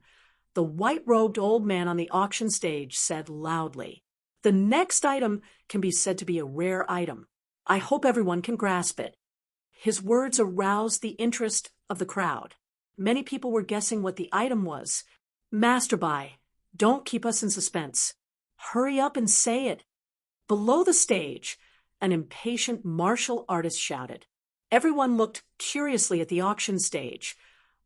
the white-robed old man on the auction stage said loudly, "The next item can be said to be a rare item. I hope everyone can grasp it." His words aroused the interest of the crowd. Many people were guessing what the item was. "Masterby, don't keep us in suspense. Hurry up and say it." Below the stage, an impatient martial artist shouted. Everyone looked curiously at the auction stage,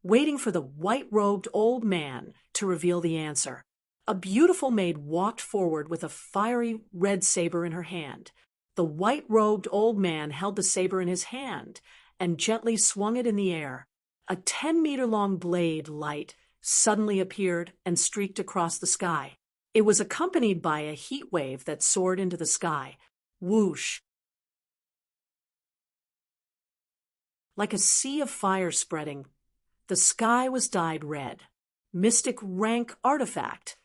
waiting for the white-robed old man to reveal the answer. A beautiful maid walked forward with a fiery red saber in her hand. The white-robed old man held the saber in his hand and gently swung it in the air. A 10-meter-long blade light suddenly appeared and streaked across the sky. It was accompanied by a heat wave that soared into the sky. Whoosh! Like a sea of fire spreading, the sky was dyed red. Mystic rank artifact.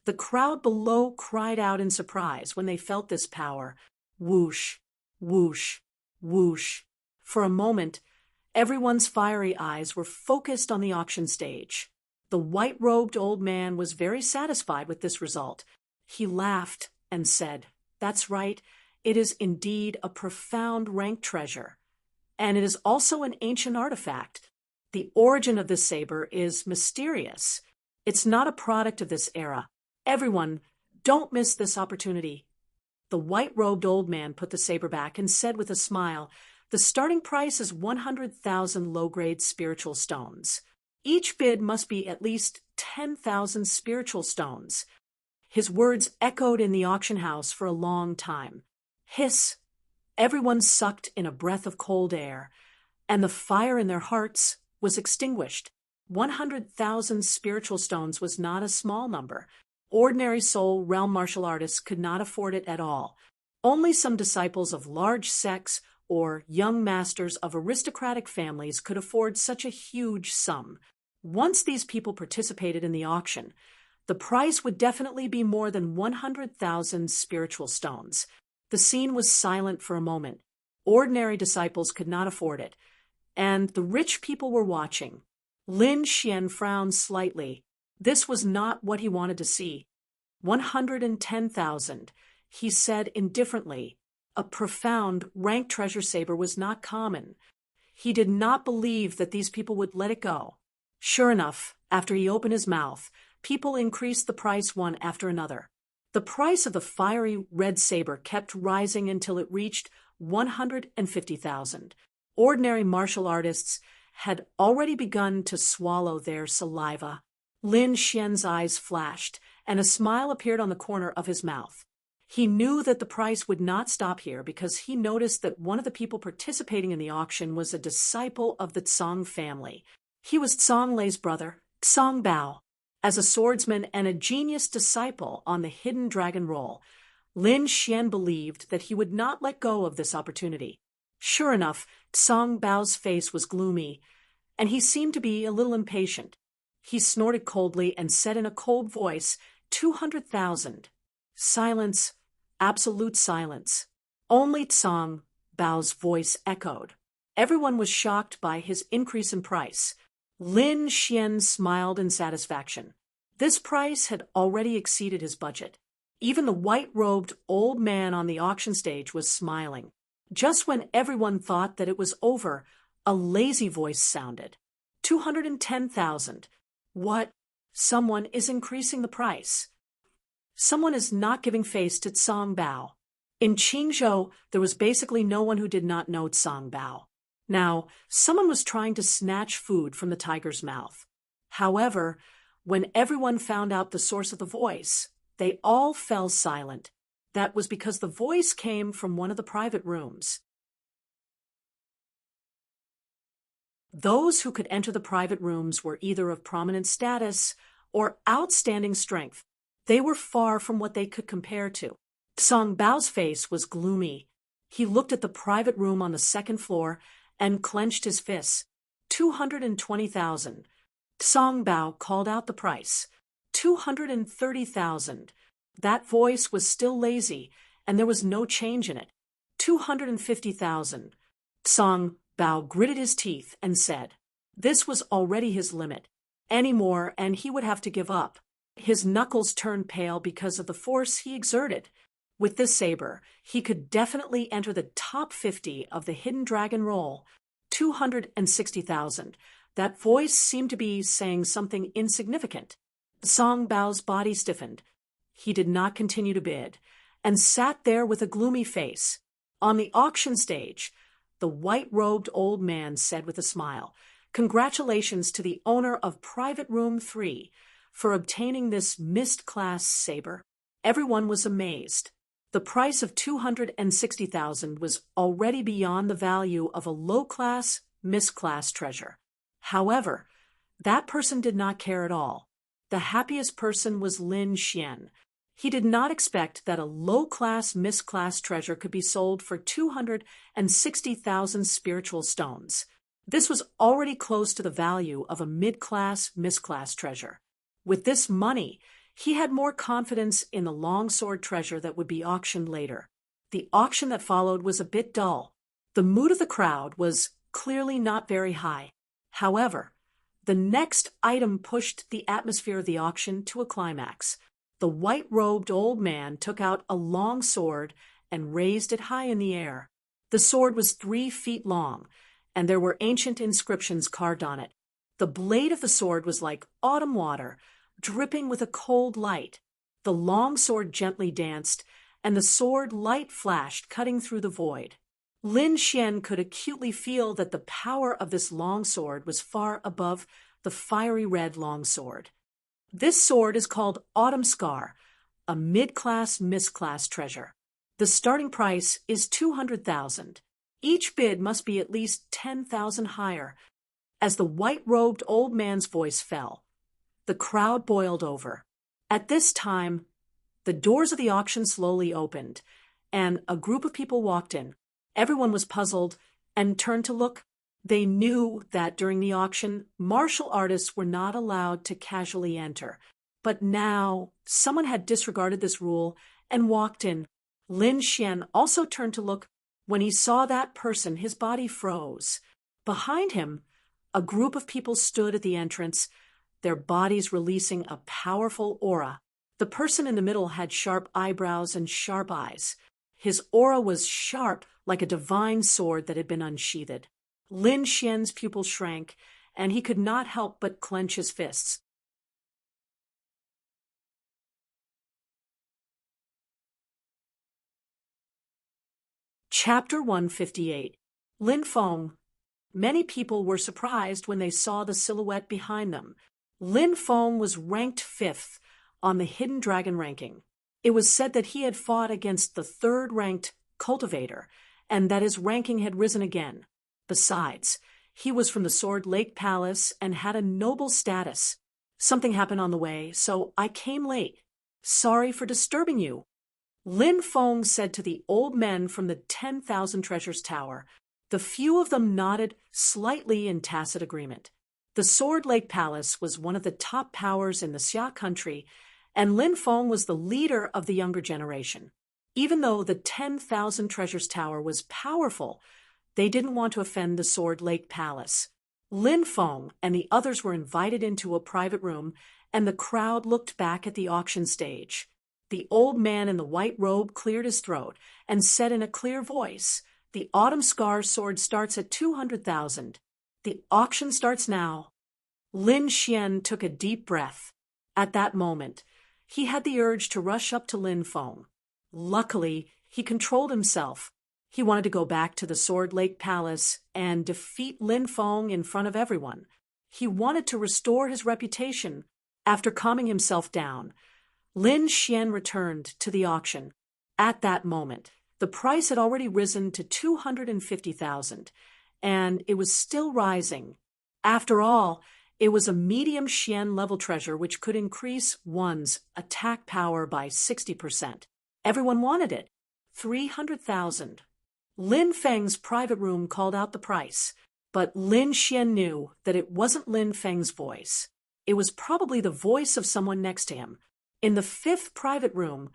The crowd below cried out in surprise when they felt this power. Whoosh, whoosh, whoosh. For a moment, everyone's fiery eyes were focused on the auction stage. The white-robed old man was very satisfied with this result. He laughed and said, "That's right, it is indeed a profound rank treasure. And it is also an ancient artifact. The origin of this saber is mysterious. It's not a product of this era. Everyone, don't miss this opportunity." The white-robed old man put the saber back and said with a smile, "The starting price is 100,000 low-grade spiritual stones. Each bid must be at least 10,000 spiritual stones." His words echoed in the auction house for a long time. Hiss! Everyone sucked in a breath of cold air, and the fire in their hearts was extinguished. 100,000 spiritual stones was not a small number. Ordinary soul realm martial artists could not afford it at all. Only some disciples of large sects or young masters of aristocratic families could afford such a huge sum. Once these people participated in the auction, the price would definitely be more than 100,000 spiritual stones. The scene was silent for a moment. Ordinary disciples could not afford it, and the rich people were watching. Lin Xian frowned slightly. This was not what he wanted to see. 110,000, he said indifferently. A profound rank treasure saber was not common. He did not believe that these people would let it go. Sure enough, after he opened his mouth, people increased the price one after another. The price of the fiery red saber kept rising until it reached 150,000. Ordinary martial artists had already begun to swallow their saliva. Lin Xian's eyes flashed, and a smile appeared on the corner of his mouth. He knew that the price would not stop here because he noticed that one of the people participating in the auction was a disciple of the Tsang family. He was Tsang Lei's brother, Tsang Bao. As a swordsman and a genius disciple on the hidden dragon roll, Lin Xian believed that he would not let go of this opportunity. Sure enough, Tsang Bao's face was gloomy, and he seemed to be a little impatient. He snorted coldly and said in a cold voice, 200,000. Silence, absolute silence. Only Tsang Bao's voice echoed. Everyone was shocked by his increase in price. Lin Xian smiled in satisfaction. This price had already exceeded his budget. Even the white-robed old man on the auction stage was smiling. Just when everyone thought that it was over, a lazy voice sounded. 210,000. What? Someone is increasing the price. Someone is not giving face to Tsang Bao. In Qingzhou, there was basically no one who did not know Tsang Bao. Now, someone was trying to snatch food from the tiger's mouth. However, when everyone found out the source of the voice, they all fell silent. That was because the voice came from one of the private rooms. Those who could enter the private rooms were either of prominent status or outstanding strength. They were far from what they could compare to. Tsang Bao's face was gloomy. He looked at the private room on the second floor and clenched his fists. 220,000. Tsang Bao called out the price. 230,000. That voice was still lazy, and there was no change in it. 250,000. Tsang Bao gritted his teeth and said, this was already his limit. Any more, and he would have to give up. His knuckles turned pale because of the force he exerted. With this saber, he could definitely enter the top 50 of the Hidden Dragon roll. 260,000. That voice seemed to be saying something insignificant. Tsang Bao's body stiffened. He did not continue to bid, and sat there with a gloomy face. On the auction stage, the white-robed old man said with a smile, congratulations to the owner of Private Room 3 for obtaining this mist-class saber. Everyone was amazed. The price of 260,000 was already beyond the value of a low-class, mist-class treasure. However, that person did not care at all. The happiest person was Lin Xian. He did not expect that a low-class, mist-class treasure could be sold for 260,000 spiritual stones. This was already close to the value of a mid-class, mist-class treasure. With this money, he had more confidence in the longsword treasure that would be auctioned later. The auction that followed was a bit dull. The mood of the crowd was clearly not very high. However, the next item pushed the atmosphere of the auction to a climax. The white-robed old man took out a long sword and raised it high in the air. The sword was 3 feet long, and there were ancient inscriptions carved on it. The blade of the sword was like autumn water, dripping with a cold light. The long sword gently danced, and the sword light flashed, cutting through the void. Lin Xian could acutely feel that the power of this long sword was far above the fiery red long sword. This sword is called Autumn Scar, a mid-class, mist-class treasure. The starting price is 200,000. Each bid must be at least 10,000 higher. As the white-robed old man's voice fell, the crowd boiled over. At this time, the doors of the auction slowly opened, and a group of people walked in. Everyone was puzzled and turned to look. They knew that during the auction, martial artists were not allowed to casually enter. But now, someone had disregarded this rule and walked in. Lin Xian also turned to look. When he saw that person, his body froze. Behind him, a group of people stood at the entrance, their bodies releasing a powerful aura. The person in the middle had sharp eyebrows and sharp eyes. His aura was sharp, like a divine sword that had been unsheathed. Lin Xian's pupil shrank, and he could not help but clench his fists. Chapter 158. Lin Feng. Many people were surprised when they saw the silhouette behind them. Lin Feng was ranked 5th on the Hidden Dragon ranking. It was said that he had fought against the 3rd-ranked Cultivator, and that his ranking had risen again. Besides, he was from the Sword Lake Palace and had a noble status. Something happened on the way, so I came late. Sorry for disturbing you. Lin Feng said to the old men from the 10,000 Treasures Tower. The few of them nodded slightly in tacit agreement. The Sword Lake Palace was one of the top powers in the Xia country, and Lin Feng was the leader of the younger generation. Even though the 10,000 Treasures Tower was powerful, they didn't want to offend the Sword Lake Palace. Lin Feng and the others were invited into a private room, and the crowd looked back at the auction stage. The old man in the white robe cleared his throat and said in a clear voice, "The Autumn Scar sword starts at 200,000. The auction starts now." Lin Xian took a deep breath. At that moment, he had the urge to rush up to Lin Feng. Luckily, he controlled himself. He wanted to go back to the Sword Lake Palace and defeat Lin Feng in front of everyone. He wanted to restore his reputation. After calming himself down, Lin Xian returned to the auction. At that moment, the price had already risen to 250,000, and it was still rising. After all, it was a medium Xian level treasure which could increase one's attack power by 60%. Everyone wanted it. 300,000. Lin Feng's private room called out the price, but Lin Xian knew that it wasn't Lin Feng's voice. It was probably the voice of someone next to him. In the fifth private room,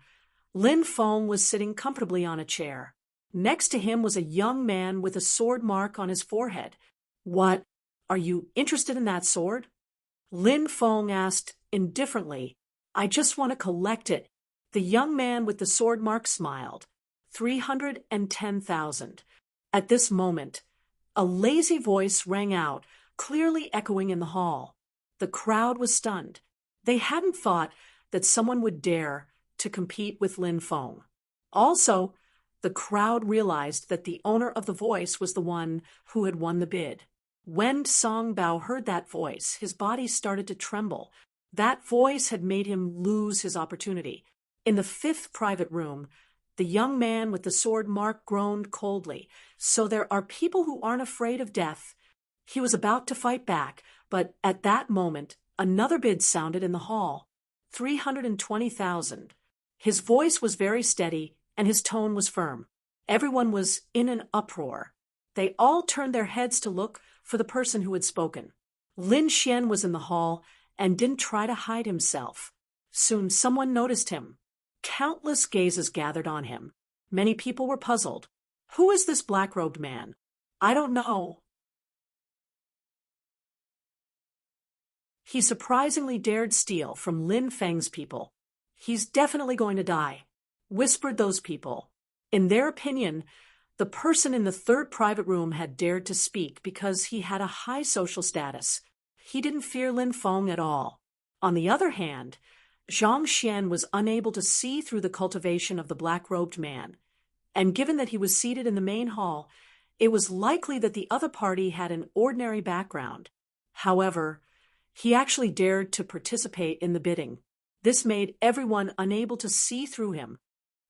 Lin Feng was sitting comfortably on a chair. Next to him was a young man with a sword mark on his forehead. "What? Are you interested in that sword?" Lin Feng asked indifferently. "I just want to collect it." The young man with the sword mark smiled. 310,000. At this moment, a lazy voice rang out, clearly echoing in the hall. The crowd was stunned. They hadn't thought that someone would dare to compete with Lin Feng. Also, the crowd realized that the owner of the voice was the one who had won the bid. When Songbao heard that voice, his body started to tremble. That voice had made him lose his opportunity. In the fifth private room, the young man with the sword mark groaned coldly. "So there are people who aren't afraid of death." He was about to fight back, but at that moment, another bid sounded in the hall. 320,000. His voice was very steady, and his tone was firm. Everyone was in an uproar. They all turned their heads to look for the person who had spoken. Lin Xian was in the hall and didn't try to hide himself. Soon someone noticed him. Countless gazes gathered on him. Many people were puzzled. "Who is this black-robed man?" "I don't know." He surprisingly dared steal from Lin Feng's people. "He's definitely going to die," whispered those people. In their opinion, the person in the third private room had dared to speak because he had a high social status. He didn't fear Lin Feng at all. On the other hand, Zhang Xian was unable to see through the cultivation of the black-robed man, and given that he was seated in the main hall, it was likely that the other party had an ordinary background. However, he actually dared to participate in the bidding. This made everyone unable to see through him.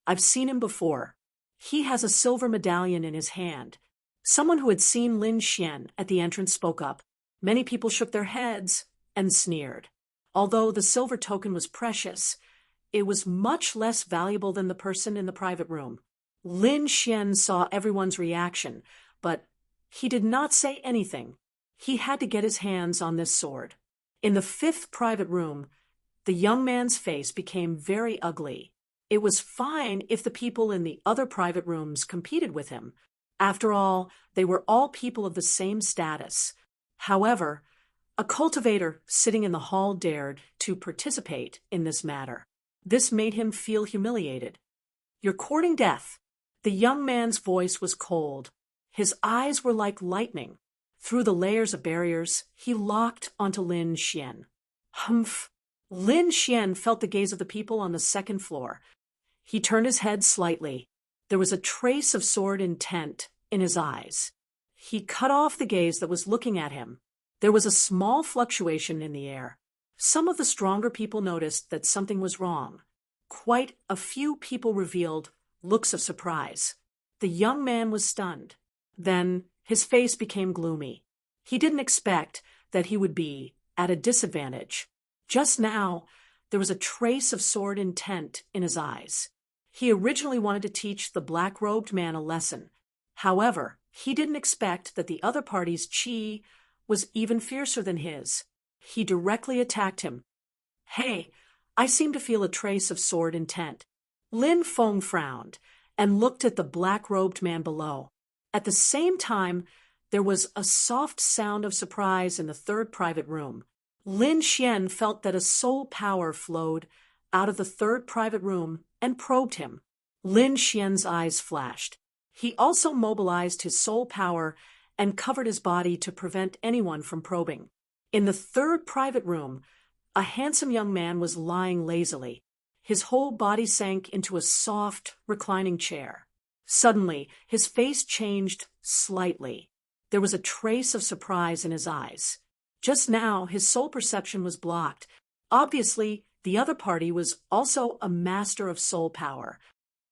"I've seen him before. He has a silver medallion in his hand." Someone who had seen Lin Xian at the entrance spoke up. Many people shook their heads and sneered. Although the silver token was precious, it was much less valuable than the person in the private room. Lin Xian saw everyone's reaction, but he did not say anything. He had to get his hands on this sword. In the fifth private room, the young man's face became very ugly. It was fine if the people in the other private rooms competed with him. After all, they were all people of the same status. However, a cultivator sitting in the hall dared to participate in this matter. This made him feel humiliated. "You're courting death." The young man's voice was cold. His eyes were like lightning. Through the layers of barriers, he locked onto Lin Xian. Humph! Lin Xian felt the gaze of the people on the second floor. He turned his head slightly. There was a trace of sword intent in his eyes. He cut off the gaze that was looking at him. There was a small fluctuation in the air. Some of the stronger people noticed that something was wrong. Quite a few people revealed looks of surprise. The young man was stunned. Then his face became gloomy. He didn't expect that he would be at a disadvantage. Just now, there was a trace of sword intent in his eyes. He originally wanted to teach the black-robed man a lesson. However, he didn't expect that the other party's chi was even fiercer than his. He directly attacked him. "Hey, I seem to feel a trace of sword intent." Lin Feng frowned and looked at the black-robed man below. At the same time, there was a soft sound of surprise in the third private room. Lin Xian felt that a soul power flowed out of the third private room and probed him. Lin Xian's eyes flashed. He also mobilized his soul power and covered his body to prevent anyone from probing. In the third private room, a handsome young man was lying lazily. His whole body sank into a soft, reclining chair. Suddenly, his face changed slightly. There was a trace of surprise in his eyes. Just now, his soul perception was blocked. Obviously, the other party was also a master of soul power.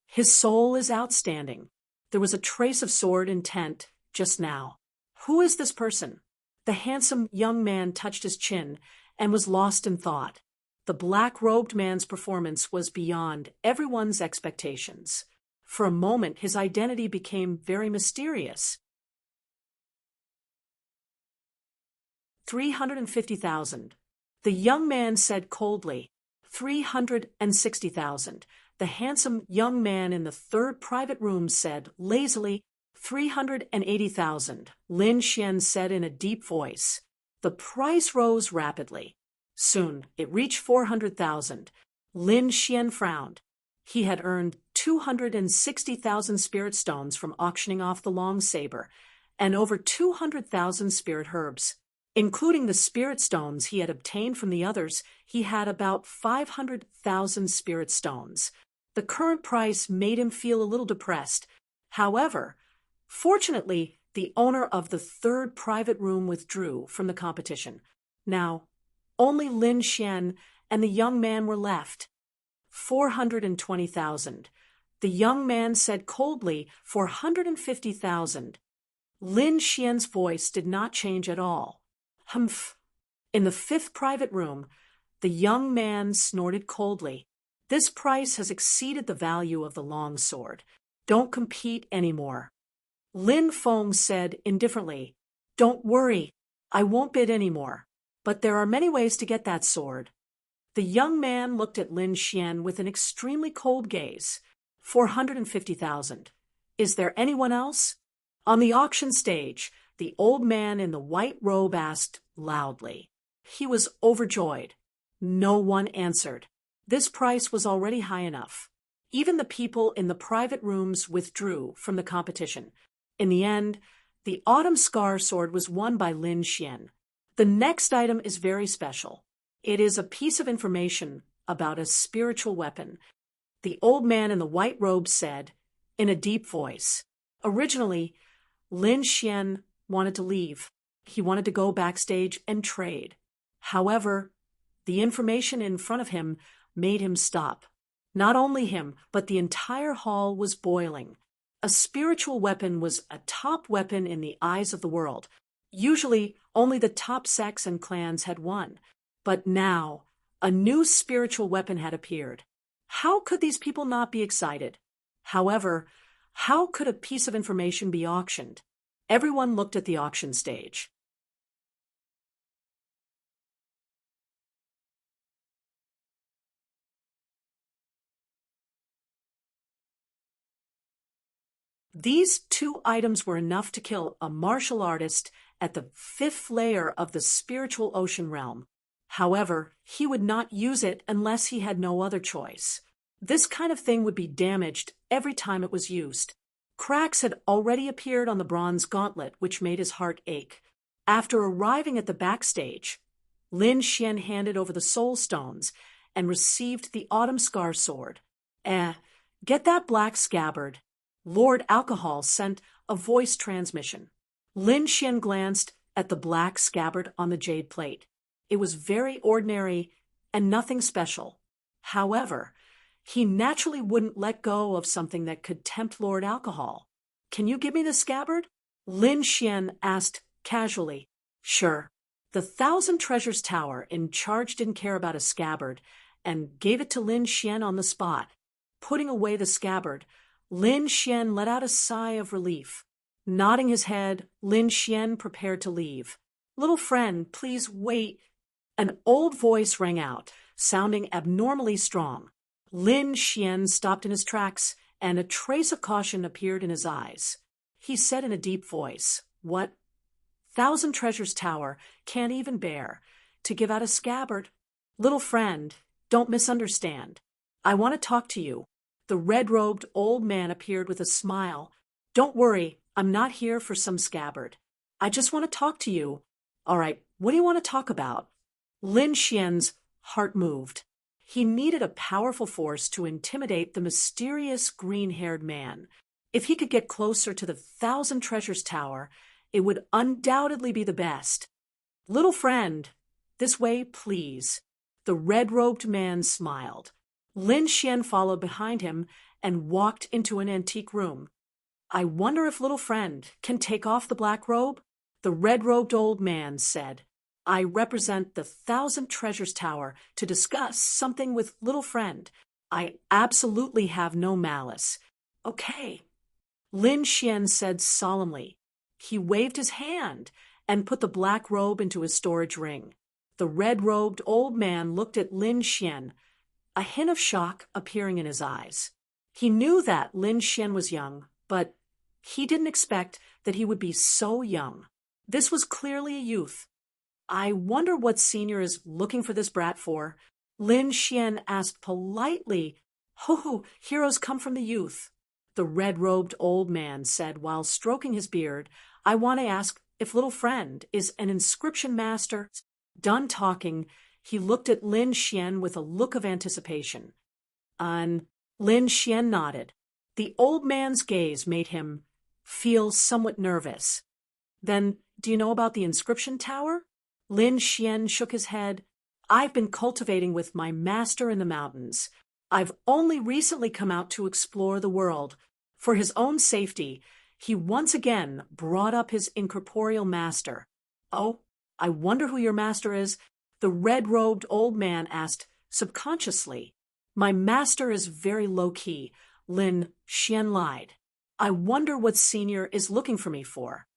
His soul is outstanding. There was a trace of sword intent just now. Who is this person? The handsome young man touched his chin and was lost in thought. The black-robed man's performance was beyond everyone's expectations. For a moment, his identity became very mysterious. 350,000. The young man said coldly. 360,000. The handsome young man in the third private room said lazily. 380,000. Lin Xian said in a deep voice. The price rose rapidly. Soon, it reached 400,000. Lin Xian frowned. He had earned 260,000 spirit stones from auctioning off the long saber, and over 200,000 spirit herbs. Including the spirit stones he had obtained from the others, he had about 500,000 spirit stones. The current price made him feel a little depressed. However, fortunately, the owner of the third private room withdrew from the competition. Now, only Lin Xian and the young man were left. 420,000. The young man said coldly, 450,000. Lin Xian's voice did not change at all. Humph. In the fifth private room, the young man snorted coldly. This price has exceeded the value of the long sword. Don't compete anymore. Lin Feng said indifferently, Don't worry, I won't bid anymore. But there are many ways to get that sword. The young man looked at Lin Xian with an extremely cold gaze. 450,000. Is there anyone else? On the auction stage, the old man in the white robe asked loudly. He was overjoyed. No one answered. This price was already high enough. Even the people in the private rooms withdrew from the competition. In the end, the Autumn Scar sword was won by Lin Xian. The next item is very special. It is a piece of information about a spiritual weapon. The old man in the white robe said, in a deep voice. Originally, Lin Xian wanted to leave. He wanted to go backstage and trade. However, the information in front of him made him stop. Not only him, but the entire hall was boiling. A spiritual weapon was a top weapon in the eyes of the world. Usually, only the top sects and clans had won. But now, a new spiritual weapon had appeared. How could these people not be excited? However, how could a piece of information be auctioned? Everyone looked at the auction stage. These two items were enough to kill a martial artist at the fifth layer of the spiritual ocean realm. However, he would not use it unless he had no other choice. This kind of thing would be damaged every time it was used. Cracks had already appeared on the bronze gauntlet, which made his heart ache. After arriving at the backstage, Lin Xian handed over the soul stones and received the Autumn Scar sword. Get that black scabbard. Lord Alcohol sent a voice transmission. Lin Xian glanced at the black scabbard on the jade plate. It was very ordinary and nothing special. However, he naturally wouldn't let go of something that could tempt Lord Alcohol. Can you give me the scabbard? Lin Xian asked casually. Sure. The Thousand Treasures Tower in charge didn't care about a scabbard and gave it to Lin Xian on the spot. Putting away the scabbard, Lin Xian let out a sigh of relief. Nodding his head, Lin Xian prepared to leave. Little friend, please wait. An old voice rang out, sounding abnormally strong. Lin Xian stopped in his tracks, and a trace of caution appeared in his eyes. He said in a deep voice, "What? Thousand Treasures Tower can't even bear to give out a scabbard. Little friend, don't misunderstand. I want to talk to you." The red-robed old man appeared with a smile. "Don't worry, I'm not here for some scabbard. I just want to talk to you." "All right, what do you want to talk about?" Lin Xian's heart moved. He needed a powerful force to intimidate the mysterious green-haired man. If he could get closer to the Thousand Treasures Tower, it would undoubtedly be the best. "Little friend, this way, please." The red-robed man smiled. Lin Xian followed behind him and walked into an antique room. "I wonder if little friend can take off the black robe?" The red-robed old man said. "I represent the Thousand Treasures Tower to discuss something with little friend. I absolutely have no malice." "Okay," Lin Xian said solemnly. He waved his hand and put the black robe into his storage ring. The red-robed old man looked at Lin Xian, a hint of shock appearing in his eyes. He knew that Lin Xian was young, but he didn't expect that he would be so young. This was clearly a youth. "I wonder what Senior is looking for this brat for?" Lin Xian asked politely. "Ho, heroes come from the youth," the red-robed old man said while stroking his beard. "I want to ask if little friend is an inscription master." Done talking, he looked at Lin Xian with a look of anticipation. Lin Xian nodded. The old man's gaze made him feel somewhat nervous. "Then, do you know about the inscription tower?" Lin Xian shook his head. "I've been cultivating with my master in the mountains. I've only recently come out to explore the world." For his own safety, he once again brought up his incorporeal master. "Oh, I wonder who your master is?" the red-robed old man asked subconsciously. "My master is very low-key," Lin Xian lied. "I wonder what Senior is looking for me for."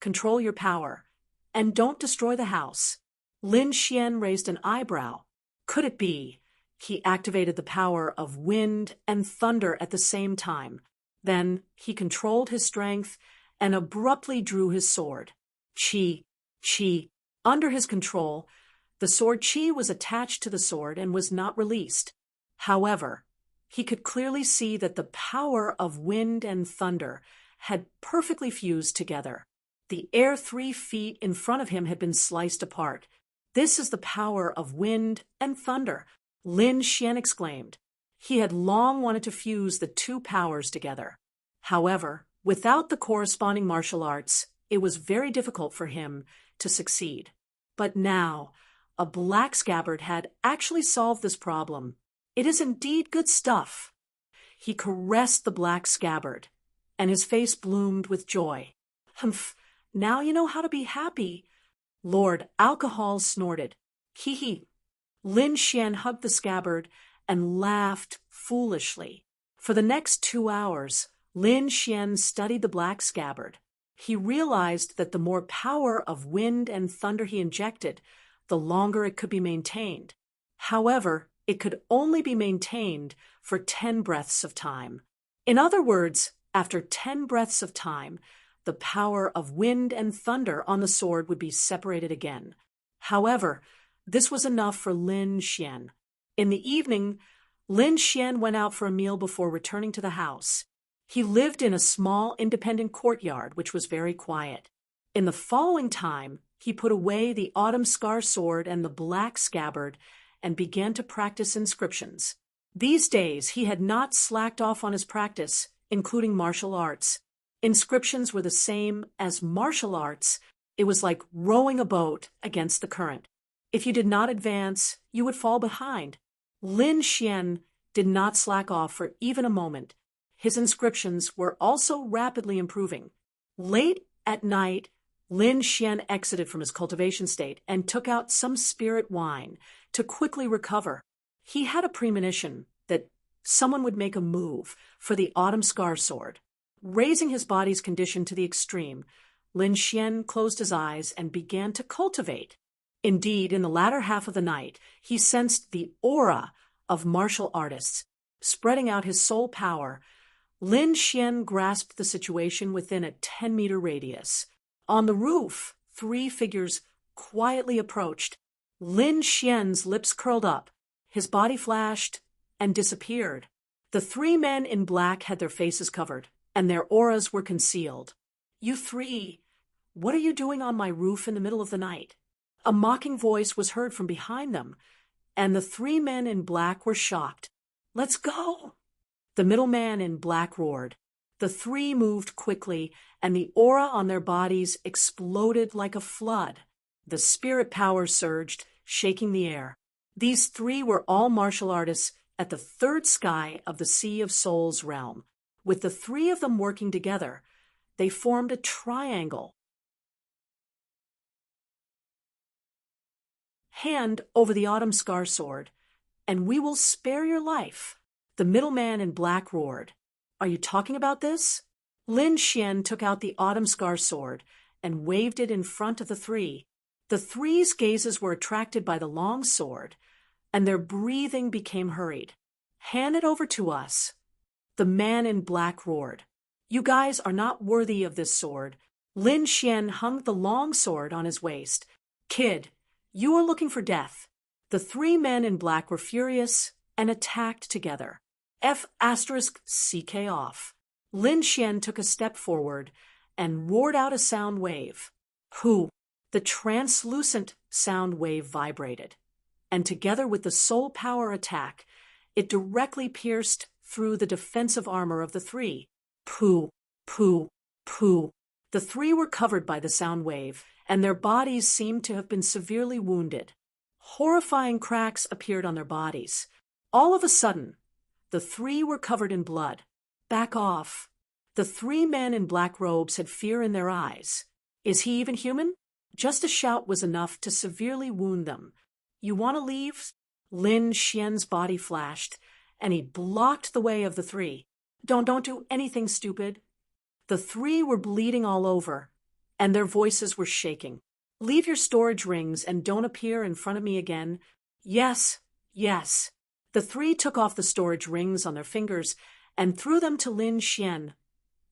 Control your power. And don't destroy the house. Lin Xian raised an eyebrow. Could it be? He activated the power of wind and thunder at the same time. Then he controlled his strength and abruptly drew his sword. Qi. Under his control, the sword Qi was attached to the sword and was not released. However, he could clearly see that the power of wind and thunder had perfectly fused together. The air 3 feet in front of him had been sliced apart. "This is the power of wind and thunder," Lin Xian exclaimed. He had long wanted to fuse the two powers together. However, without the corresponding martial arts, it was very difficult for him to succeed. But now, a black scabbard had actually solved this problem. It is indeed good stuff. He caressed the black scabbard, and his face bloomed with joy. "Humph, now you know how to be happy." Lord Alcohol snorted. Hee. Lin Xian hugged the scabbard and laughed foolishly. For the next 2 hours, Lin Xian studied the black scabbard. He realized that the more power of wind and thunder he injected, the longer it could be maintained. However, it could only be maintained for 10 breaths of time. In other words, after 10 breaths of time, the power of wind and thunder on the sword would be separated again. However, this was enough for Lin Xian. In the evening, Lin Xian went out for a meal before returning to the house. He lived in a small independent courtyard, which was very quiet. In the following time, he put away the autumn scar sword and the black scabbard and began to practice inscriptions. These days, he had not slacked off on his practice, including martial arts. Inscriptions were the same as martial arts. It was like rowing a boat against the current. If you did not advance, you would fall behind. Lin Xian did not slack off for even a moment. His inscriptions were also rapidly improving. Late at night, Lin Xian exited from his cultivation state and took out some spirit wine to quickly recover. He had a premonition that someone would make a move for the Autumn Scar Sword. Raising his body's condition to the extreme, Lin Xian closed his eyes and began to cultivate. Indeed, in the latter half of the night, he sensed the aura of martial artists, spreading out his soul power. Lin Xian grasped the situation within a 10-meter radius. On the roof, 3 figures quietly approached. Lin Xian's lips curled up, his body flashed, and disappeared. The 3 men in black had their faces covered, and their auras were concealed. "You 3, what are you doing on my roof in the middle of the night?" A mocking voice was heard from behind them, and the 3 men in black were shocked. "Let's go!" The middle man in black roared. The 3 moved quickly, and the aura on their bodies exploded like a flood. The spirit power surged, shaking the air. These 3 were all martial artists at the 3rd sky of the Sea of Souls realm. With the 3 of them working together, they formed a triangle. "Hand over the Autumn Scar Sword, and we will spare your life," the middle man in black roared. "Are you talking about this?" Lin Xian took out the Autumn Scar Sword and waved it in front of the 3. The 3's gazes were attracted by the long sword, and their breathing became hurried. "Hand it over to us," the man in black roared. "You guys are not worthy of this sword." Lin Xian hung the long sword on his waist. "Kid, you are looking for death." The 3 men in black were furious and attacked together. F***CK off. Lin Xian took a step forward and roared out a sound wave. Who? The translucent sound wave vibrated, and together with the soul power attack, it directly pierced through the defensive armor of the 3. Pooh, pooh, pooh. The 3 were covered by the sound wave, and their bodies seemed to have been severely wounded. Horrifying cracks appeared on their bodies. All of a sudden, the 3 were covered in blood. "Back off." The 3 men in black robes had fear in their eyes. Is he even human? Just a shout was enough to severely wound them. "You want to leave?" Lin Xian's body flashed, and he blocked the way of the 3. Don't do anything stupid." The 3 were bleeding all over, and their voices were shaking. "Leave your storage rings and don't appear in front of me again." "Yes, yes." The 3 took off the storage rings on their fingers and threw them to Lin Xian,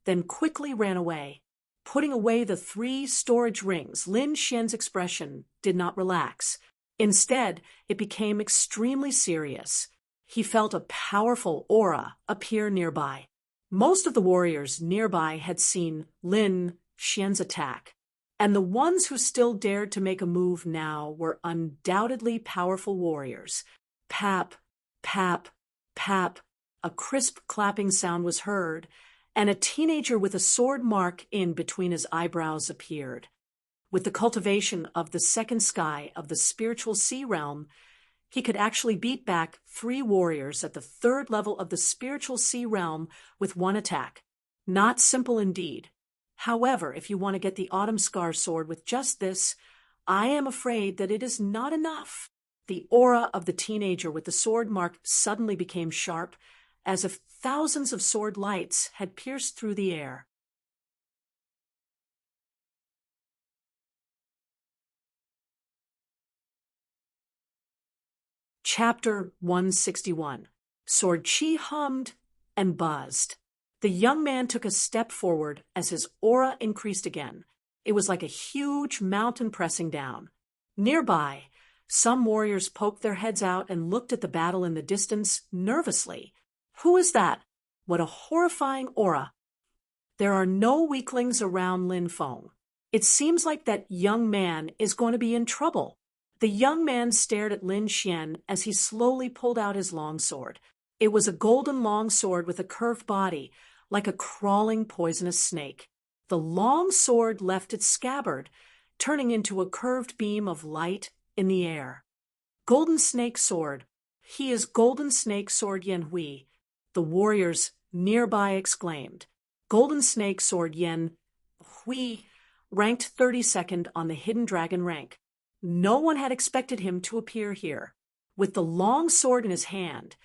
then quickly ran away. Putting away the 3 storage rings, Lin Xian's expression did not relax. Instead, it became extremely serious. He felt a powerful aura appear nearby. Most of the warriors nearby had seen Lin Xian's attack, and the ones who still dared to make a move now were undoubtedly powerful warriors. Pap, pap, pap. A crisp clapping sound was heard, and a teenager with a sword mark in between his eyebrows appeared. With the cultivation of the 2nd sky of the spiritual sea realm, he could actually beat back 3 warriors at the 3rd level of the spiritual sea realm with 1 attack. Not simple indeed. However, if you want to get the Autumn Scar Sword with just this, I am afraid that it is not enough. The aura of the teenager with the sword mark suddenly became sharp, as if thousands of sword lights had pierced through the air. Chapter 161. Sword Chi hummed and buzzed. The young man took a step forward as his aura increased again. It was like a huge mountain pressing down. Nearby, some warriors poked their heads out and looked at the battle in the distance nervously. Who is that? What a horrifying aura. There are no weaklings around Lin Feng. It seems like that young man is going to be in trouble. The young man stared at Lin Xian as he slowly pulled out his longsword. It was a golden longsword with a curved body, like a crawling poisonous snake. The long sword left its scabbard, turning into a curved beam of light in the air. Golden Snake Sword. He is Golden Snake Sword Yen Hui, the warriors nearby exclaimed. Golden Snake Sword Yen Hui, ranked 32nd on the Hidden Dragon rank. No one had expected him to appear here. With the long sword in his hand,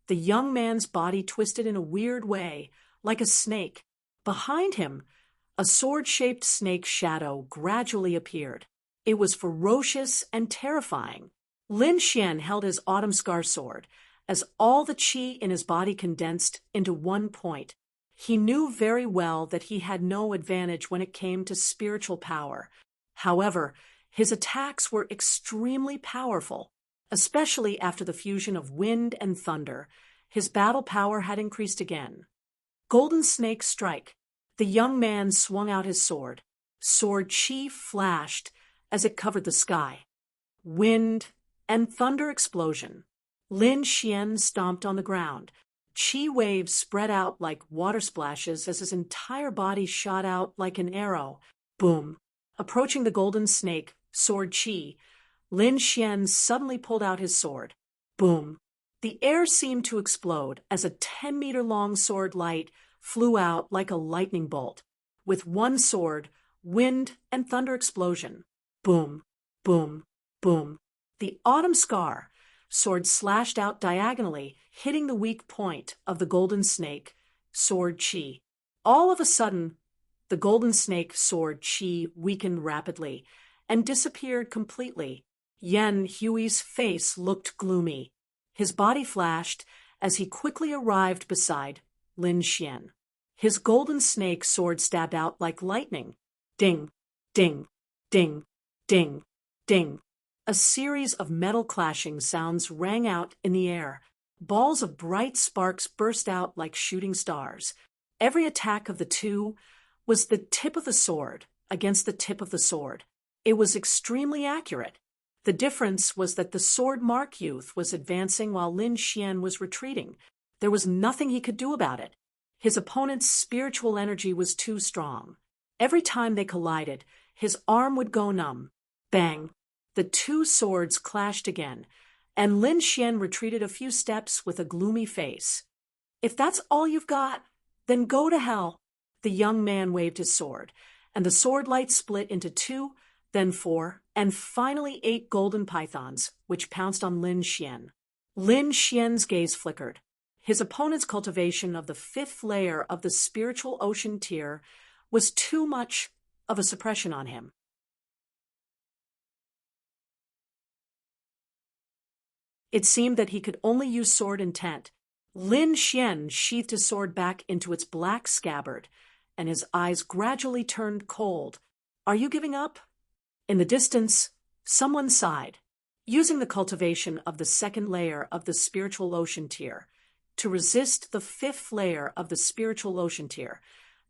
the young man's body twisted in a weird way, like a snake. Behind him, a sword-shaped snake shadow gradually appeared. It was ferocious and terrifying. Lin Xian held his Autumn Scar sword as all the qi in his body condensed into one point. He knew very well that he had no advantage when it came to spiritual power. However, his attacks were extremely powerful, especially after the fusion of wind and thunder. His battle power had increased again. Golden Snake Strike. The young man swung out his sword. Sword chi flashed as it covered the sky. Wind and thunder explosion. Lin Xian stomped on the ground. Chi waves spread out like water splashes as his entire body shot out like an arrow. Boom. Approaching the golden snake, sword chi, Lin Xian suddenly pulled out his sword. Boom. The air seemed to explode as a 10-meter-long sword light flew out like a lightning bolt. With one sword, wind and thunder explosion. Boom, boom, boom. The Autumn Scar sword slashed out diagonally, hitting the weak point of the golden snake, sword chi. All of a sudden, the golden snake sword chi weakened rapidly and disappeared completely. Yan Hui's face looked gloomy. His body flashed as he quickly arrived beside Lin Xian. His golden snake sword stabbed out like lightning. Ding, ding, ding, ding, ding. A series of metal clashing sounds rang out in the air. Balls of bright sparks burst out like shooting stars. Every attack of the two was the tip of the sword against the tip of the sword. It was extremely accurate. The difference was that the sword mark youth was advancing while Lin Xian was retreating. There was nothing he could do about it. His opponent's spiritual energy was too strong. Every time they collided, his arm would go numb. Bang! The two swords clashed again, and Lin Xian retreated a few steps with a gloomy face. If that's all you've got, then go to hell. The young man waved his sword, and the sword light split into 2, then 4, and finally 8 golden pythons, which pounced on Lin Xian. Lin Xian's gaze flickered. His opponent's cultivation of the 5th layer of the spiritual ocean tier was too much of a suppression on him. It seemed that he could only use sword intent. Lin Xian sheathed his sword back into its black scabbard, and his eyes gradually turned cold. Are you giving up? In the distance, someone sighed. Using the cultivation of the 2nd layer of the spiritual ocean tier to resist the 5th layer of the spiritual ocean tier,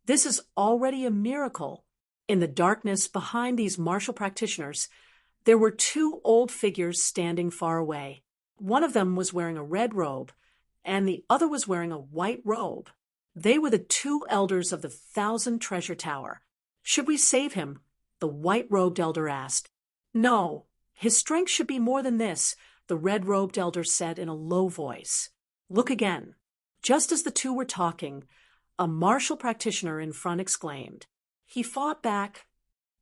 this is already a miracle. In the darkness behind these martial practitioners, there were 2 old figures standing far away. One of them was wearing a red robe, and the other was wearing a white robe. They were the 2 elders of the 1,000 Treasure Tower. Should we save him? The white-robed elder asked. No, his strength should be more than this, the red-robed elder said in a low voice. Look again. Just as the 2 were talking, a martial practitioner in front exclaimed. He fought back.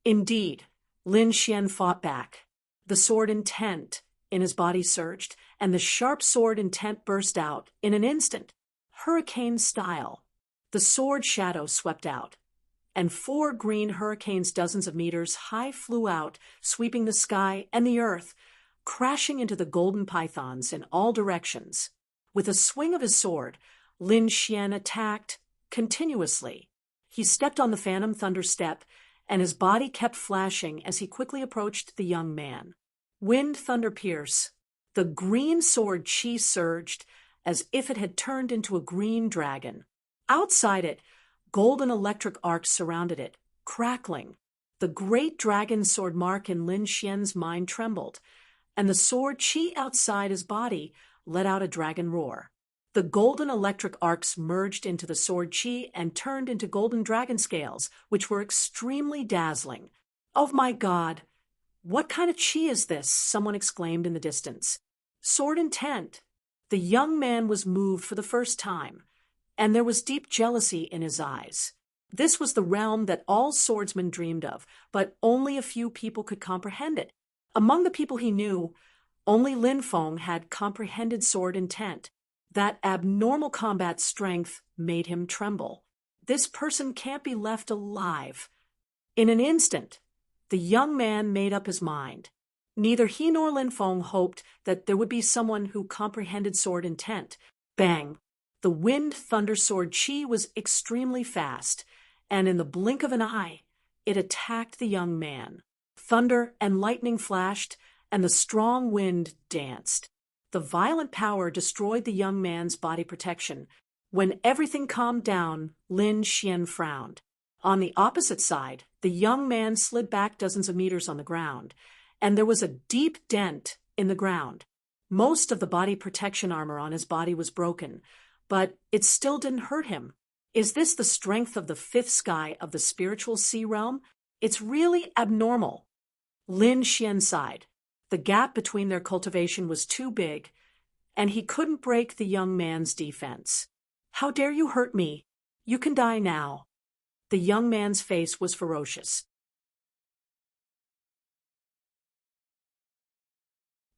Indeed, Lin Xian fought back. The sword intent in his body surged, and the sharp sword intent burst out in an instant. Hurricane style. The sword shadow swept out, and 4 green hurricanes dozens of meters high flew out, sweeping the sky and the earth, crashing into the golden pythons in all directions. With a swing of his sword, Lin Xian attacked continuously. He stepped on the phantom thunder step, and his body kept flashing as he quickly approached the young man. Wind thunder pierce. The green sword chi surged as if it had turned into a green dragon. Outside it, golden electric arcs surrounded it, crackling. The great dragon sword mark in Lin Xian's mind trembled, and the sword chi outside his body let out a dragon roar. The golden electric arcs merged into the sword chi and turned into golden dragon scales, which were extremely dazzling. Oh my God! What kind of chi is this? Someone exclaimed in the distance. Sword intent. The young man was moved for the first time, and there was deep jealousy in his eyes. This was the realm that all swordsmen dreamed of, but only a few people could comprehend it. Among the people he knew, only Lin Feng had comprehended sword intent. That abnormal combat strength made him tremble. This person can't be left alive. In an instant, the young man made up his mind. Neither he nor Lin Feng hoped that there would be someone who comprehended sword intent. Bang! The wind thunder sword chi was extremely fast, and in the blink of an eye, it attacked the young man. Thunder and lightning flashed, and the strong wind danced. The violent power destroyed the young man's body protection. When everything calmed down, Lin Xian frowned. On the opposite side, the young man slid back dozens of meters on the ground, and there was a deep dent in the ground. Most of the body protection armor on his body was broken, but it still didn't hurt him. Is this the strength of the fifth sky of the spiritual sea realm? It's really abnormal. Lin Xian sighed. The gap between their cultivation was too big, and he couldn't break the young man's defense. How dare you hurt me? You can die now. The young man's face was ferocious.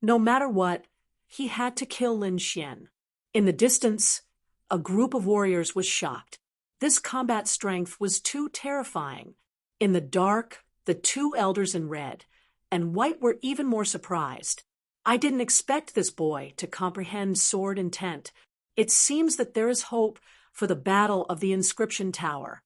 No matter what, he had to kill Lin Xian. In the distance, a group of warriors was shocked. This combat strength was too terrifying. In the dark, the two elders in red and white were even more surprised. I didn't expect this boy to comprehend sword intent. It seems that there is hope for the battle of the inscription tower.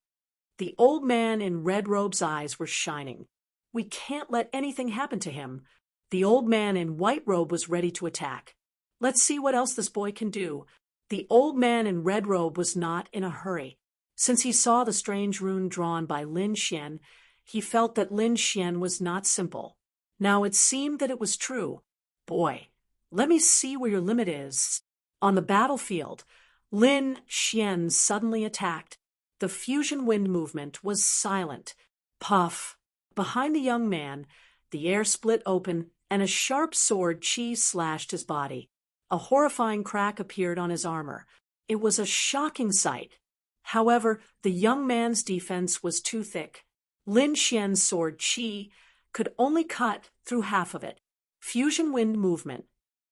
The old man in red robe's eyes were shining. We can't let anything happen to him. The old man in white robe was ready to attack. Let's see what else this boy can do. The old man in red robe was not in a hurry. Since he saw the strange rune drawn by Lin Xian, he felt that Lin Xian was not simple. Now it seemed that it was true. Boy, let me see where your limit is. On the battlefield, Lin Xian suddenly attacked. The fusion wind movement was silent. Puff! Behind the young man, the air split open, and a sharp sword chi slashed his body. A horrifying crack appeared on his armor. It was a shocking sight. However, the young man's defense was too thick. Lin Xian's sword chi could only cut through half of it. Fusion wind movement.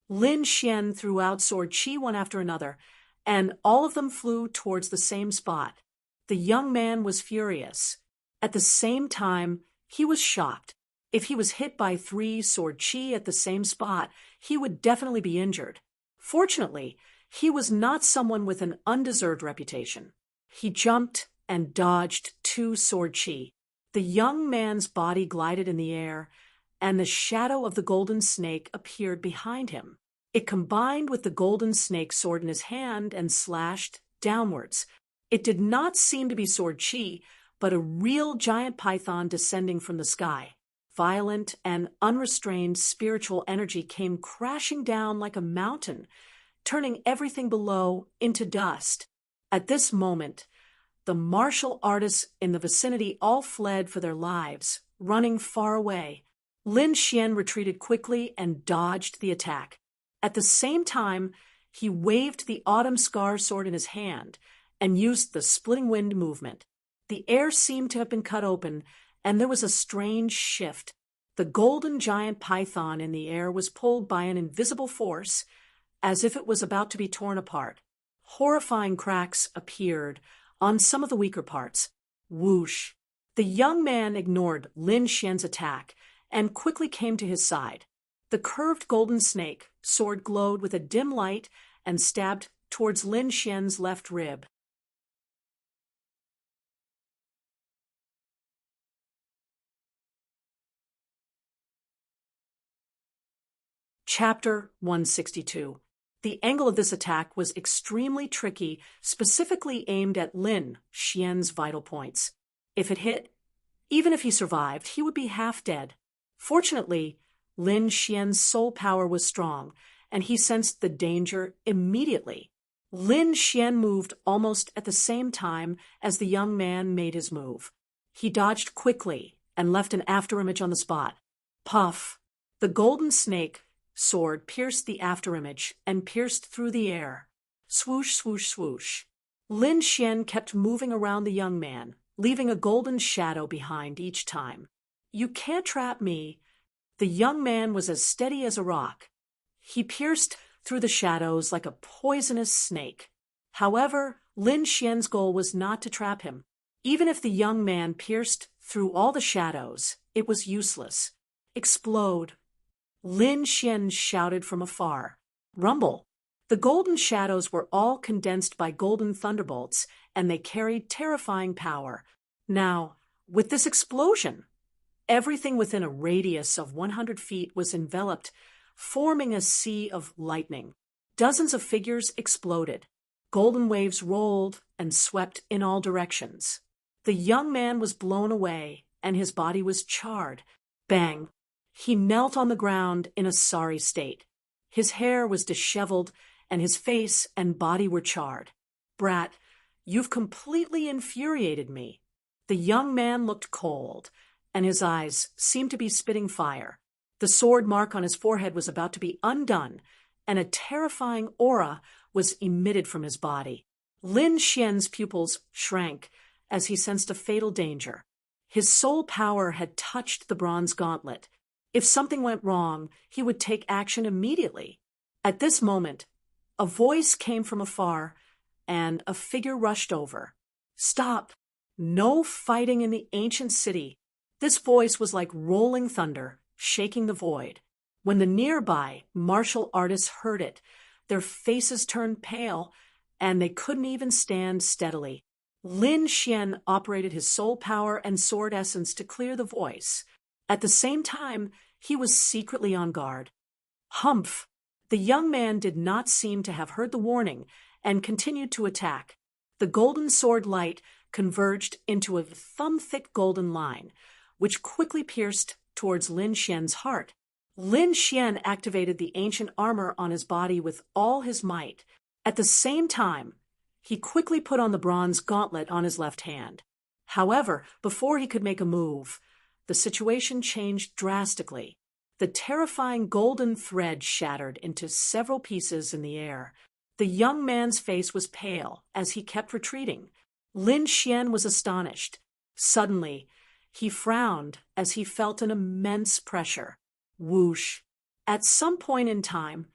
Lin Xian threw out sword chi one after another, and all of them flew towards the same spot. The young man was furious. At the same time, he was shocked. If he was hit by 3 sword chi at the same spot, he would definitely be injured. Fortunately, he was not someone with an undeserved reputation. He jumped and dodged 2 sword chi. The young man's body glided in the air, and the shadow of the golden snake appeared behind him. It combined with the golden snake sword in his hand and slashed downwards. It did not seem to be sword chi, but a real giant python descending from the sky. Violent and unrestrained spiritual energy came crashing down like a mountain, turning everything below into dust. At this moment, the martial artists in the vicinity all fled for their lives, running far away. Lin Xian retreated quickly and dodged the attack. At the same time, he waved the autumn scar sword in his hand and used the splitting wind movement. The air seemed to have been cut open, and there was a strange shift. The golden giant python in the air was pulled by an invisible force, as if it was about to be torn apart. Horrifying cracks appeared on some of the weaker parts. Whoosh! The young man ignored Lin Xian's attack and quickly came to his side. The curved golden snake sword glowed with a dim light and stabbed towards Lin Xian's left rib. Chapter 162. The angle of this attack was extremely tricky, specifically aimed at Lin Xian's vital points. If it hit, even if he survived, he would be half dead. Fortunately, Lin Xian's soul power was strong, and he sensed the danger immediately. Lin Xian moved almost at the same time as the young man made his move. He dodged quickly and left an afterimage on the spot. Puff! The golden snake sword pierced the afterimage and pierced through the air. Swoosh, swoosh, swoosh. Lin Xian kept moving around the young man, leaving a golden shadow behind each time. "You can't trap me." The young man was as steady as a rock. He pierced through the shadows like a poisonous snake. However, Lin Xian's goal was not to trap him. Even if the young man pierced through all the shadows, it was useless. "Explode!" Lin Xian shouted from afar. Rumble! The golden shadows were all condensed by golden thunderbolts, and they carried terrifying power. Now, with this explosion, everything within a radius of 100 feet was enveloped, forming a sea of lightning. Dozens of figures exploded. Golden waves rolled and swept in all directions. The young man was blown away, and his body was charred. Bang! He knelt on the ground in a sorry state. His hair was disheveled, and his face and body were charred. "Brat, you've completely infuriated me." The young man looked cold, and his eyes seemed to be spitting fire. The sword mark on his forehead was about to be undone, and a terrifying aura was emitted from his body. Lin Xian's pupils shrank as he sensed a fatal danger. His soul power had touched the bronze gauntlet. If something went wrong, he would take action immediately. At this moment, a voice came from afar, and a figure rushed over. "Stop! No fighting in the ancient city." This voice was like rolling thunder, shaking the void. When the nearby martial artists heard it, their faces turned pale, and they couldn't even stand steadily. Lin Xian operated his soul power and sword essence to clear the voice. At the same time, he was secretly on guard. Humph! The young man did not seem to have heard the warning and continued to attack. The golden sword light converged into a thumb-thick golden line, which quickly pierced towards Lin Xian's heart. Lin Xian activated the ancient armor on his body with all his might. At the same time, he quickly put on the bronze gauntlet on his left hand. However, before he could make a move, the situation changed drastically. The terrifying golden thread shattered into several pieces in the air. The young man's face was pale as he kept retreating. Lin Xian was astonished. Suddenly, he frowned as he felt an immense pressure. Whoosh! At some point in time,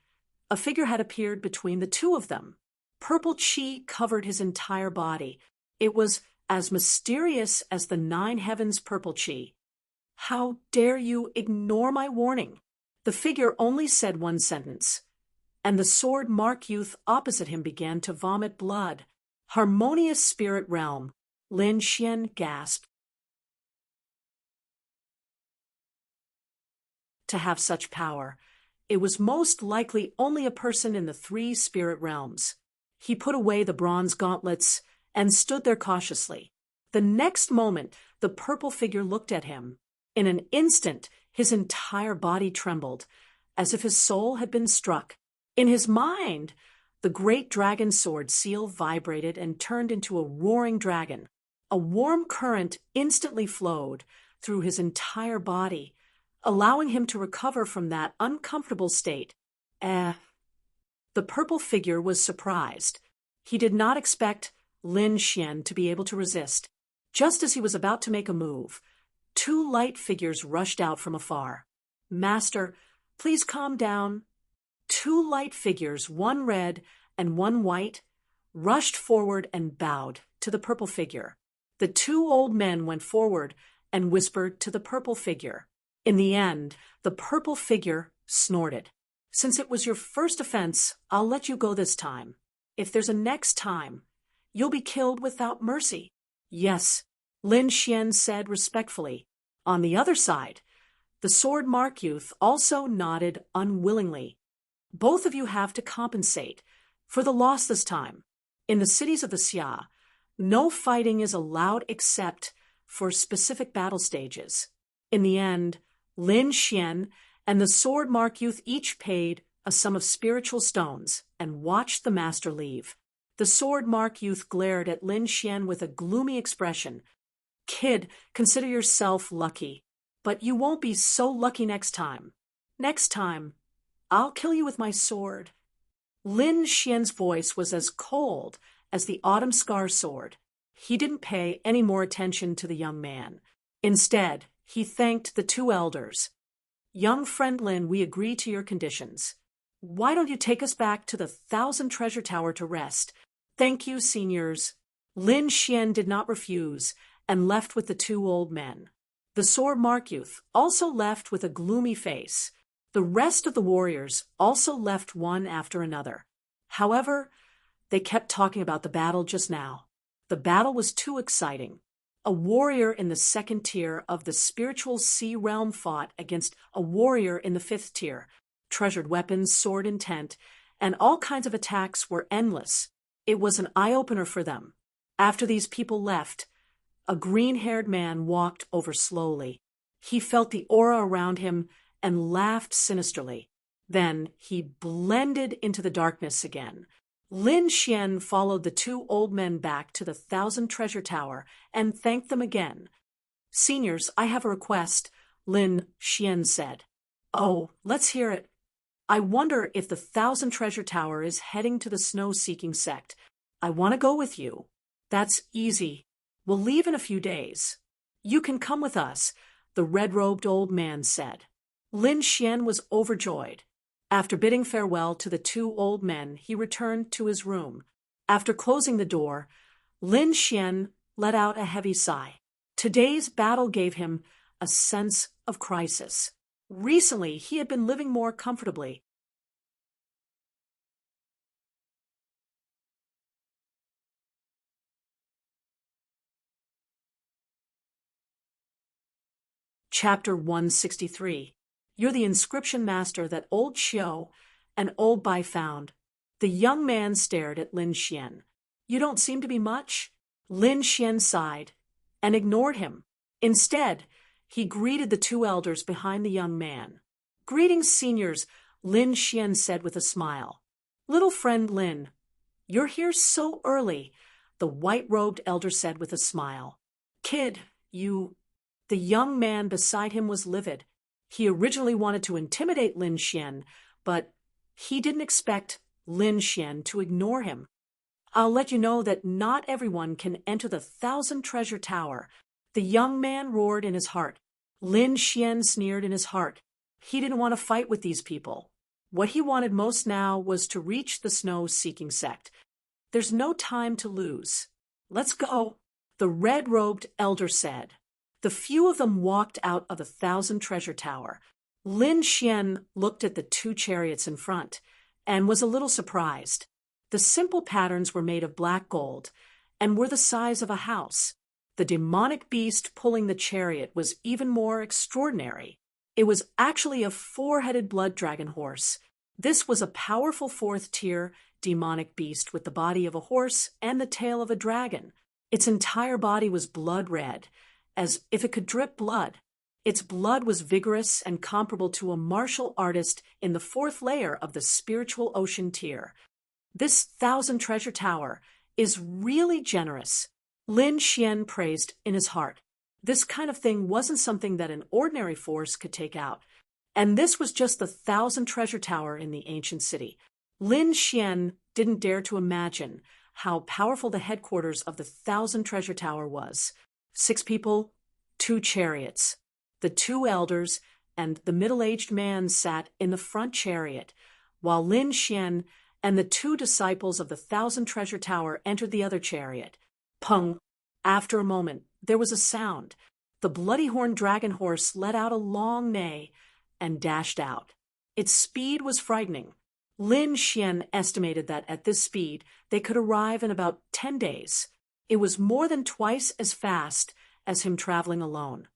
a figure had appeared between the two of them. Purple chi covered his entire body. It was as mysterious as the 9 heavens purple chi. "How dare you ignore my warning?" The figure only said one sentence, and the sword mark youth opposite him began to vomit blood. Harmonious spirit realm. Lin Xian gasped. To have such power, it was most likely only a person in the 3 spirit realms. He put away the bronze gauntlets and stood there cautiously. The next moment, the purple figure looked at him. In an instant, his entire body trembled, as if his soul had been struck. In his mind, the great dragon sword seal vibrated and turned into a roaring dragon. A warm current instantly flowed through his entire body, allowing him to recover from that uncomfortable state. The purple figure was surprised. He did not expect Lin Xian to be able to resist. Just as he was about to make a move, 2 light figures rushed out from afar. "Master, please calm down." 2 light figures, one red and one white, rushed forward and bowed to the purple figure. The 2 old men went forward and whispered to the purple figure. In the end, the purple figure snorted. "Since it was your first offense, I'll let you go this time. If there's a next time, you'll be killed without mercy." "Yes," Lin Xian said respectfully. On the other side, the sword mark youth also nodded unwillingly. "Both of you have to compensate for the loss this time. In the cities of the Xia, no fighting is allowed except for specific battle stages." In the end, Lin Xian and the sword mark youth each paid a sum of spiritual stones and watched the master leave. The sword mark youth glared at Lin Xian with a gloomy expression. "Kid, consider yourself lucky, but you won't be so lucky next time. Next time, I'll kill you with my sword." Lin Xian's voice was as cold as the autumn scar sword. He didn't pay any more attention to the young man. Instead, he thanked the two elders. Young friend Lin, we agree to your conditions. Why don't you take us back to the 1,000 Treasure Tower to rest? Thank you, seniors. Lin Xian did not refuse and left with the two old men. The sore Mark youth also left with a gloomy face. The rest of the warriors also left one after another. However, they kept talking about the battle just now. The battle was too exciting. A warrior in the 2nd tier of the spiritual sea realm fought against a warrior in the 5th tier. Treasured weapons, sword intent, and all kinds of attacks were endless. It was an eye-opener for them. After these people left, a green-haired man walked over slowly. He felt the aura around him and laughed sinisterly. Then he blended into the darkness again. Lin Xian followed the two old men back to the 1,000 Treasure Tower and thanked them again. Seniors, I have a request, Lin Xian said. Oh, let's hear it. I wonder if the 1,000 Treasure Tower is heading to the snow-seeking sect. I want to go with you. That's easy. We'll leave in a few days. You can come with us, the red-robed old man said. Lin Xian was overjoyed. After bidding farewell to the two old men, he returned to his room. After closing the door, Lin Xian let out a heavy sigh. Today's battle gave him a sense of crisis. Recently, he had been living more comfortably. Chapter 163. You're the inscription master that old Xiao and old Bai found. The young man stared at Lin Xian. You don't seem to be much? Lin Xian sighed and ignored him. Instead, he greeted the two elders behind the young man. Greetings, seniors, Lin Xian said with a smile. Little friend Lin, you're here so early, the white-robed elder said with a smile. Kid, you... The young man beside him was livid. He originally wanted to intimidate Lin Xian, but he didn't expect Lin Xian to ignore him. I'll let you know that not everyone can enter the 1,000 Treasure Tower, the young man roared in his heart. Lin Xian sneered in his heart. He didn't want to fight with these people. What he wanted most now was to reach the snow-seeking sect. There's no time to lose. Let's go, the red-robed elder said. The few of them walked out of the 1,000 Treasure Tower. Lin Xian looked at the two chariots in front and was a little surprised. The simple patterns were made of black gold and were the size of a house. The demonic beast pulling the chariot was even more extraordinary. It was actually a 4-headed blood dragon horse. This was a powerful 4th-tier demonic beast with the body of a horse and the tail of a dragon. Its entire body was blood red, as if it could drip blood. Its blood was vigorous and comparable to a martial artist in the 4th layer of the spiritual ocean tier. This 1,000 Treasure Tower is really generous, Lin Xian praised in his heart. This kind of thing wasn't something that an ordinary force could take out. And this was just the 1,000 Treasure Tower in the ancient city. Lin Xian didn't dare to imagine how powerful the headquarters of the 1,000 Treasure Tower was. 6 people, 2 chariots. The 2 elders and the middle-aged man sat in the front chariot, while Lin Xian and the 2 disciples of the 1,000 Treasure Tower entered the other chariot. Pung! After a moment, there was a sound. The bloody-horned dragon horse let out a long neigh and dashed out. Its speed was frightening. Lin Xian estimated that at this speed, they could arrive in about 10 days. It was more than twice as fast as him traveling alone.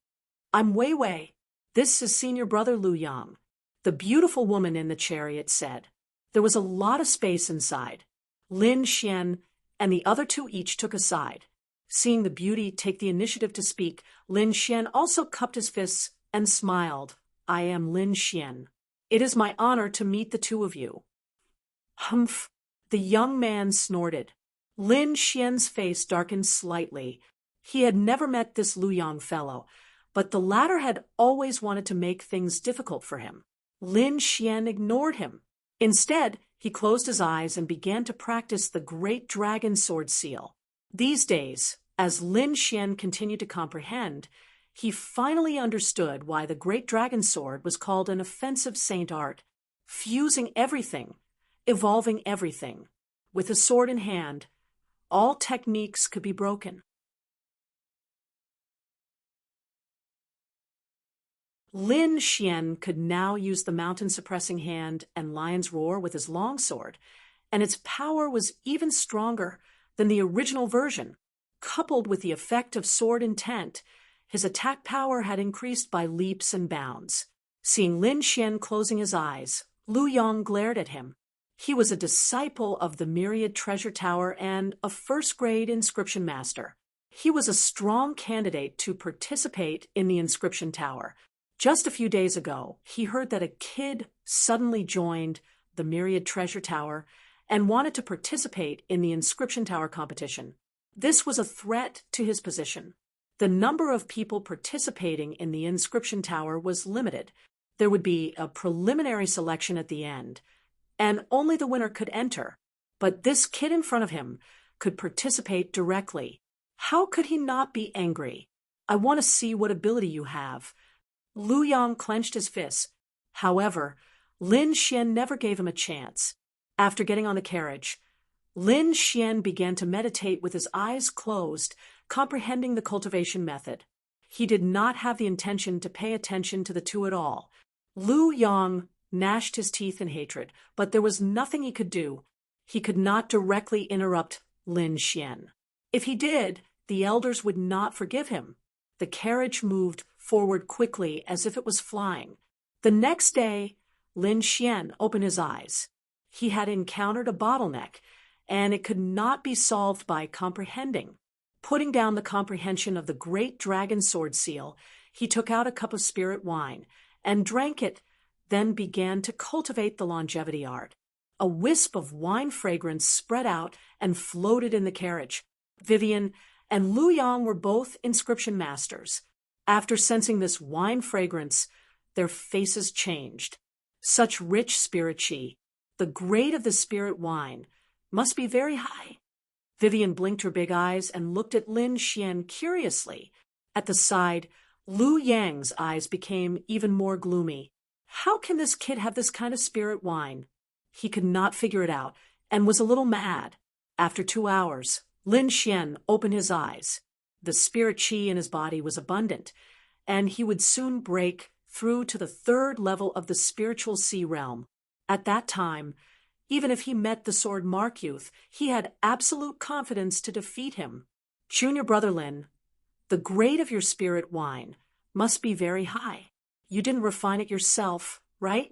I'm Wei Wei. This is senior brother Lu Yang, the beautiful woman in the chariot said. There was a lot of space inside. Lin Xian and the other 2 each took a side. Seeing the beauty take the initiative to speak, Lin Xian also cupped his fists and smiled. I am Lin Xian. It is my honor to meet the 2 of you. Humph! The young man snorted. Lin Xian's face darkened slightly. He had never met this Lu Yang fellow, but the latter had always wanted to make things difficult for him. Lin Xian ignored him. Instead, he closed his eyes and began to practice the great dragon sword seal. These days, As Lin Xian continued to comprehend, he finally understood why the great dragon sword was called an offensive saint art, fusing everything, evolving everything. With a sword in hand, all techniques could be broken. Lin Xian could now use the mountain-suppressing hand and lion's roar with his longsword, and its power was even stronger than the original version. Coupled with the effect of sword intent, his attack power had increased by leaps and bounds. Seeing Lin Xian closing his eyes, Lu Yong glared at him. He was a disciple of the Myriad Treasure Tower and a first-grade inscription master. He was a strong candidate to participate in the inscription tower. Just a few days ago, he heard that a kid suddenly joined the Myriad Treasure Tower and wanted to participate in the inscription tower competition. This was a threat to his position. The number of people participating in the inscription tower was limited. There would be a preliminary selection at the end, and only the winner could enter. But this kid in front of him could participate directly. How could he not be angry? I want to see what ability you have. Lu Yong clenched his fists. However, Lin Xian never gave him a chance. After getting on the carriage, Lin Xian began to meditate with his eyes closed, comprehending the cultivation method. He did not have the intention to pay attention to the two at all. Lu Yong gnashed his teeth in hatred, but there was nothing he could do. He could not directly interrupt Lin Xian. If he did, the elders would not forgive him. The carriage moved forward quickly as if it was flying. The next day, Lin Xian opened his eyes. He had encountered a bottleneck, and it could not be solved by comprehending. Putting down the comprehension of the great dragon sword seal, he took out a cup of spirit wine and drank it, then began to cultivate the longevity art. A wisp of wine fragrance spread out and floated in the carriage. Vivian and Lu Yong were both inscription masters. After sensing this wine fragrance, their faces changed. Such rich spirit chi. The grade of the spirit wine must be very high. Vivian blinked her big eyes and looked at Lin Xian curiously. At the side, Lu Yang's eyes became even more gloomy. How can this kid have this kind of spirit wine? He could not figure it out and was a little mad. After 2 hours, Lin Xian opened his eyes. The spirit chi in his body was abundant, and he would soon break through to the 3rd level of the spiritual sea realm. At that time, even if he met the sword Mark Youth, he had absolute confidence to defeat him. Junior brother Lin, the grade of your spirit wine must be very high. You didn't refine it yourself, right?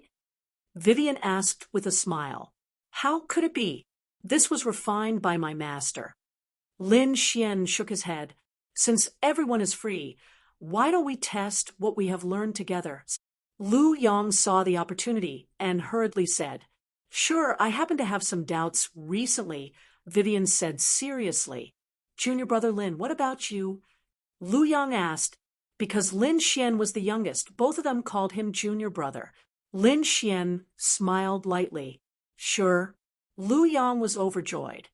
Vivian asked with a smile. How could it be? This was refined by my master. Lin Xian shook his head. Since everyone is free, why don't we test what we have learned together? Lu Yong saw the opportunity and hurriedly said, Sure, I happen to have some doubts recently, Vivian said seriously. Junior brother Lin, what about you? Lu Yong asked. Because Lin Xian was the youngest, both of them called him junior brother. Lin Xian smiled lightly. Sure. Lu Yong was overjoyed.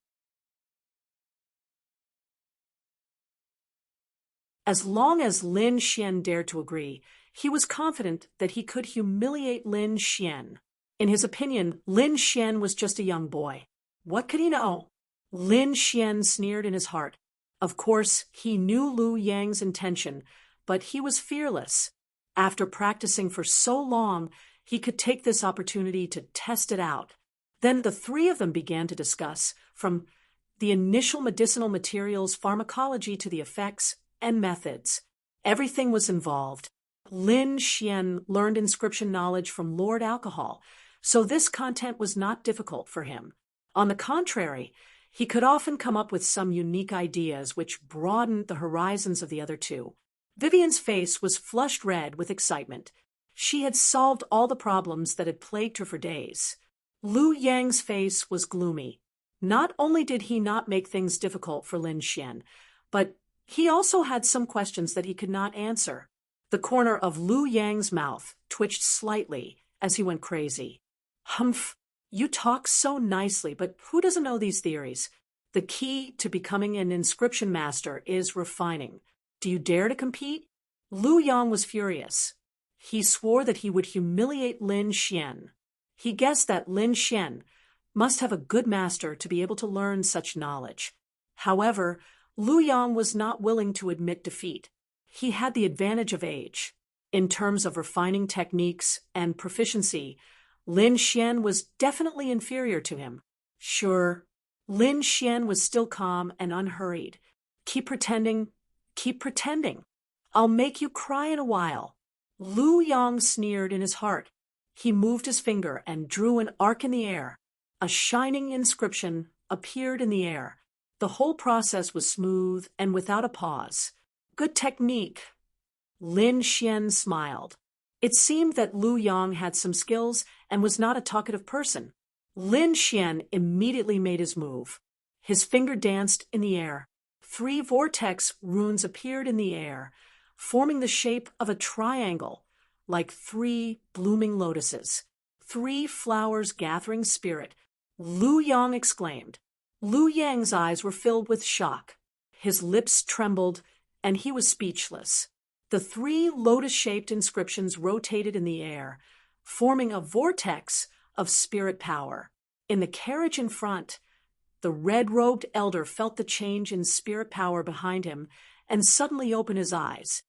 As long as Lin Xian dared to agree, he was confident that he could humiliate Lin Xian. In his opinion, Lin Xian was just a young boy. What could he know? Lin Xian sneered in his heart. Of course, he knew Lu Yang's intention, but he was fearless. After practicing for so long, he could take this opportunity to test it out. Then the three of them began to discuss, from the initial medicinal materials, pharmacology to the effects and methods. Everything was involved. Lin Xian learned inscription knowledge from Lord Alcohol, so this content was not difficult for him. On the contrary, he could often come up with some unique ideas which broadened the horizons of the other two. Vivian's face was flushed red with excitement. She had solved all the problems that had plagued her for days. Lu Yang's face was gloomy. Not only did he not make things difficult for Lin Xian, but he also had some questions that he could not answer. The corner of Lu Yang's mouth twitched slightly as he went crazy. Humph, you talk so nicely, but who doesn't know these theories? The key to becoming an inscription master is refining. Do you dare to compete? Lu Yang was furious. He swore that he would humiliate Lin Xian. He guessed that Lin Xian must have a good master to be able to learn such knowledge. However, Lu Yang was not willing to admit defeat. He had the advantage of age. In terms of refining techniques and proficiency, Lin Xian was definitely inferior to him. Sure, Lin Xian was still calm and unhurried. Keep pretending. Keep pretending. I'll make you cry in a while. Lu Yang sneered in his heart. He moved his finger and drew an arc in the air. A shining inscription appeared in the air. The whole process was smooth and without a pause. Good technique. Lin Xian smiled. It seemed that Lu Yang had some skills and was not a talkative person. Lin Xian immediately made his move. His finger danced in the air. 3 vortex runes appeared in the air, forming the shape of a triangle, like 3 blooming lotuses. 3 flowers gathering spirit. Lu Yang exclaimed. Lu Yang's eyes were filled with shock. His lips trembled, and he was speechless. The 3 lotus-shaped inscriptions rotated in the air, forming a vortex of spirit power. In the carriage in front, the red-robed elder felt the change in spirit power behind him and suddenly opened his eyes.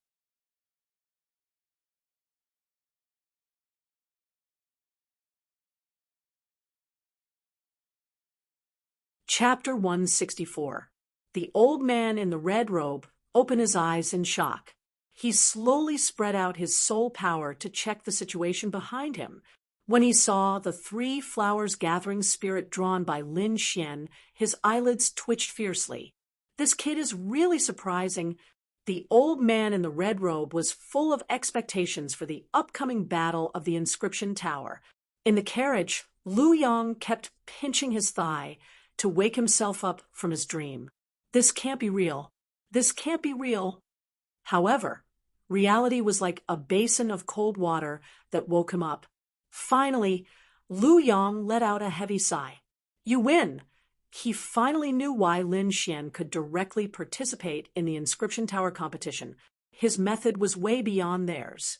Chapter 164. The old man in the red robe opened his eyes in shock. He slowly spread out his soul power to check the situation behind him. When he saw the 3 flowers gathering spirit drawn by Lin Xian, his eyelids twitched fiercely. This kid is really surprising. The old man in the red robe was full of expectations for the upcoming battle of the inscription tower. In the carriage, Lu Yang kept pinching his thigh to wake himself up from his dream. This can't be real. This can't be real. However, reality was like a basin of cold water that woke him up. Finally, Lu Yang let out a heavy sigh. You win! He finally knew why Lin Xian could directly participate in the inscription tower competition. His method was way beyond theirs.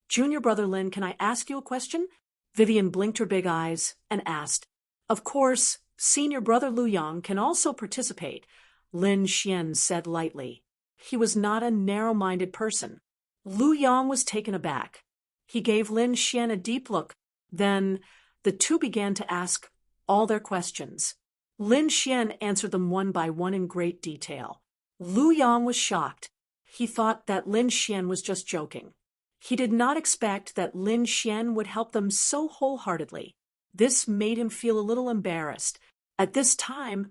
Junior brother Lin, can I ask you a question? Vivian blinked her big eyes and asked. Of course, senior brother Lu Yang can also participate, Lin Xian said lightly. He was not a narrow-minded person. Lu Yang was taken aback. He gave Lin Xian a deep look. Then the two began to ask all their questions. Lin Xian answered them one by one in great detail. Lu Yang was shocked. He thought that Lin Xian was just joking. He did not expect that Lin Xian would help them so wholeheartedly. This made him feel a little embarrassed. At this time,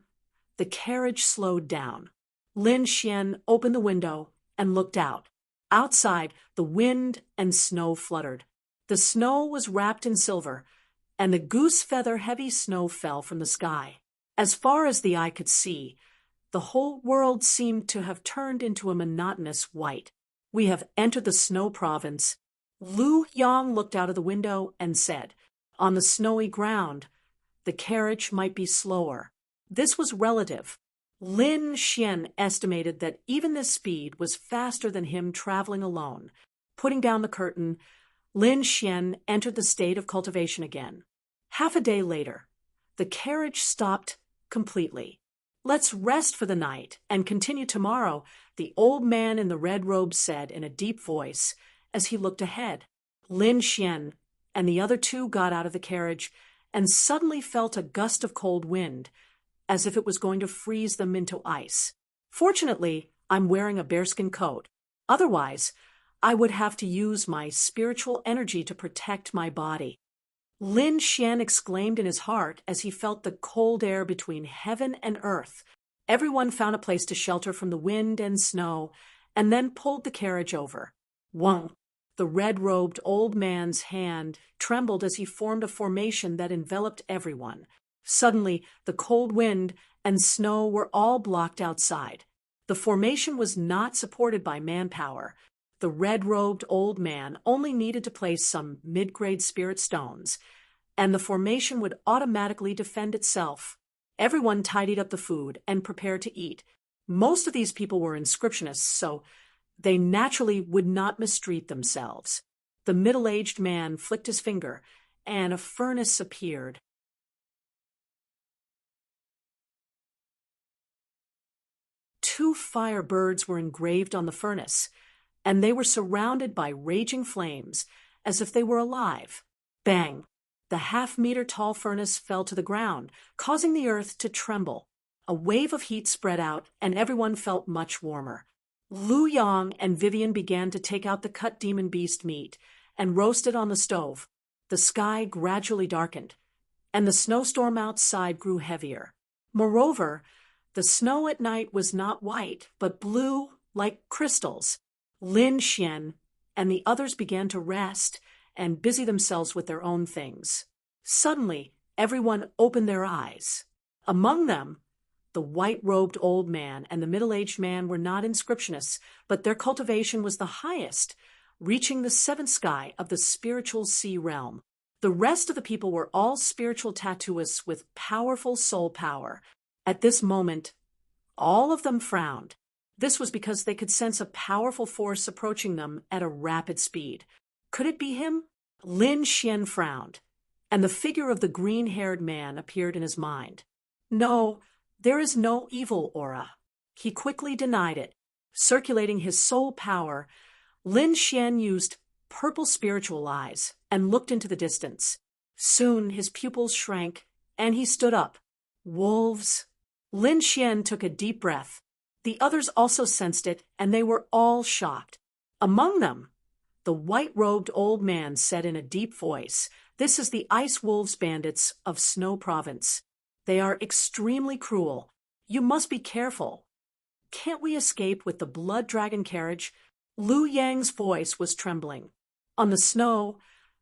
the carriage slowed down. Lin Xian opened the window and looked out. Outside, the wind and snow fluttered. The snow was wrapped in silver, and the goose-feather-heavy snow fell from the sky. As far as the eye could see, the whole world seemed to have turned into a monotonous white. We have entered the snow province. Lu Yang looked out of the window and said, on the snowy ground, the carriage might be slower. This was relative. Lin Xian estimated that even this speed was faster than him traveling alone. Putting down the curtain, Lin Xian entered the state of cultivation again. Half a day later, the carriage stopped completely. Let's rest for the night and continue tomorrow, the old man in the red robe said in a deep voice as he looked ahead. Lin Xian and the other 2 got out of the carriage and suddenly felt a gust of cold wind, as if it was going to freeze them into ice. Fortunately, I'm wearing a bearskin coat. Otherwise, I would have to use my spiritual energy to protect my body. Lin Xian exclaimed in his heart as he felt the cold air between heaven and earth. Everyone found a place to shelter from the wind and snow, and then pulled the carriage over. Wong! The red-robed old man's hand trembled as he formed a formation that enveloped everyone. Suddenly, the cold wind and snow were all blocked outside. The formation was not supported by manpower. The red-robed old man only needed to place some mid-grade spirit stones, and the formation would automatically defend itself. Everyone tidied up the food and prepared to eat. Most of these people were inscriptionists, so they naturally would not mistreat themselves. The middle-aged man flicked his finger, and a furnace appeared. Two fire birds were engraved on the furnace, and they were surrounded by raging flames, as if they were alive. Bang! The half-meter-tall furnace fell to the ground, causing the earth to tremble. A wave of heat spread out, and everyone felt much warmer. Lu Yang and Vivian began to take out the cut demon beast meat and roast it on the stove. The sky gradually darkened, and the snowstorm outside grew heavier. Moreover, the snow at night was not white, but blue like crystals. Lin Xian and the others began to rest and busy themselves with their own things. Suddenly, everyone opened their eyes. Among them, the white-robed old man and the middle-aged man were not inscriptionists, but their cultivation was the highest, reaching the seventh sky of the spiritual sea realm. The rest of the people were all spiritual tattooists with powerful soul power. At this moment, all of them frowned. This was because they could sense a powerful force approaching them at a rapid speed. Could it be him? Lin Xian frowned, and the figure of the green-haired man appeared in his mind. No, there is no evil aura. He quickly denied it. Circulating his soul power, Lin Xian used purple spiritual eyes and looked into the distance. Soon his pupils shrank, and he stood up. Wolves. Lin Xian took a deep breath. The others also sensed it, and they were all shocked. Among them, the white-robed old man said in a deep voice, "This is the Ice Wolves bandits of Snow Province. They are extremely cruel. You must be careful. Can't we escape with the Blood Dragon carriage?" Lu Yang's voice was trembling. On the snow,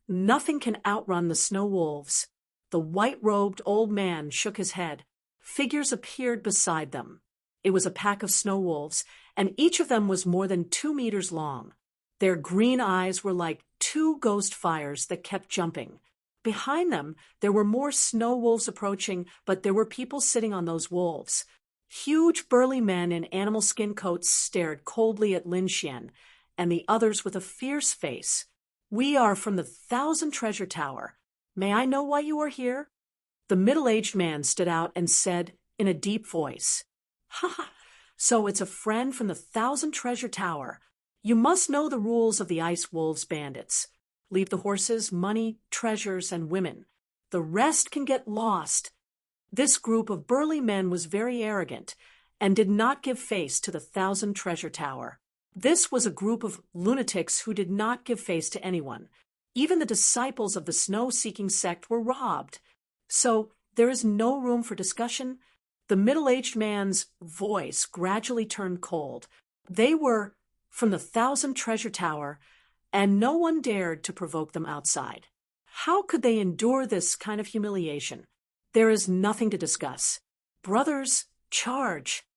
nothing can outrun the snow wolves. The white-robed old man shook his head. Figures appeared beside them. It was a pack of snow wolves, and each of them was more than 2 meters long. Their green eyes were like two ghost fires that kept jumping. Behind them, there were more snow wolves approaching, but there were people sitting on those wolves. Huge burly men in animal skin coats stared coldly at Lin Xian and the others with a fierce face. "We are from the 1,000 Treasure Tower. May I know why you are here?" The middle-aged man stood out and said in a deep voice, "Ha ha, so it's a friend from the 1,000 Treasure Tower. You must know the rules of the Ice Wolves bandits. Leave the horses, money, treasures, and women. The rest can get lost." This group of burly men was very arrogant and did not give face to the 1,000 Treasure Tower. This was a group of lunatics who did not give face to anyone. Even the disciples of the snow-seeking sect were robbed. So there is no room for discussion. The middle-aged man's voice gradually turned cold. They were from the 1,000 Treasure Tower, and no one dared to provoke them outside. How could they endure this kind of humiliation? There is nothing to discuss. Brothers, charge!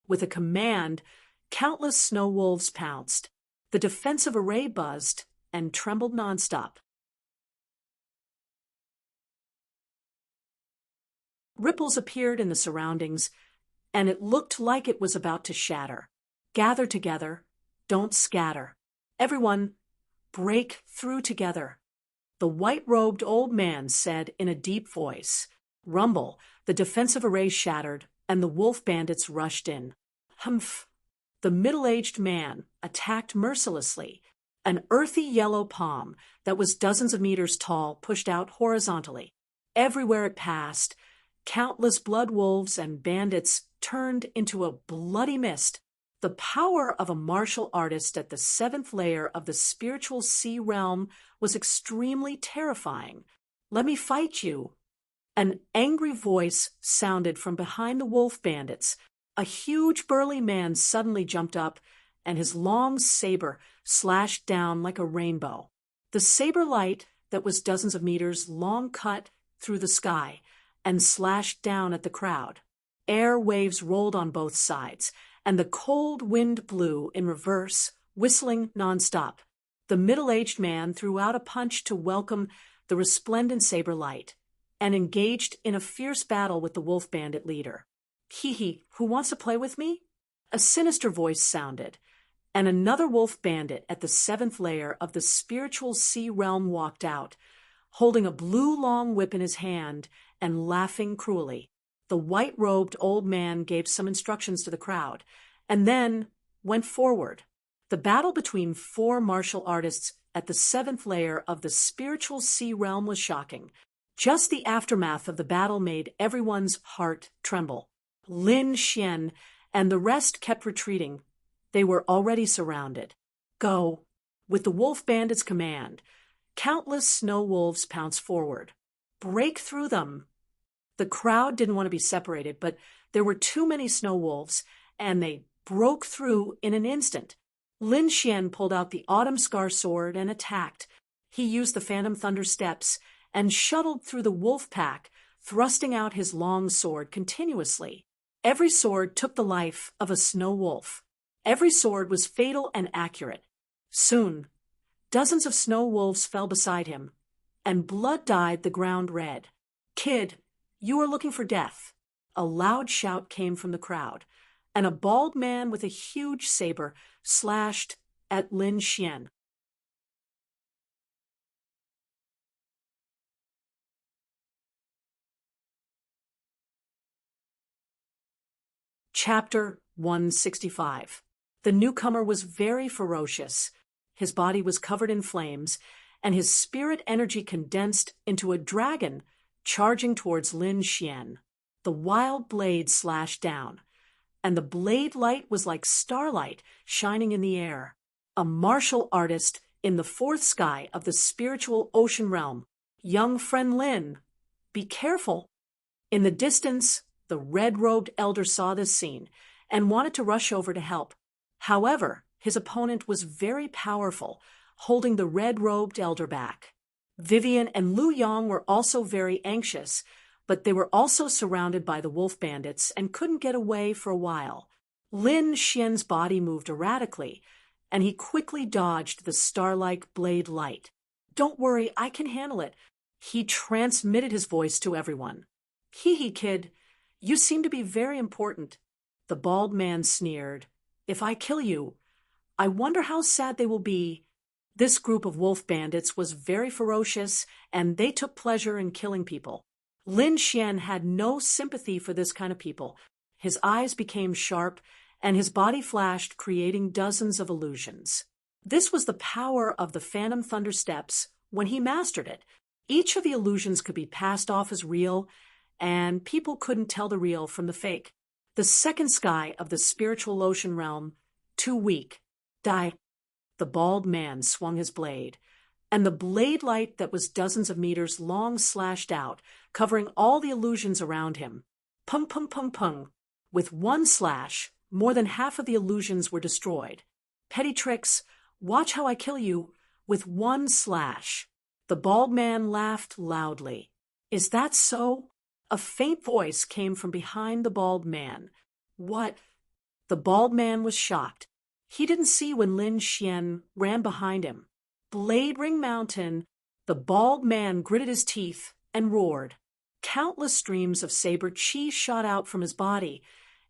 With a command, countless snow wolves pounced. The defensive array buzzed and trembled nonstop. Ripples appeared in the surroundings, and it looked like it was about to shatter. Gather together, don't scatter. Everyone, break through together. The white-robed old man said in a deep voice. Rumble, the defensive array shattered, and the wolf bandits rushed in. Humph! The middle-aged man attacked mercilessly. An earthy yellow palm that was dozens of meters tall pushed out horizontally. Everywhere it passed, countless blood wolves and bandits turned into a bloody mist. The power of a martial artist at the 7th layer of the spiritual sea realm was extremely terrifying. "Let me fight you." An angry voice sounded from behind the wolf bandits. A huge burly man suddenly jumped up, and his long saber slashed down like a rainbow. The saber light that was dozens of meters long cut through the sky and slashed down at the crowd. Air waves rolled on both sides, and the cold wind blew in reverse, whistling nonstop. The middle-aged man threw out a punch to welcome the resplendent saber light. and engaged in a fierce battle with the wolf bandit leader. Hee, who wants to play with me? A sinister voice sounded, and another wolf bandit at the 7th layer of the spiritual sea realm walked out, holding a blue long whip in his hand and laughing cruelly. The white-robed old man gave some instructions to the crowd, and then went forward. The battle between 4 martial artists at the 7th layer of the spiritual sea realm was shocking. Just the aftermath of the battle made everyone's heart tremble. Lin Xian and the rest kept retreating. They were already surrounded. Go! With the wolf bandit's command, countless snow wolves pounced forward. Break through them! The crowd didn't want to be separated, but there were too many snow wolves, and they broke through in an instant. Lin Xian pulled out the Autumn Scar sword and attacked. He used the Phantom Thunder steps and shuttled through the wolf pack, thrusting out his long sword continuously. Every sword took the life of a snow wolf. Every sword was fatal and accurate. Soon, dozens of snow wolves fell beside him, and blood dyed the ground red. Kid, you are looking for death. A loud shout came from the crowd, and a bald man with a huge saber slashed at Lin Xian. Chapter 165. The newcomer was very ferocious. His body was covered in flames, and his spirit energy condensed into a dragon charging towards Lin Xian. The wild blade slashed down, and the blade light was like starlight shining in the air. A martial artist in the 4th sky of the spiritual ocean realm. Young friend Lin, be careful. In the distance, the red-robed elder saw this scene and wanted to rush over to help. However, his opponent was very powerful, holding the red-robed elder back. Vivian and Lu Yong were also very anxious, but they were also surrounded by the wolf bandits and couldn't get away for a while. Lin Xian's body moved erratically, and he quickly dodged the star-like blade light. Don't worry, I can handle it. He transmitted his voice to everyone. Hee, kid, you seem to be very important. The bald man sneered. If I kill you, I wonder how sad they will be. This group of wolf bandits was very ferocious, and they took pleasure in killing people. Lin Xian had no sympathy for this kind of people. His eyes became sharp, and his body flashed, creating dozens of illusions. This was the power of the Phantom Thunder steps when he mastered it. Each of the illusions could be passed off as real, and people couldn't tell the real from the fake. The 2nd sky of the spiritual ocean realm, too weak. Die. The bald man swung his blade, and the blade light that was dozens of meters long slashed out, covering all the illusions around him. Pung, pung, pung, pung. With one slash, more than half of the illusions were destroyed. Petty tricks, watch how I kill you, with one slash. The bald man laughed loudly. Is that so? A faint voice came from behind the bald man. What? The bald man was shocked. He didn't see when Lin Xian ran behind him. Blade Ring Mountain. The bald man gritted his teeth and roared. Countless streams of saber chi shot out from his body,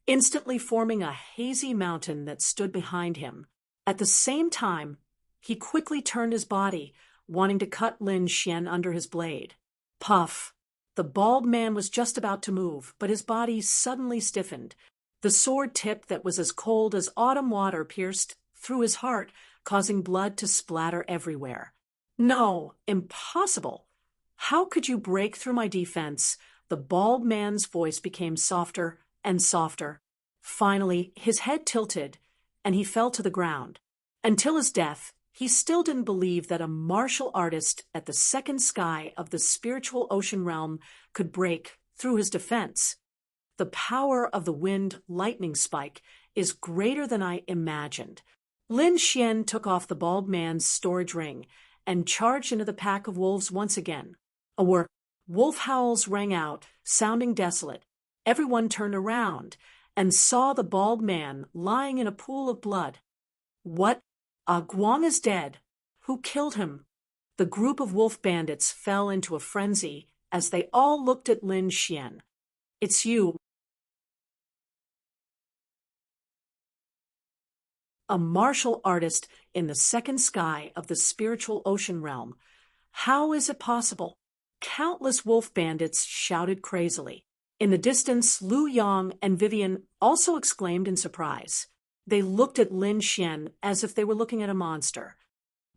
instantly forming a hazy mountain that stood behind him. At the same time, he quickly turned his body, wanting to cut Lin Xian under his blade. Puff! The bald man was just about to move, but his body suddenly stiffened. The sword tip that was as cold as autumn water pierced through his heart, causing blood to splatter everywhere. No, impossible! How could you break through my defense? The bald man's voice became softer and softer. Finally, his head tilted, and he fell to the ground. Until his death, he still didn't believe that a martial artist at the 2nd sky of the spiritual ocean realm could break through his defense. The power of the wind lightning spike is greater than I imagined. Lin Xian took off the bald man's storage ring and charged into the pack of wolves once again. Wolf howls rang out, sounding desolate. Everyone turned around and saw the bald man lying in a pool of blood. What? Guang is dead. Who killed him? The group of wolf bandits fell into a frenzy as they all looked at Lin Xian. "It's you." A martial artist in the second sky of the spiritual ocean realm. How is it possible? Countless wolf bandits shouted crazily. In the distance, Lu Yang and Vivian also exclaimed in surprise. They looked at Lin Xian as if they were looking at a monster.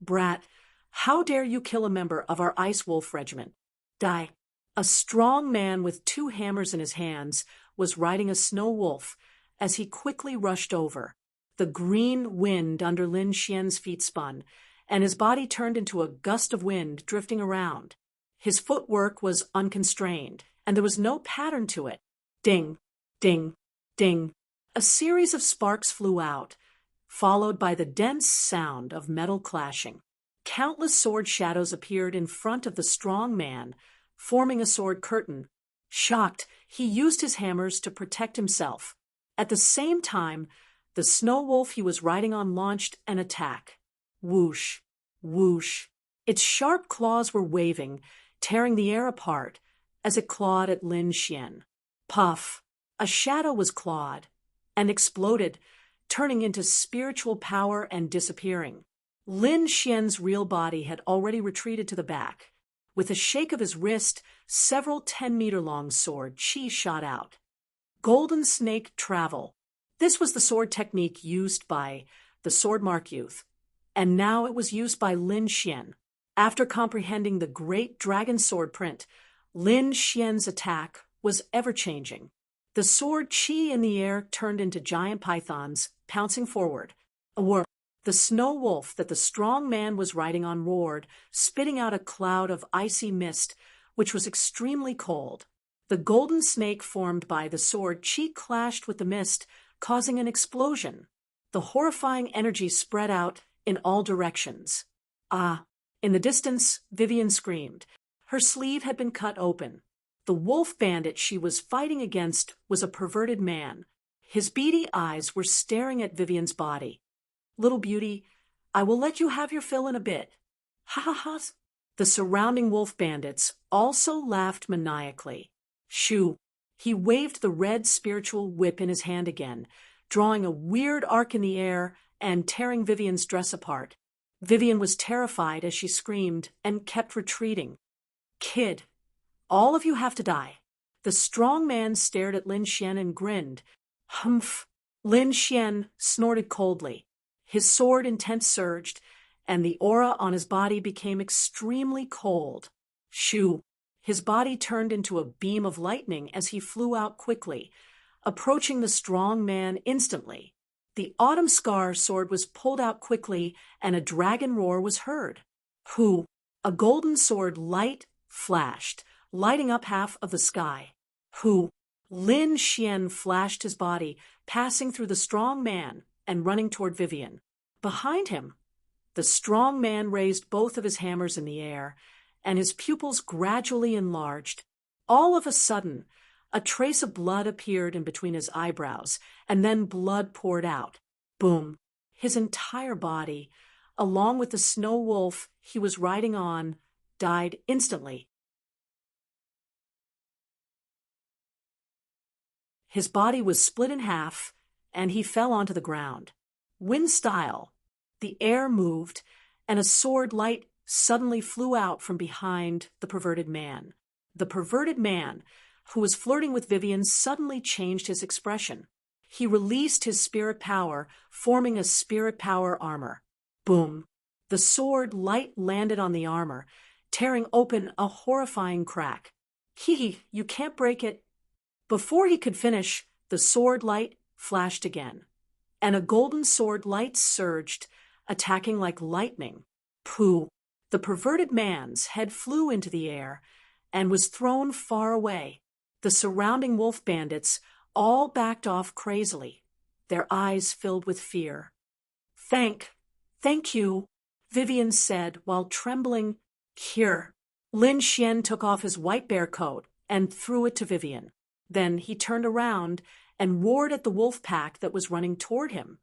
"Brat, how dare you kill a member of our Ice Wolf Regiment? Die." A strong man with 2 hammers in his hands was riding a snow wolf as he quickly rushed over. The green wind under Lin Xian's feet spun, and his body turned into a gust of wind drifting around. His footwork was unconstrained, and there was no pattern to it. Ding, ding, ding. A series of sparks flew out, followed by the dense sound of metal clashing. Countless sword shadows appeared in front of the strong man, forming a sword curtain. Shocked, he used his hammers to protect himself. At the same time, the snow wolf he was riding on launched an attack. Whoosh, whoosh. Its sharp claws were waving, tearing the air apart as it clawed at Lin Xian. Puff! A shadow was clawed and exploded, turning into spiritual power and disappearing. Lin Xian's real body had already retreated to the back. With a shake of his wrist, several 10-meter-long sword chi shot out. Golden Snake Travel. This was the sword technique used by the Swordmark Youth, and now it was used by Lin Xian. After comprehending the great dragon sword print, Lin Xian's attack was ever-changing. The sword chi in the air turned into giant pythons, pouncing forward. A whir. The snow wolf that the strong man was riding on roared, spitting out a cloud of icy mist, which was extremely cold. The golden snake formed by the sword chi clashed with the mist, causing an explosion. The horrifying energy spread out in all directions. Ah! In the distance, Vivian screamed. Her sleeve had been cut open. The wolf bandit she was fighting against was a perverted man. His beady eyes were staring at Vivian's body. "Little beauty, I will let you have your fill in a bit." Ha ha ha! The surrounding wolf bandits also laughed maniacally. Shoo! He waved the red spiritual whip in his hand again, drawing a weird arc in the air and tearing Vivian's dress apart. Vivian was terrified as she screamed and kept retreating. "Kid, all of you have to die." The strong man stared at Lin Xian and grinned. Humph! Lin Xian snorted coldly. His sword intent surged, and the aura on his body became extremely cold. Shoo! His body turned into a beam of lightning as he flew out quickly, approaching the strong man instantly. The autumn scar sword was pulled out quickly, and a dragon roar was heard. Hoo! A golden sword light flashed, lighting up half of the sky. Hoo! Lin Xian flashed his body, passing through the strong man and running toward Vivian. Behind him, the strong man raised both of his hammers in the air, and his pupils gradually enlarged. All of a sudden, a trace of blood appeared in between his eyebrows, and then blood poured out. Boom! His entire body, along with the snow wolf he was riding on, died instantly. His body was split in half, and he fell onto the ground. Wind style, the air moved, and a sword light suddenly flew out from behind the perverted man. The perverted man, who was flirting with Vivian, suddenly changed his expression. He released his spirit power, forming a spirit power armor. Boom! The sword light landed on the armor, tearing open a horrifying crack. Hee, you can't break it. Before he could finish, the sword light flashed again, and a golden sword light surged, attacking like lightning. Pooh! The perverted man's head flew into the air and was thrown far away. The surrounding wolf bandits all backed off crazily, their eyes filled with fear. Thank you, Vivian said while trembling. Here. Lin Xian took off his white bear coat and threw it to Vivian. Then he turned around and roared at the wolf pack that was running toward him.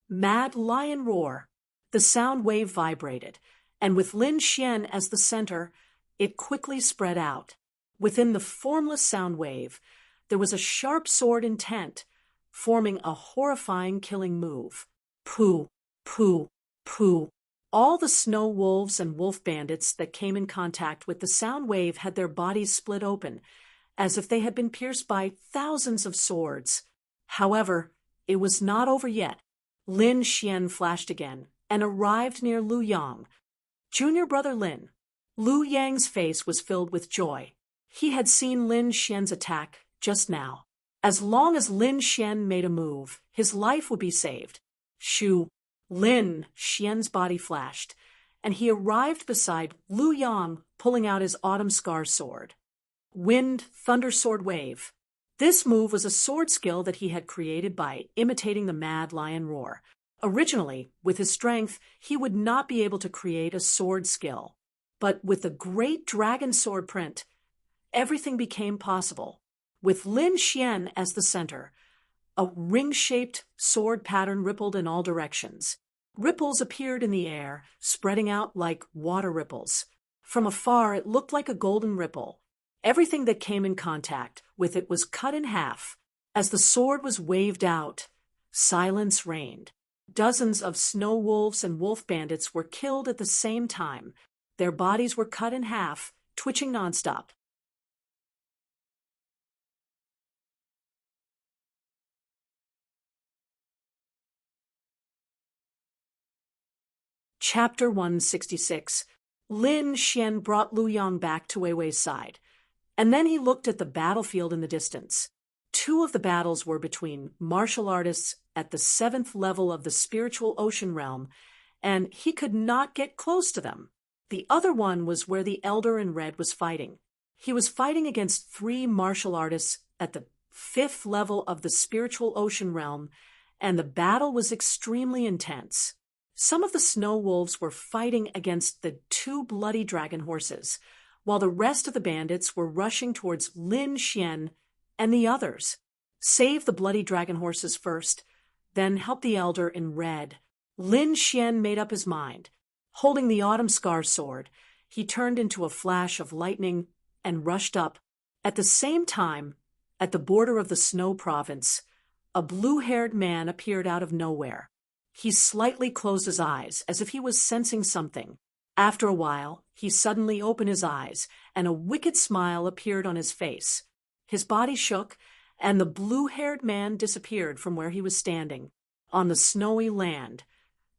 Mad lion roar. The sound wave vibrated, and with Lin Xian as the center, it quickly spread out. Within the formless sound wave, there was a sharp sword intent, forming a horrifying killing move. Pooh, pooh, pooh. All the snow wolves and wolf bandits that came in contact with the sound wave had their bodies split open, as if they had been pierced by thousands of swords. However, it was not over yet. Lin Xian flashed again and arrived near Lu Yang. Junior brother Lin. Lu Yang's face was filled with joy. He had seen Lin Xian's attack just now. As long as Lin Xian made a move, his life would be saved. Shoo! Lin Xian's body flashed, and he arrived beside Lu Yang, pulling out his Autumn Scar sword. Wind Thunder Sword Wave. This move was a sword skill that he had created by imitating the mad lion roar. Originally, with his strength, he would not be able to create a sword skill. But with the great dragon sword print, everything became possible. With Lin Xian as the center, a ring-shaped sword pattern rippled in all directions. Ripples appeared in the air, spreading out like water ripples. From afar, it looked like a golden ripple. Everything that came in contact with it was cut in half. As the sword was waved out, silence reigned. Dozens of snow wolves and wolf bandits were killed at the same time. Their bodies were cut in half, twitching nonstop. Chapter 166. Lin Xian brought Lu Yang back to Wei Wei's side, and then he looked at the battlefield in the distance. Two of the battles were between martial artists at the 7th level of the spiritual ocean realm, and he could not get close to them. The other one was where the elder in red was fighting. He was fighting against 3 martial artists at the 5th level of the spiritual ocean realm, and the battle was extremely intense. Some of the snow wolves were fighting against the 2 bloody dragon horses, while the rest of the bandits were rushing towards Lin Xian and the others. Save the bloody dragon horses first, then help the elder in red. Lin Xian made up his mind. Holding the Autumn Scar sword, he turned into a flash of lightning and rushed up. At the same time, at the border of the snow province, a blue-haired man appeared out of nowhere. He slightly closed his eyes, as if he was sensing something. After a while, he suddenly opened his eyes, and a wicked smile appeared on his face. His body shook, and the blue-haired man disappeared from where he was standing. On the snowy land,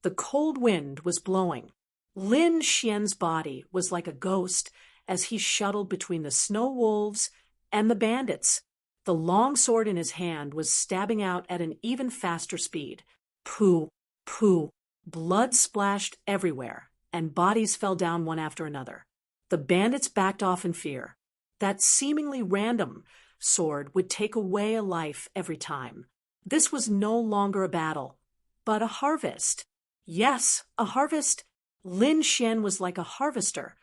the cold wind was blowing. Lin Xian's body was like a ghost as he shuttled between the snow wolves and the bandits. The long sword in his hand was stabbing out at an even faster speed. Pooh, pooh, blood splashed everywhere, and bodies fell down one after another. The bandits backed off in fear. That seemingly random sword would take away a life every time. This was no longer a battle, but a harvest. Yes, a harvest. Lin Xian was like a harvester,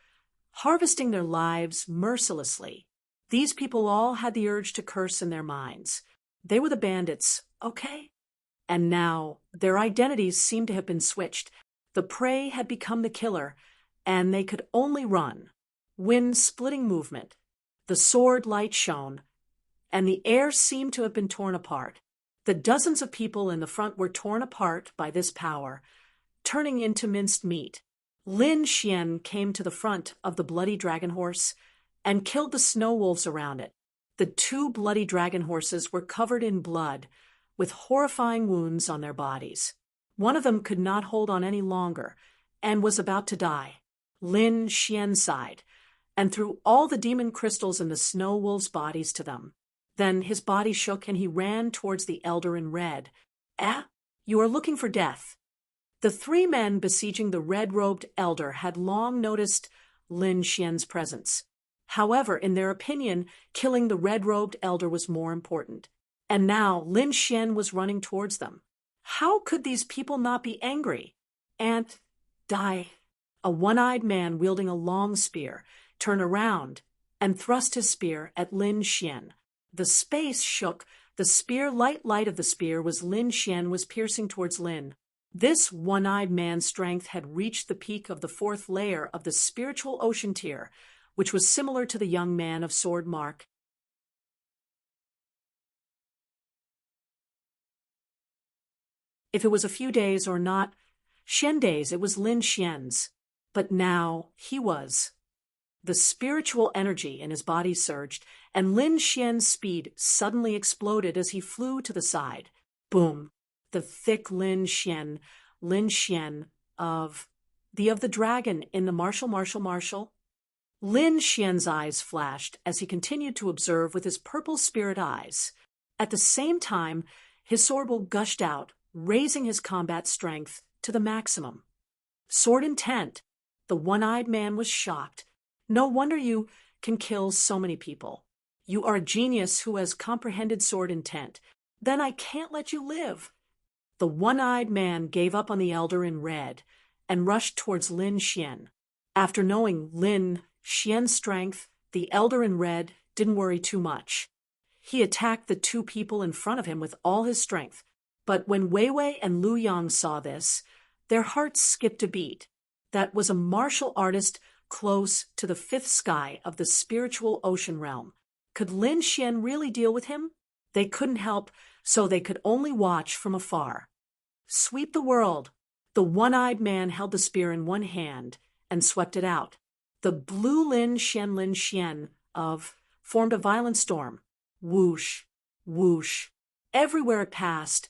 harvesting their lives mercilessly. These people all had the urge to curse in their minds. They were the bandits, okay? And now their identities seemed to have been switched. The prey had become the killer, and they could only run. Wind-splitting movement. The sword light shone, and the air seemed to have been torn apart. The dozens of people in the front were torn apart by this power, turning into minced meat. Lin Xian came to the front of the bloody dragon horse and killed the snow wolves around it. The 2 bloody dragon horses were covered in blood, with horrifying wounds on their bodies. One of them could not hold on any longer and was about to die. Lin Xian sighed and threw all the demon crystals in the snow wolves' bodies to them. Then his body shook and he ran towards the elder in red. "Ah, you are looking for death." The 3 men besieging the red-robed elder had long noticed Lin Xian's presence. However, in their opinion, killing the red-robed elder was more important. And now Lin Xian was running towards them. How could these people not be angry and die? A one-eyed man wielding a long spear turned around and thrust his spear at Lin Xian. The space shook. The spear light of the spear was Lin Xian was piercing towards Lin. This one-eyed man's strength had reached the peak of the 4th layer of the spiritual ocean tier, which was similar to the young man of sword mark. If it was a few days or not, Xian days, it was Lin Xian's. But now he was. The spiritual energy in his body surged, and Lin Xian's speed suddenly exploded as he flew to the side. Boom! The thick Lin Xian of the dragon in the martial. Lin Xian's eyes flashed as he continued to observe with his purple spirit eyes. At the same time, his sword will gushed out, raising his combat strength to the maximum. Sword intent. The one-eyed man was shocked. No wonder you can kill so many people. You are a genius who has comprehended sword intent. Then I can't let you live. The one-eyed man gave up on the elder in red and rushed towards Lin Xian. After knowing Lin Xian's strength, the elder in red didn't worry too much. He attacked the two people in front of him with all his strength. But when Wei Wei and Lu Yang saw this, their hearts skipped a beat. That was a martial artist close to the fifth sky of the spiritual ocean realm. Could Lin Xian really deal with him? They couldn't help, so they could only watch from afar. Sweep the world. The one-eyed man held the spear in one hand and swept it out. The blue Lin Xian formed a violent storm. Whoosh, whoosh. Everywhere it passed,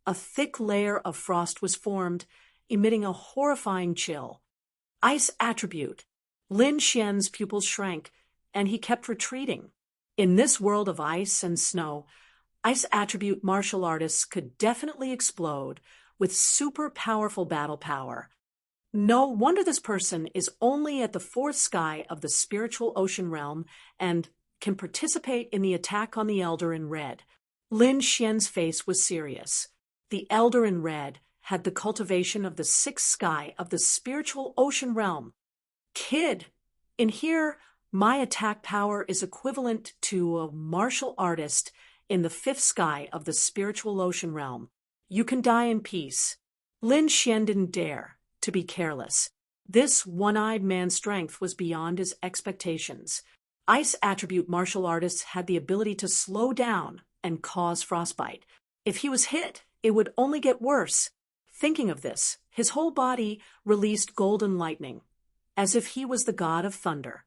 a thick layer of frost was formed, emitting a horrifying chill. Ice attribute. Lin Xian's pupils shrank, and he kept retreating. In this world of ice and snow, ice attribute martial artists could definitely explode with super powerful battle power. No wonder this person is only at the fourth sky of the spiritual ocean realm and can participate in the attack on the elder in red. Lin Xian's face was serious. The elder in red had the cultivation of the sixth sky of the spiritual ocean realm. Kid, in here, my attack power is equivalent to a martial artist in the fifth sky of the spiritual ocean realm. You can die in peace. Lin Xian didn't dare to be careless. This one-eyed man's strength was beyond his expectations. Ice attribute martial artists had the ability to slow down and cause frostbite. If he was hit, it would only get worse. Thinking of this, his whole body released golden lightning, as if he was the god of thunder.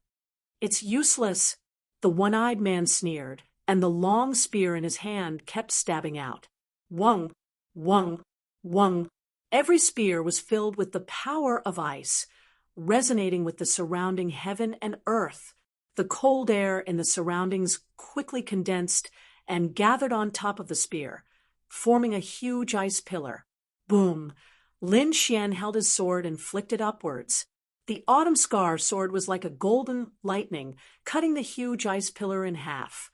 It's useless, the one-eyed man sneered, and the long spear in his hand kept stabbing out. Wung, wung, wung. Every spear was filled with the power of ice, resonating with the surrounding heaven and earth. The cold air in the surroundings quickly condensed and gathered on top of the spear, forming a huge ice pillar. Boom! Lin Xian held his sword and flicked it upwards. The autumn scar sword was like a golden lightning, cutting the huge ice pillar in half.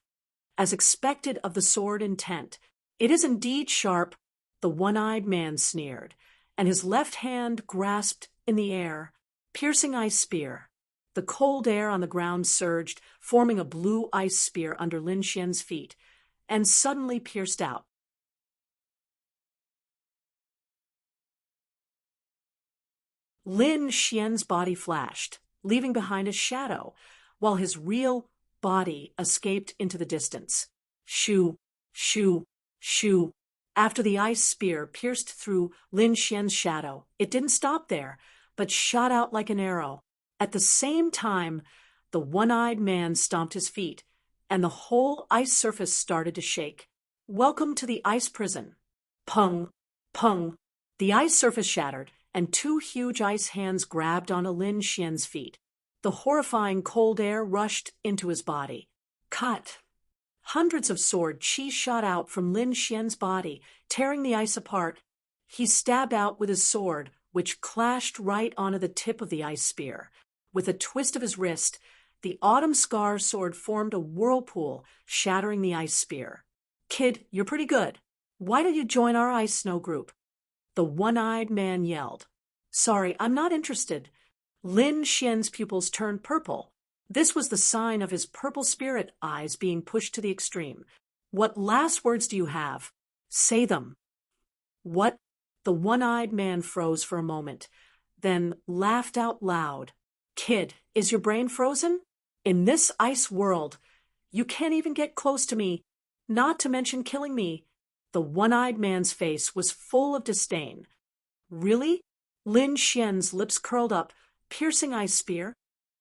As expected of the sword intent, it is indeed sharp, the one-eyed man sneered, and his left hand grasped in the air, piercing ice spear. The cold air on the ground surged, forming a blue ice spear under Lin Xian's feet, and suddenly pierced out. Lin Xian's body flashed, leaving behind a shadow, while his real body escaped into the distance. Shoo, shoo, shoo. After the ice spear pierced through Lin Xian's shadow, it didn't stop there, but shot out like an arrow. At the same time, the one-eyed man stomped his feet, and the whole ice surface started to shake. Welcome to the ice prison. Pung, pung. The ice surface shattered, and two huge ice hands grabbed onto Lin Xian's feet. The horrifying cold air rushed into his body. Cut! Hundreds of sword chi shot out from Lin Xian's body, tearing the ice apart. He stabbed out with his sword, which clashed right onto the tip of the ice spear. With a twist of his wrist, the autumn scar sword formed a whirlpool, shattering the ice spear. Kid, you're pretty good. Why don't you join our ice snow group? The one-eyed man yelled. Sorry, I'm not interested. Lin Xian's pupils turned purple. This was the sign of his purple spirit eyes being pushed to the extreme. What last words do you have? Say them. What? The one-eyed man froze for a moment, then laughed out loud. Kid, is your brain frozen? In this ice world, you can't even get close to me, not to mention killing me. The one-eyed man's face was full of disdain. Really? Lin Xian's lips curled up, piercing ice spear.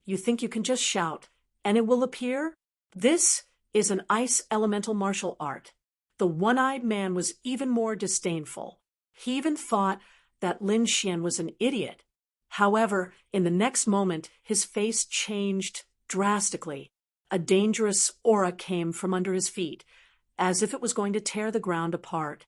You think you can just shout, and it will appear? This is an ice elemental martial art. The one-eyed man was even more disdainful. He even thought that Lin Xian was an idiot. However, in the next moment, his face changed drastically. A dangerous aura came from under his feet, as if it was going to tear the ground apart.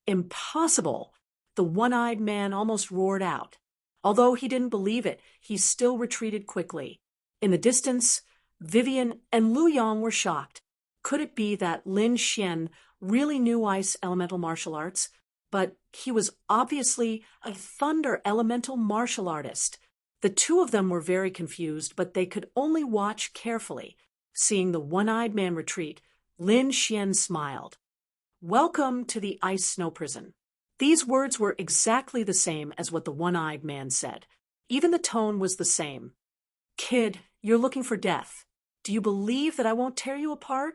Impossible! The one-eyed man almost roared out. Although he didn't believe it, he still retreated quickly. In the distance, Vivian and Lu Yong were shocked. Could it be that Lin Xian really knew ice elemental martial arts? But he was obviously a thunder elemental martial artist. The two of them were very confused, but they could only watch carefully. Seeing the one-eyed man retreat, Lin Xian smiled. Welcome to the ice snow prison. These words were exactly the same as what the one-eyed man said. Even the tone was the same. Kid, you're looking for death. Do you believe that I won't tear you apart?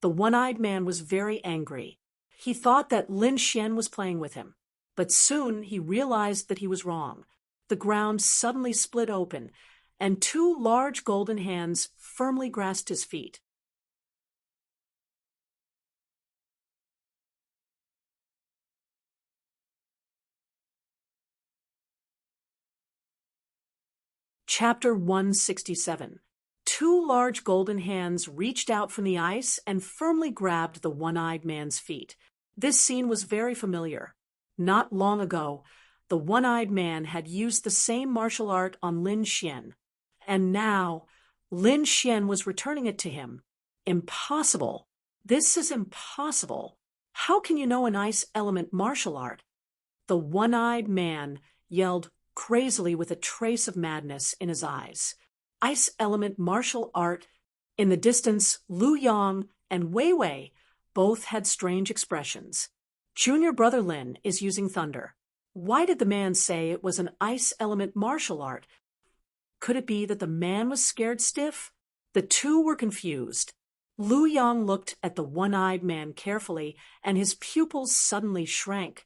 The one-eyed man was very angry. He thought that Lin Xian was playing with him. But soon he realized that he was wrong. The ground suddenly split open, and two large golden hands firmly grasped his feet. Chapter 167. Two large golden hands reached out from the ice and firmly grabbed the one-eyed man's feet. This scene was very familiar. Not long ago, the one-eyed man had used the same martial art on Lin Xian, and now Lin Xian was returning it to him. Impossible. This is impossible. How can you know an ice element martial art? The one-eyed man yelled crazily with a trace of madness in his eyes. Ice element martial art. In the distance, Lu Yong and Wei Wei both had strange expressions. Junior brother Lin is using thunder. Why did the man say it was an ice element martial art? Could it be that the man was scared stiff? The two were confused. Lu Yong looked at the one-eyed man carefully, and his pupils suddenly shrank.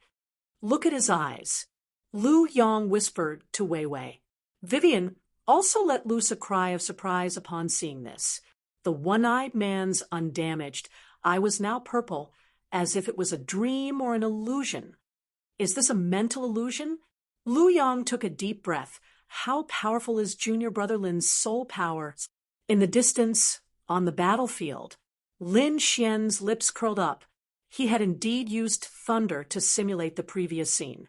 Look at his eyes. Lu Yong whispered to Wei Wei. Vivian also let loose a cry of surprise upon seeing this. The one-eyed man's undamaged eye was now purple, as if it was a dream or an illusion. Is this a mental illusion? Lu Yong took a deep breath. How powerful is junior brother Lin's soul power? In the distance, on the battlefield, Lin Xian's lips curled up. He had indeed used thunder to simulate the previous scene.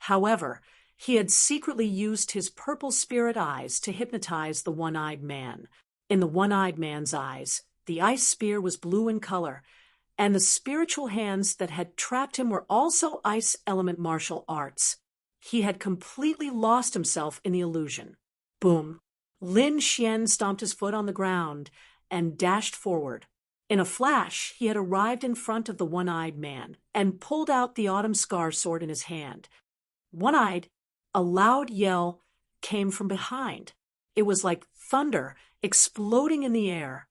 However, he had secretly used his purple spirit eyes to hypnotize the one-eyed man. In the one-eyed man's eyes, the ice spear was blue in color, and the spiritual hands that had trapped him were also ice element martial arts. He had completely lost himself in the illusion. Boom! Lin Xian stomped his foot on the ground and dashed forward. In a flash, he had arrived in front of the one-eyed man and pulled out the autumn scar sword in his hand. One-eyed, a loud yell came from behind. It was like thunder exploding in the air.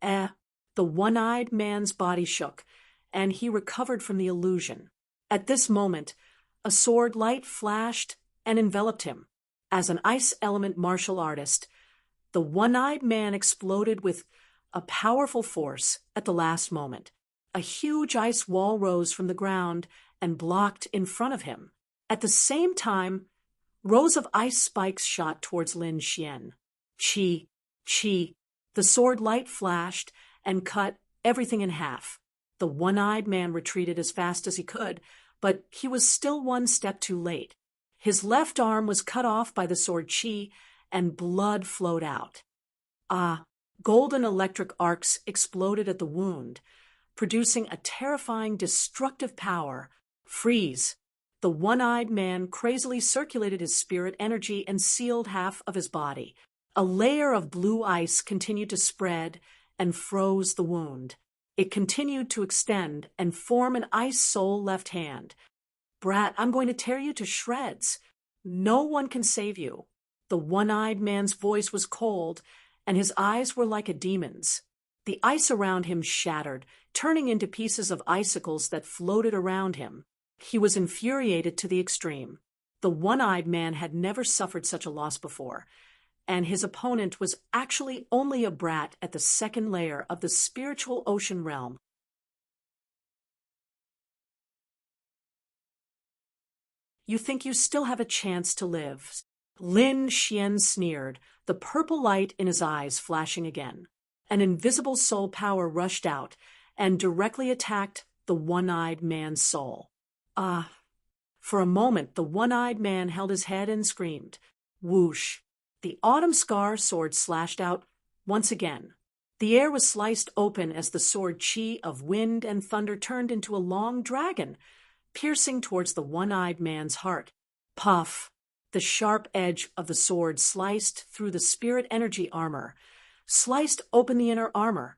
The one-eyed man's body shook, and he recovered from the illusion. At this moment, a sword light flashed and enveloped him. As an ice element martial artist, the one-eyed man exploded with a powerful force at the last moment. A huge ice wall rose from the ground and blocked in front of him. At the same time, rows of ice spikes shot towards Lin Xian. Chi, chi. The sword light flashed and cut everything in half. The one-eyed man retreated as fast as he could, but he was still one step too late. His left arm was cut off by the sword Chi, and blood flowed out. Golden electric arcs exploded at the wound, producing a terrifying destructive power. Freeze! The one-eyed man crazily circulated his spirit energy and sealed half of his body. A layer of blue ice continued to spread and froze the wound. It continued to extend and form an ice soul left hand. Brat, I'm going to tear you to shreds. No one can save you. The one-eyed man's voice was cold, and his eyes were like a demon's. The ice around him shattered, turning into pieces of icicles that floated around him. He was infuriated to the extreme. The one-eyed man had never suffered such a loss before, and his opponent was actually only a brat at the second layer of the spiritual ocean realm. You think you still have a chance to live? Lin Xian sneered, the purple light in his eyes flashing again. An invisible soul power rushed out and directly attacked the one-eyed man's soul. For a moment, the one-eyed man held his head and screamed. Whoosh! The autumn scar sword slashed out once again. The air was sliced open as the sword chi of wind and thunder turned into a long dragon, piercing towards the one-eyed man's heart. Puff! The sharp edge of the sword sliced through the spirit energy armor, sliced open the inner armor,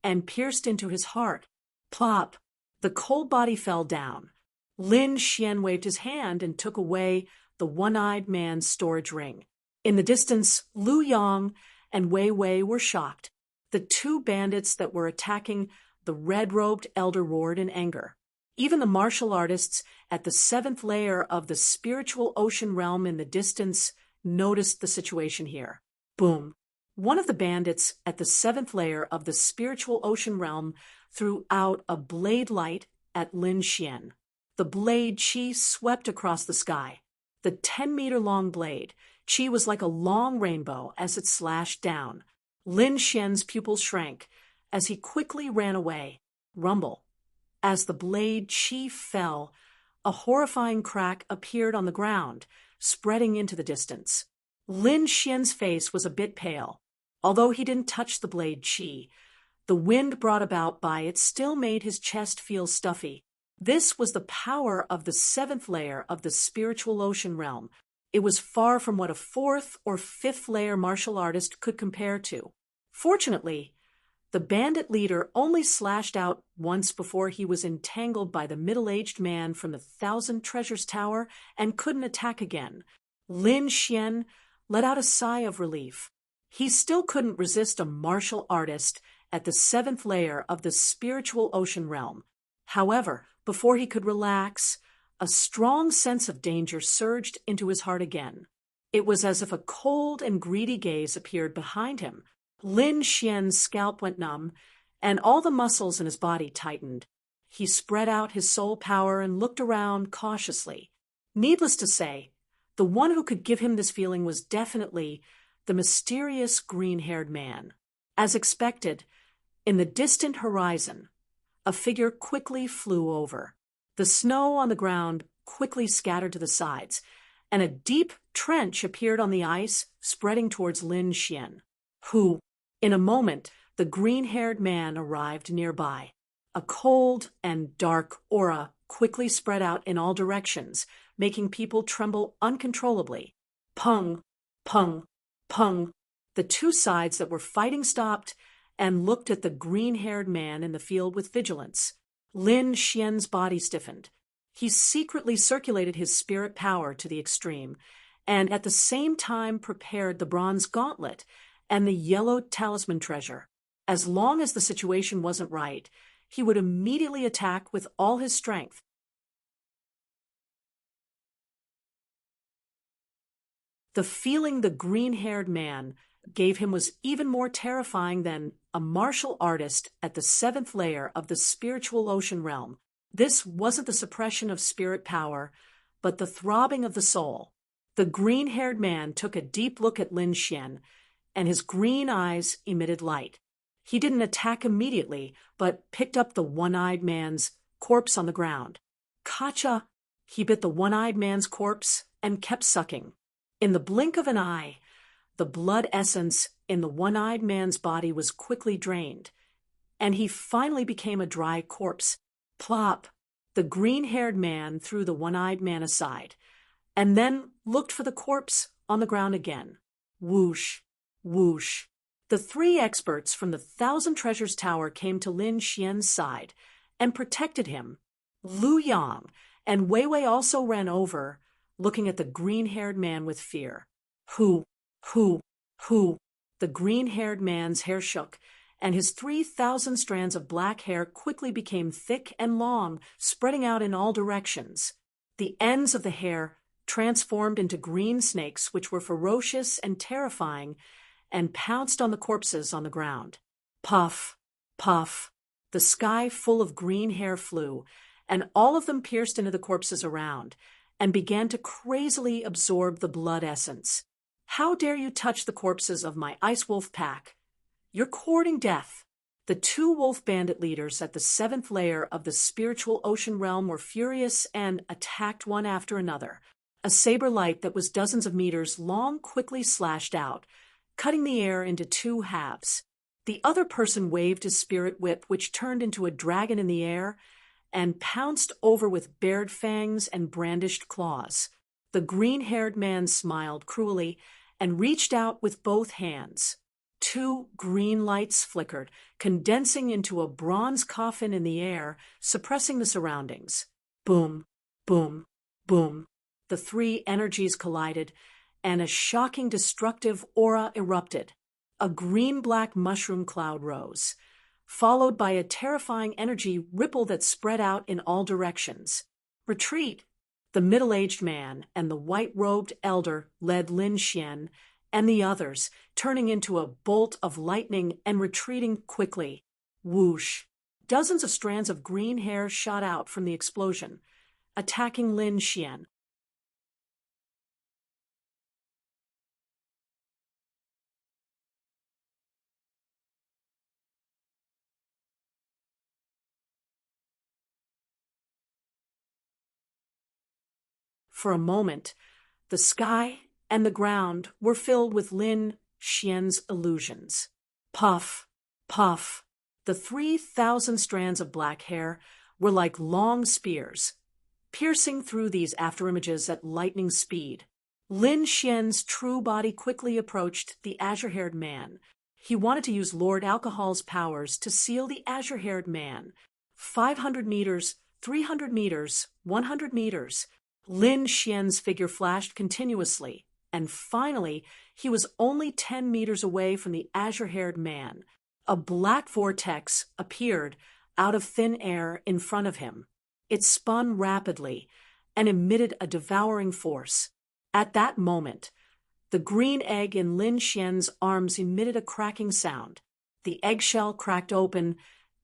and pierced into his heart. Plop! The cold body fell down. Lin Xian waved his hand and took away the one-eyed man's storage ring. In the distance, Lu Yang and Wei Wei were shocked. The two bandits that were attacking the red-robed elder roared in anger. Even the martial artists at the seventh layer of the spiritual ocean realm in the distance noticed the situation here. Boom! One of the bandits at the seventh layer of the spiritual ocean realm threw out a blade light at Lin Xian. The blade chi swept across the sky. The 10-meter-long blade chi was like a long rainbow as it slashed down. Lin Xian's pupils shrank as he quickly ran away. Rumble. As the blade chi fell, a horrifying crack appeared on the ground, spreading into the distance. Lin Xian's face was a bit pale. Although he didn't touch the blade chi, the wind brought about by it still made his chest feel stuffy. This was the power of the seventh layer of the spiritual ocean realm. It was far from what a fourth or fifth layer martial artist could compare to. Fortunately, the bandit leader only slashed out once before he was entangled by the middle-aged man from the Thousand Treasures Tower and couldn't attack again. Lin Xian let out a sigh of relief. He still couldn't resist a martial artist at the seventh layer of the spiritual ocean realm. However, before he could relax, a strong sense of danger surged into his heart again. It was as if a cold and greedy gaze appeared behind him. Lin Xian's scalp went numb, and all the muscles in his body tightened. He spread out his soul power and looked around cautiously. Needless to say, the one who could give him this feeling was definitely the mysterious green-haired man. As expected, in the distant horizon, a figure quickly flew over. The snow on the ground quickly scattered to the sides, and a deep trench appeared on the ice, spreading towards Lin Xian, who, in a moment, the green-haired man arrived nearby. A cold and dark aura quickly spread out in all directions, making people tremble uncontrollably. Pung, pung, pung. The two sides that were fighting stopped and looked at the green-haired man in the field with vigilance. Lin Xian's body stiffened. He secretly circulated his spirit power to the extreme, and at the same time prepared the bronze gauntlet and the yellow talisman treasure. As long as the situation wasn't right, he would immediately attack with all his strength. The feeling the green-haired man gave him was even more terrifying than a martial artist at the seventh layer of the spiritual ocean realm. This wasn't the suppression of spirit power, but the throbbing of the soul. The green-haired man took a deep look at Lin Xian, and his green eyes emitted light. He didn't attack immediately, but picked up the one-eyed man's corpse on the ground. Kacha! He bit the one-eyed man's corpse and kept sucking. In the blink of an eye, the blood essence in the one-eyed man's body was quickly drained, and he finally became a dry corpse. Plop! The green-haired man threw the one-eyed man aside, and then looked for the corpse on the ground again. Whoosh! Whoosh! The three experts from the Thousand Treasures Tower came to Lin Xian's side and protected him. Lu Yang and Wei Wei also ran over, looking at the green-haired man with fear. Who? The green-haired man's hair shook, and his 3,000 strands of black hair quickly became thick and long, spreading out in all directions. The ends of the hair transformed into green snakes which were ferocious and terrifying and pounced on the corpses on the ground. Puff, puff. The sky full of green hair flew, and all of them pierced into the corpses around and began to crazily absorb the blood essence. How dare you touch the corpses of my ice wolf pack? You're courting death. The 2 wolf bandit leaders at the 7th layer of the spiritual ocean realm were furious and attacked one after another. A saber light that was dozens of meters long quickly slashed out, cutting the air into 2 halves. The other person waved his spirit whip, which turned into a dragon in the air and pounced over with bared fangs and brandished claws. The green-haired man smiled cruelly and reached out with both hands. 2 green lights flickered, condensing into a bronze coffin in the air, suppressing the surroundings. Boom, boom, boom. The 3 energies collided, and a shocking destructive aura erupted. A green-black mushroom cloud rose, followed by a terrifying energy ripple that spread out in all directions. Retreat! The middle-aged man and the white-robed elder led Lin Xian and the others, turning into a bolt of lightning and retreating quickly. Whoosh! Dozens of strands of green hair shot out from the explosion, attacking Lin Xian. For a moment, the sky and the ground were filled with Lin Xian's illusions. Puff, puff. The 3,000 strands of black hair were like long spears, piercing through these afterimages at lightning speed. Lin Xian's true body quickly approached the azure-haired man. He wanted to use Lord Alcohol's powers to seal the azure-haired man. 500 meters, 300 meters, 100 meters. Lin Xian's figure flashed continuously, and finally, he was only 10 meters away from the azure-haired man. A black vortex appeared out of thin air in front of him. It spun rapidly and emitted a devouring force. At that moment, the green egg in Lin Xian's arms emitted a cracking sound. The eggshell cracked open,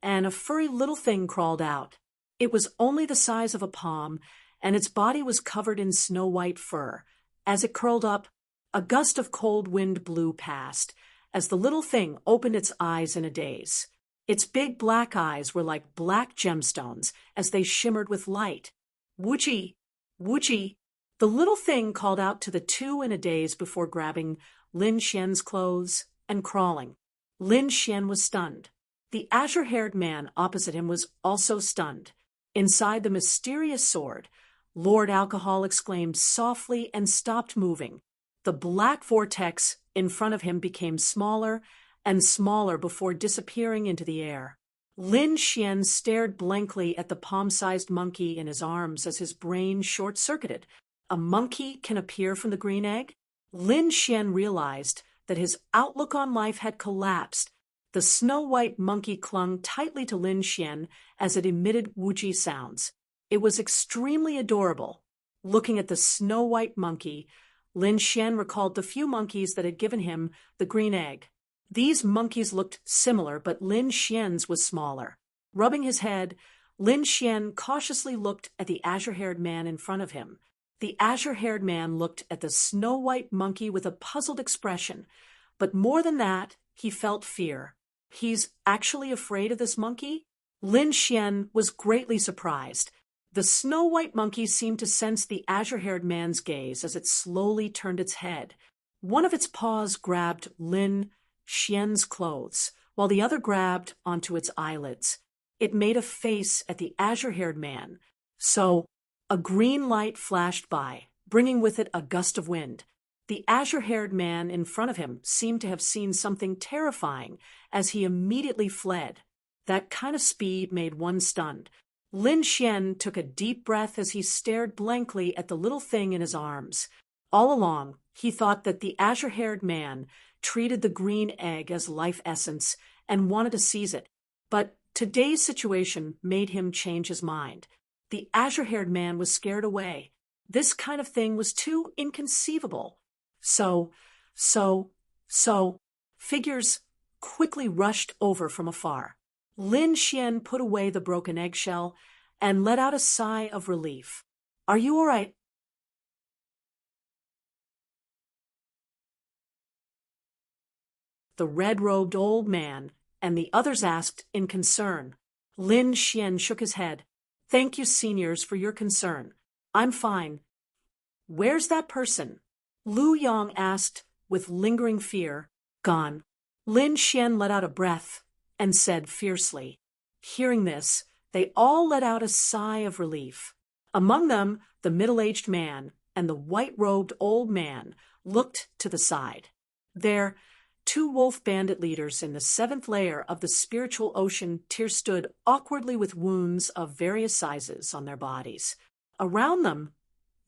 and a furry little thing crawled out. It was only the size of a palm, and its body was covered in snow-white fur. As it curled up, a gust of cold wind blew past, as the little thing opened its eyes in a daze. Its big black eyes were like black gemstones as they shimmered with light. Wuchi! Wuchi! The little thing called out to the 2 in a daze before grabbing Lin Xian's clothes and crawling. Lin Xian was stunned. The azure-haired man opposite him was also stunned. Inside the mysterious sword, Lord Alcohol exclaimed softly and stopped moving. The black vortex in front of him became smaller and smaller before disappearing into the air. Lin Xian stared blankly at the palm-sized monkey in his arms as his brain short-circuited. A monkey can appear from the green egg? Lin Xian realized that his outlook on life had collapsed. The snow-white monkey clung tightly to Lin Xian as it emitted wuji sounds. It was extremely adorable. Looking at the snow-white monkey, Lin Xian recalled the few monkeys that had given him the green egg. These monkeys looked similar, but Lin Xian's was smaller. Rubbing his head, Lin Xian cautiously looked at the azure-haired man in front of him. The azure-haired man looked at the snow-white monkey with a puzzled expression, but more than that, he felt fear. He's actually afraid of this monkey? Lin Xian was greatly surprised. The snow-white monkey seemed to sense the azure-haired man's gaze as it slowly turned its head. One of its paws grabbed Lin Xian's clothes, while the other grabbed onto its eyelids. It made a face at the azure-haired man. So, a green light flashed by, bringing with it a gust of wind. The azure-haired man in front of him seemed to have seen something terrifying as he immediately fled. That kind of speed made one stunned. Lin Xian took a deep breath as he stared blankly at the little thing in his arms. All along, he thought that the azure-haired man treated the green egg as life essence and wanted to seize it. But today's situation made him change his mind. The azure-haired man was scared away. This kind of thing was too inconceivable. So, figures quickly rushed over from afar. Lin Xian put away the broken eggshell and let out a sigh of relief. Are you all right? The red-robed old man and the others asked in concern. Lin Xian shook his head. Thank you, seniors, for your concern. I'm fine. Where's that person? Lu Yong asked with lingering fear. Gone. Lin Xian let out a breath and said fiercely. Hearing this, they all let out a sigh of relief. Among them, the middle-aged man and the white-robed old man looked to the side. There, two wolf bandit leaders in the seventh layer of the spiritual ocean tier stood awkwardly with wounds of various sizes on their bodies. Around them,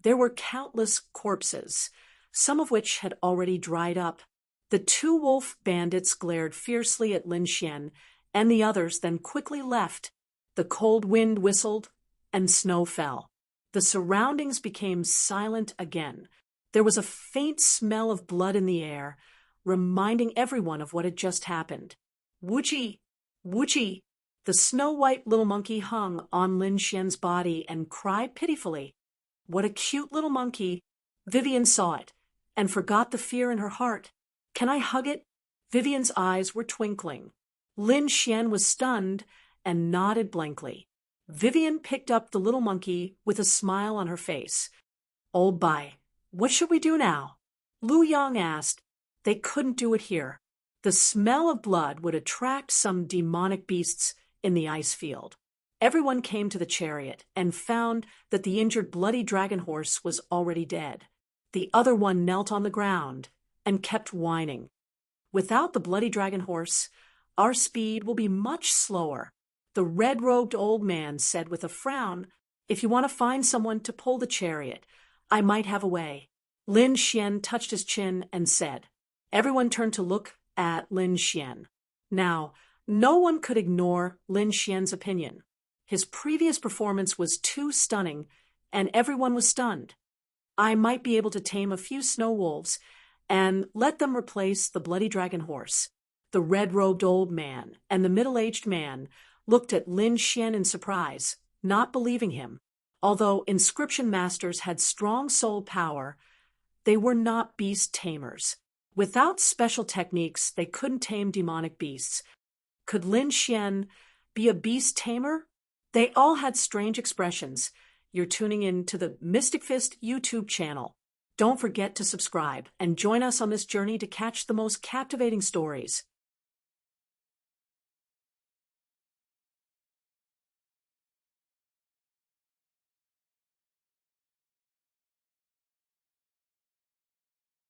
there were countless corpses, some of which had already dried up. The two wolf bandits glared fiercely at Lin Xian, and the others then quickly left. The cold wind whistled, and snow fell. The surroundings became silent again. There was a faint smell of blood in the air, reminding everyone of what had just happened. Wuchi! Wuchi! The snow-white little monkey hung on Lin Xian's body and cried pitifully. What a cute little monkey! Vivian saw it, and forgot the fear in her heart. Can I hug it? Vivian's eyes were twinkling. Lin Xian was stunned and nodded blankly. Vivian picked up the little monkey with a smile on her face. Old Bai, what should we do now? Lu Yang asked. They couldn't do it here. The smell of blood would attract some demonic beasts in the ice field. Everyone came to the chariot and found that the injured bloody dragon horse was already dead. The other one knelt on the ground and kept whining. Without the bloody dragon horse, our speed will be much slower. The red-robed old man said with a frown, If you want to find someone to pull the chariot, I might have a way. Lin Xian touched his chin and said. Everyone turned to look at Lin Xian. Now, no one could ignore Lin Xian's opinion. His previous performance was too stunning, and everyone was stunned. I might be able to tame a few snow wolves and let them replace the bloody dragon horse. The red-robed old man and the middle-aged man looked at Lin Xian in surprise, not believing him. Although inscription masters had strong soul power, they were not beast tamers. Without special techniques, they couldn't tame demonic beasts. Could Lin Xian be a beast tamer? They all had strange expressions. You're tuning in to the Mystic Fist YouTube channel. Don't forget to subscribe and join us on this journey to catch the most captivating stories.